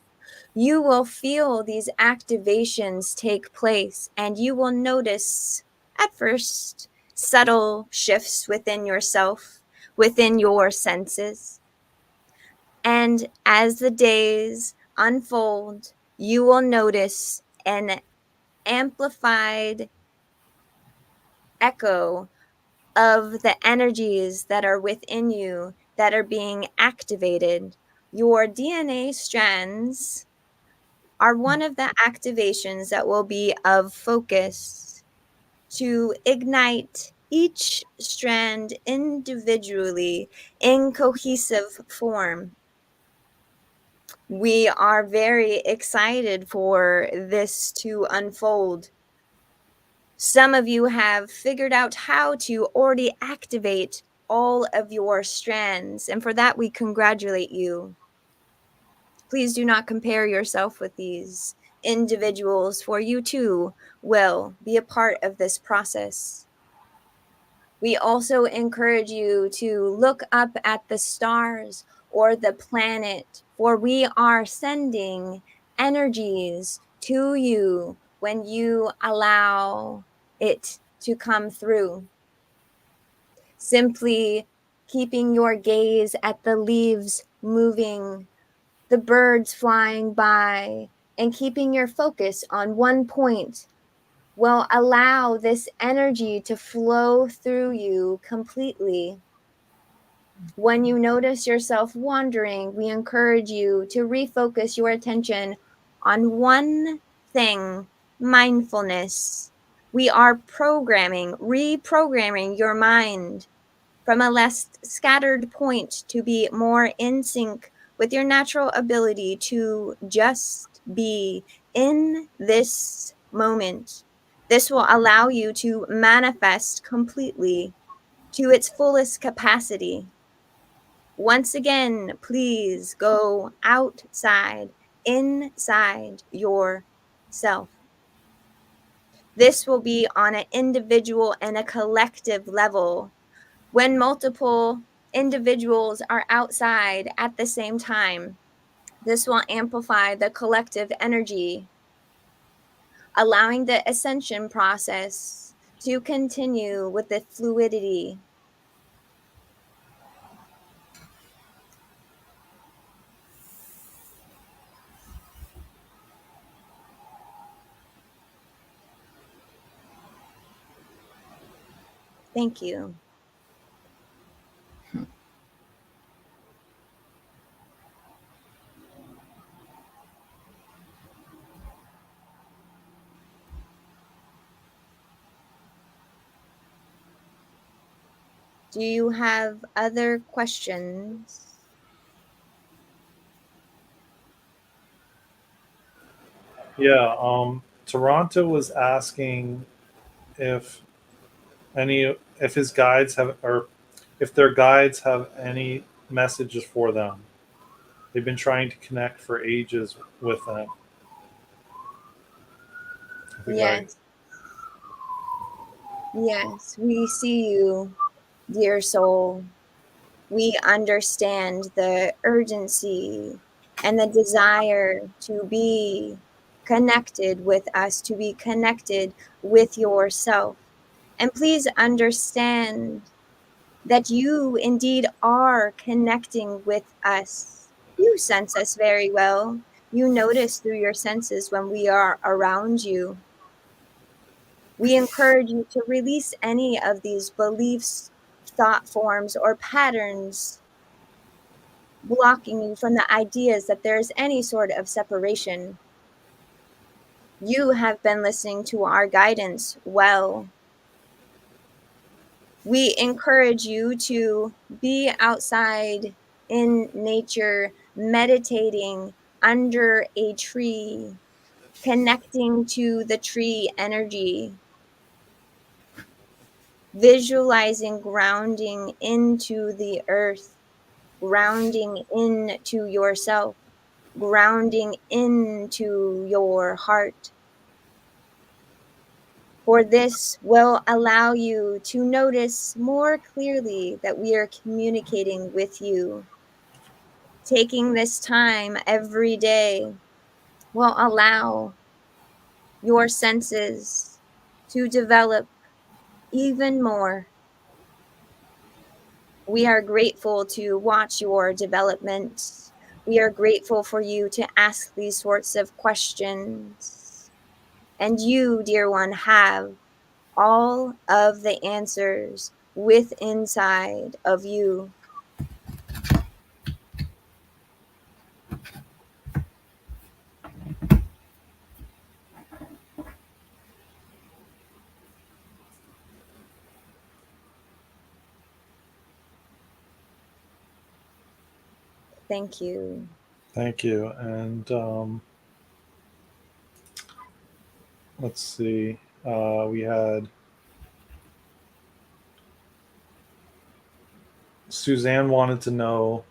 you will feel these activations take place, and you will notice at first subtle shifts within yourself, within your senses. And as the days unfold, you will notice an amplified echo of the energies that are within you that are being activated. Your DNA strands are one of the activations that will be of focus to ignite each strand individually in cohesive form. We are very excited for this to unfold. Some of you have figured out how to already activate all of your strands, and for that we congratulate you. Please do not compare yourself with these individuals, for you too will be a part of this process. We also encourage you to look up at the stars or the planet, for we are sending energies to you when you allow it to come through. Simply keeping your gaze at the leaves moving, the birds flying by, and keeping your focus on one point will allow this energy to flow through you completely. When you notice yourself wandering, we encourage you to refocus your attention on one thing: mindfulness. We are reprogramming your mind from a less scattered point to be more in sync with your natural ability to just be in this moment. This will allow you to manifest completely to its fullest capacity. Once again, please go outside, inside yourself. This will be on an individual and a collective level. When multiple individuals are outside at the same time, this will amplify the collective energy, allowing the ascension process to continue with the fluidity. Thank you. Do you have other questions? Yeah, Toronto was asking if if his guides have, or if their guides have any messages for them. They've been trying to connect for ages with them. The guide. Yes. Yes, we see you, dear soul. We understand the urgency and the desire to be connected with us, to be connected with yourself. And please understand that you indeed are connecting with us. You sense us very well. You notice through your senses when we are around you. We encourage you to release any of these beliefs, thought forms, or patterns blocking you from the ideas that there is any sort of separation. You have been listening to our guidance well. We encourage you to be outside in nature, meditating, under a tree, connecting to the tree energy, visualizing grounding into the earth, grounding into yourself, grounding into your heart. For this will allow you to notice more clearly that we are communicating with you. Taking this time every day will allow your senses to develop even more. We are grateful to watch your development. We are grateful for you to ask these sorts of questions. And you, dear one, have all of the answers with inside of you. Thank you. Thank you. And let's see. We had Suzanne wanted to know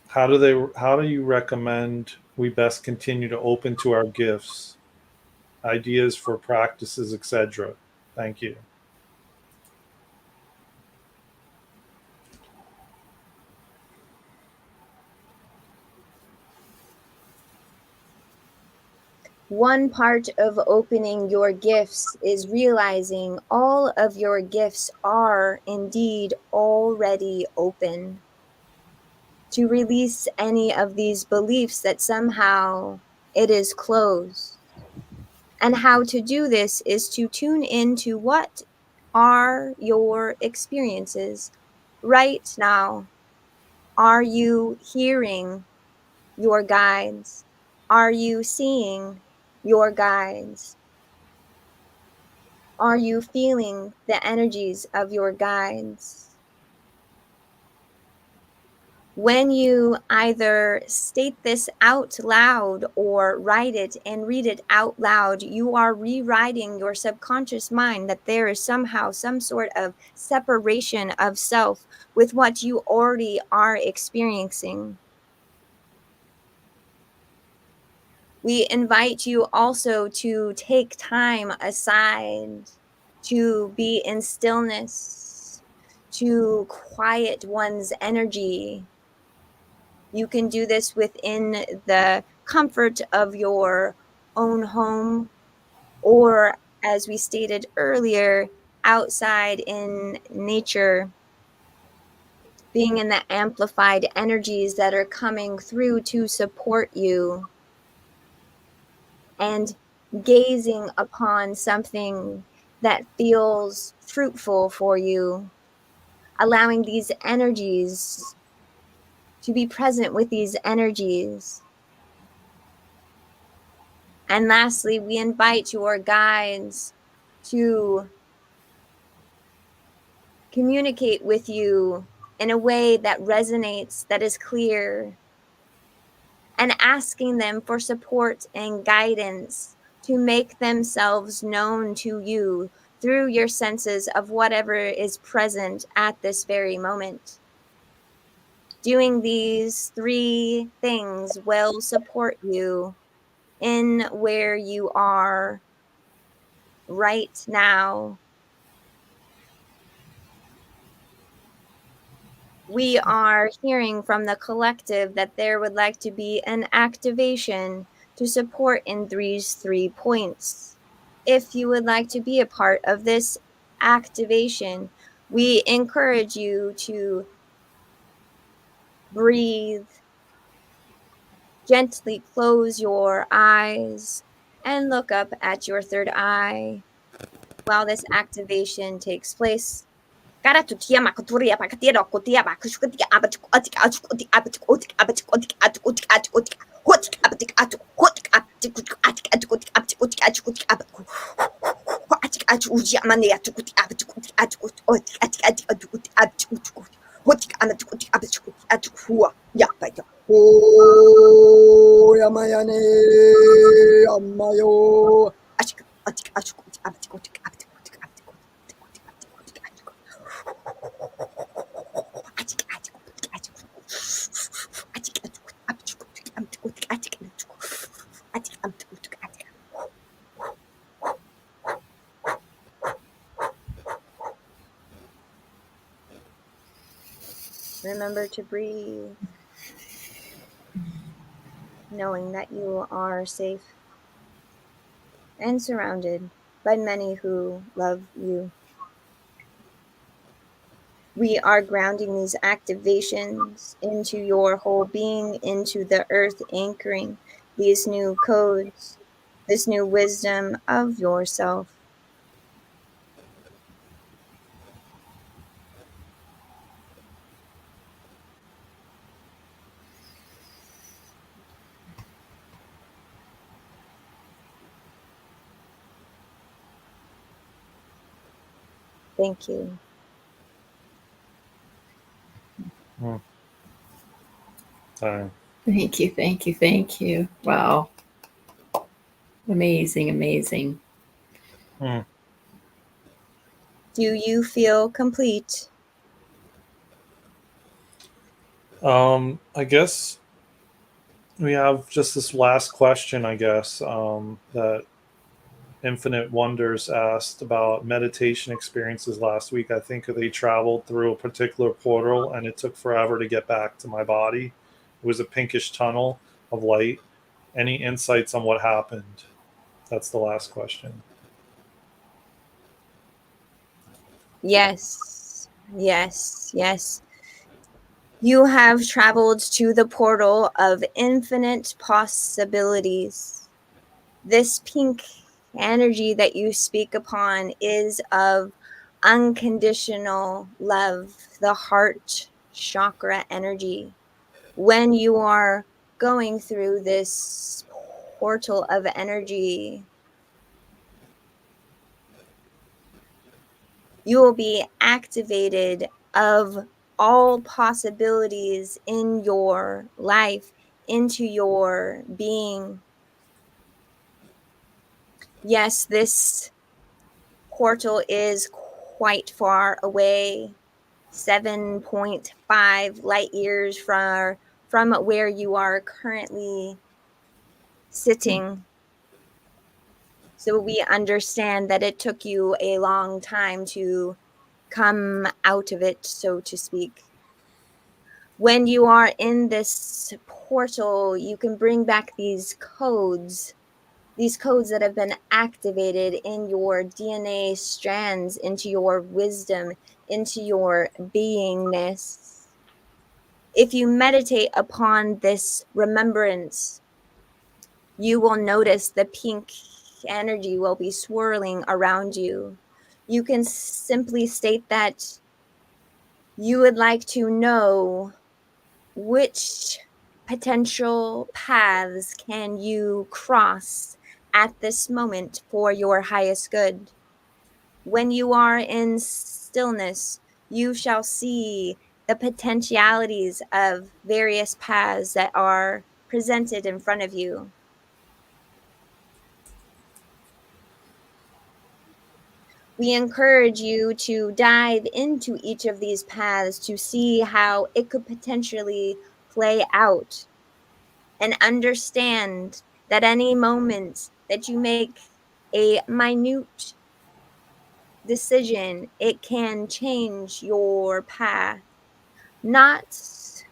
how do you recommend we best continue to open to our gifts, ideas for practices, etc. Thank you. One part of opening your gifts is realizing all of your gifts are indeed already open. To release any of these beliefs that somehow it is closed. And how to do this is to tune into what are your experiences right now. Are you hearing your guides? Are you seeing your guides? Are you feeling the energies of your guides? When you either state this out loud or write it and read it out loud, you are rewriting your subconscious mind that there is somehow some sort of separation of self with what you already are experiencing. We invite you also to take time aside to be in stillness, to quiet one's energy. You can do this within the comfort of your own home, or as we stated earlier, outside in nature, being in the amplified energies that are coming through to support you, and gazing upon something that feels fruitful for you, allowing these energies to be present with these energies. And lastly, we invite your guides to communicate with you in a way that resonates, that is clear, and asking them for support and guidance to make themselves known to you through your senses of whatever is present at this very moment. Doing these 3 things will support you in where you are right now. We are hearing from the collective that there would like to be an activation to support in these 3 points. If you would like to be a part of this activation, we encourage you to breathe, gently close your eyes, and look up at your third eye while this activation takes place. Amayane Amayo. Remember to breathe, knowing that you are safe and surrounded by many who love you. We are grounding these activations into your whole being, into the earth, anchoring these new codes, this new wisdom of yourself. Thank you. Time. Thank you, thank you, thank you. Wow. Amazing, amazing. Mm. Do you feel complete? I guess we have just this last question, I guess, that Infinite Wonders asked about meditation experiences last week. I think they traveled through a particular portal and it took forever to get back to my body. It was a pinkish tunnel of light. Any insights on what happened? That's the last question. Yes, yes, yes. You have traveled to the portal of infinite possibilities. This pink energy that you speak upon is of unconditional love, the heart chakra energy. When you are going through this portal of energy, you will be activated of all possibilities in your life, into your being. Yes, this portal is quite far away, 7.5 light years from where you are currently sitting. So we understand that it took you a long time to come out of it, so to speak. When you are in this portal, you can bring back these codes that have been activated in your DNA strands, into your wisdom, into your beingness. If you meditate upon this remembrance, you will notice the pink energy will be swirling around you. You can simply state that you would like to know which potential paths can you cross at this moment for your highest good. When you are in stillness, you shall see the potentialities of various paths that are presented in front of you. We encourage you to dive into each of these paths to see how it could potentially play out, and understand that any moment that you make a minute decision, it can change your path. Not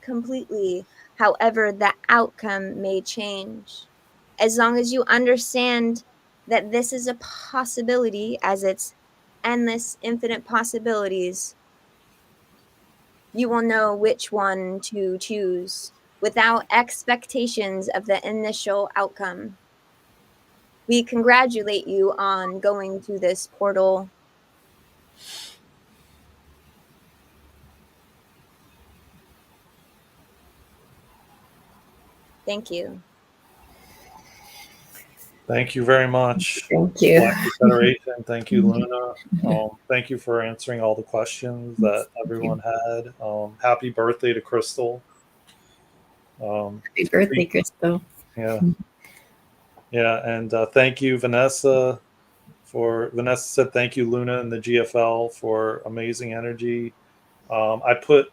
completely, however, the outcome may change. As long as you understand that this is a possibility, as it's endless, infinite possibilities, you will know which one to choose without expectations of the initial outcome. We congratulate you on going to this portal. Thank you. Thank you very much, Thank you. Galactic Federation. Thank you, Luna. Thank you for answering all the questions that everyone had. Happy birthday to Crystal. Happy birthday, Crystal. Yeah. Yeah. And thank you, Vanessa. Vanessa said thank you, Luna and the GFL, for amazing energy. I put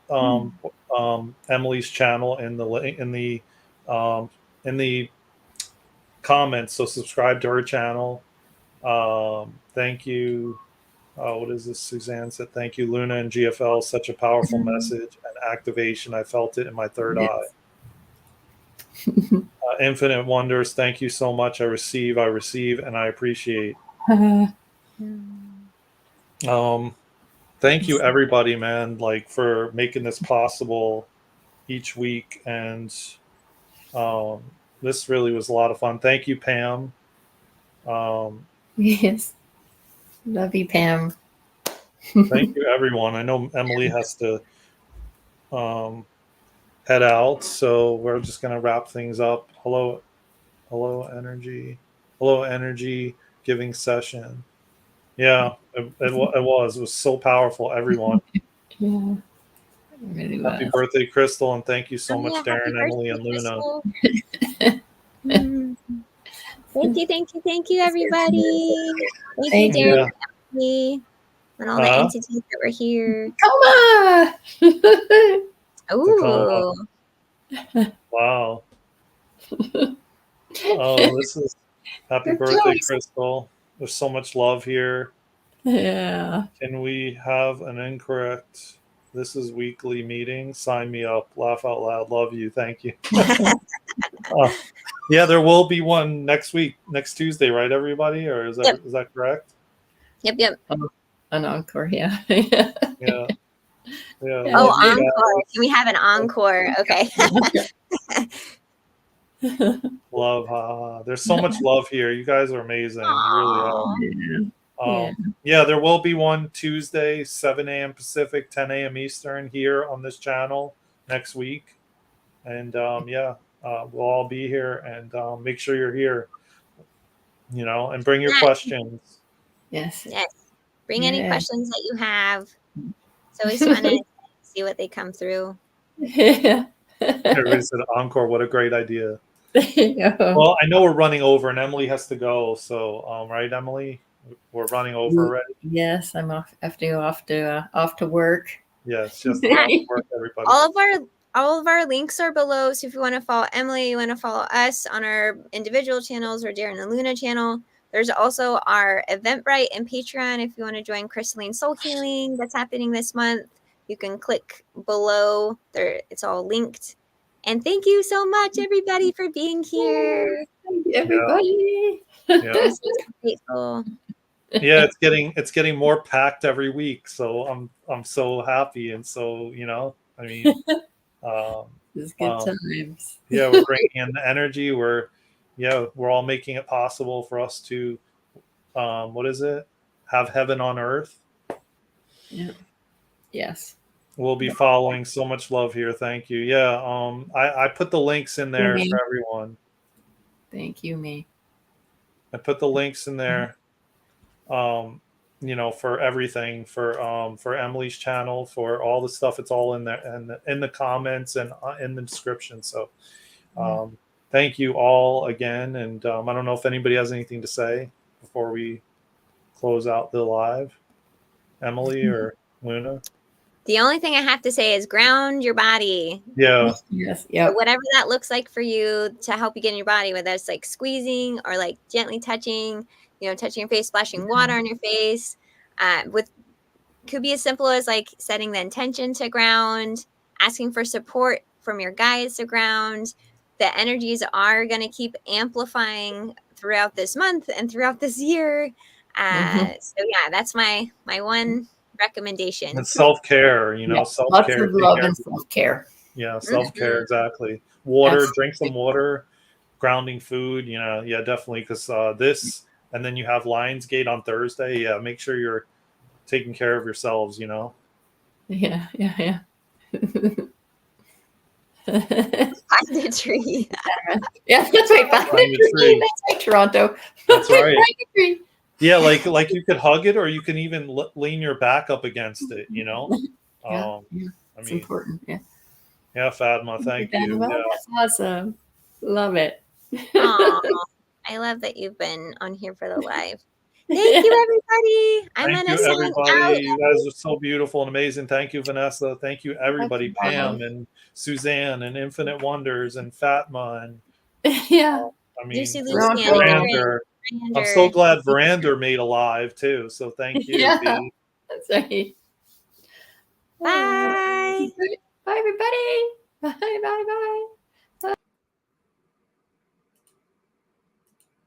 Emily's channel in the um, in the comments, so subscribe to her channel. Thank you. What is this? Suzanne said, thank you, Luna and GFL. Such a powerful message and activation. I felt it in my third eye. Infinite Wonders, thank you so much. I receive, and I appreciate. Thank you, everybody, man, like for making this possible each week. And this really was a lot of fun. Thank you, Pam. Yes. Love you, Pam. Thank you, everyone. I know Emily has to head out, so we're just going to wrap things up. Hello, energy. Hello, energy giving session. Yeah, it was so powerful, everyone. Yeah, it really Happy was. birthday, Crystal, and thank you so much, yeah, Darren, happy Emily, birthday, and Luna. Crystal. Mm. Thank you, everybody. Thank you, Thank Darren, you. Yeah. Emily, and all the entities that were here. Coma! Ooh. Wow. Oh, this is happy They're birthday, close. Crystal. There's so much love here. Yeah. Can we have an incorrect? This is weekly meeting. Sign me up. Laugh out loud. Love you. Thank you. Yeah, there will be one next week, next Tuesday, right, everybody? Or is that correct? Yep. An encore, yeah. Yeah. Oh, Love you encore. guys. Can we have an encore? Okay. Love. There's so much love here. You guys are amazing. You really are. Yeah. Yeah, there will be one Tuesday, 7 a.m. Pacific, 10 a.m. Eastern here on this channel next week. And we'll all be here, and make sure you're here, and bring your questions. Yes. Bring any questions that you have. It's always fun to see what they come through. Yeah. Everybody said encore. What a great idea. Yeah. Well, I know we're running over, and Emily has to go. So, right, Emily, we're running over already. Yes, I'm off. I have to go off to work. Yes, just off to work, everybody. All of our links are below. So if you want to follow Emily, you want to follow us on our individual channels or Darren and Luna channel. There's also our Eventbrite and Patreon. If you want to join Crystalline Soul Healing that's happening this month, you can click below. There, it's all linked. And thank you so much, everybody, for being here. Thank you, everybody. Yeah. So grateful. Yeah, it's getting more packed every week. So I'm so happy, and so I mean, It's good times. yeah, we're bringing in the energy. We're all making it possible for us to what is it? Have heaven on earth. Yeah. Yes. We'll be following. So much love here. Thank you. Yeah. I put the links in there for everyone. Thank you, me. I put the links in there. For everything, for Emily's channel, for all the stuff. It's all in there and in the comments and in the description. So thank you all again. And I don't know if anybody has anything to say before we close out the live. Emily or Luna? The only thing I have to say is ground your body. Yeah. Yes. Yeah. So whatever that looks like for you to help you get in your body, whether it's like squeezing or like gently touching, touching your face, splashing water on your face. Could be as simple as like setting the intention to ground, asking for support from your guides to ground. The energies are going to keep amplifying throughout this month and throughout this year. So yeah, that's my one recommendation. And self-care, self-care. Lots of love and self-care. Yeah, self-care, exactly. Water, drink some water, grounding food, definitely, because this, and then you have Lionsgate on Thursday. Yeah, make sure you're taking care of yourselves, Yeah. Find a tree. Yeah, that's right. Find a tree. That's right, Toronto. That's right. Find a tree. Yeah, like you could hug it, or you can even lean your back up against it. Yeah, it's important. Yeah. Yeah, Fatma, thank you. Well, Yeah. that's awesome. Love it. Aw, I love that you've been on here for the live. Thank you, everybody. I'm Thank gonna you, sign out. everybody. You guys are so beautiful and amazing. Thank you, Vanessa. Thank you, everybody. That's awesome. Pam and Suzanne and Infinite Wonders and Fatma. And Yeah. I mean, Lucy, We're on Lucy, board. Verander. I'm so glad Verander made alive too. So thank you, Yeah. V. That's right. Bye.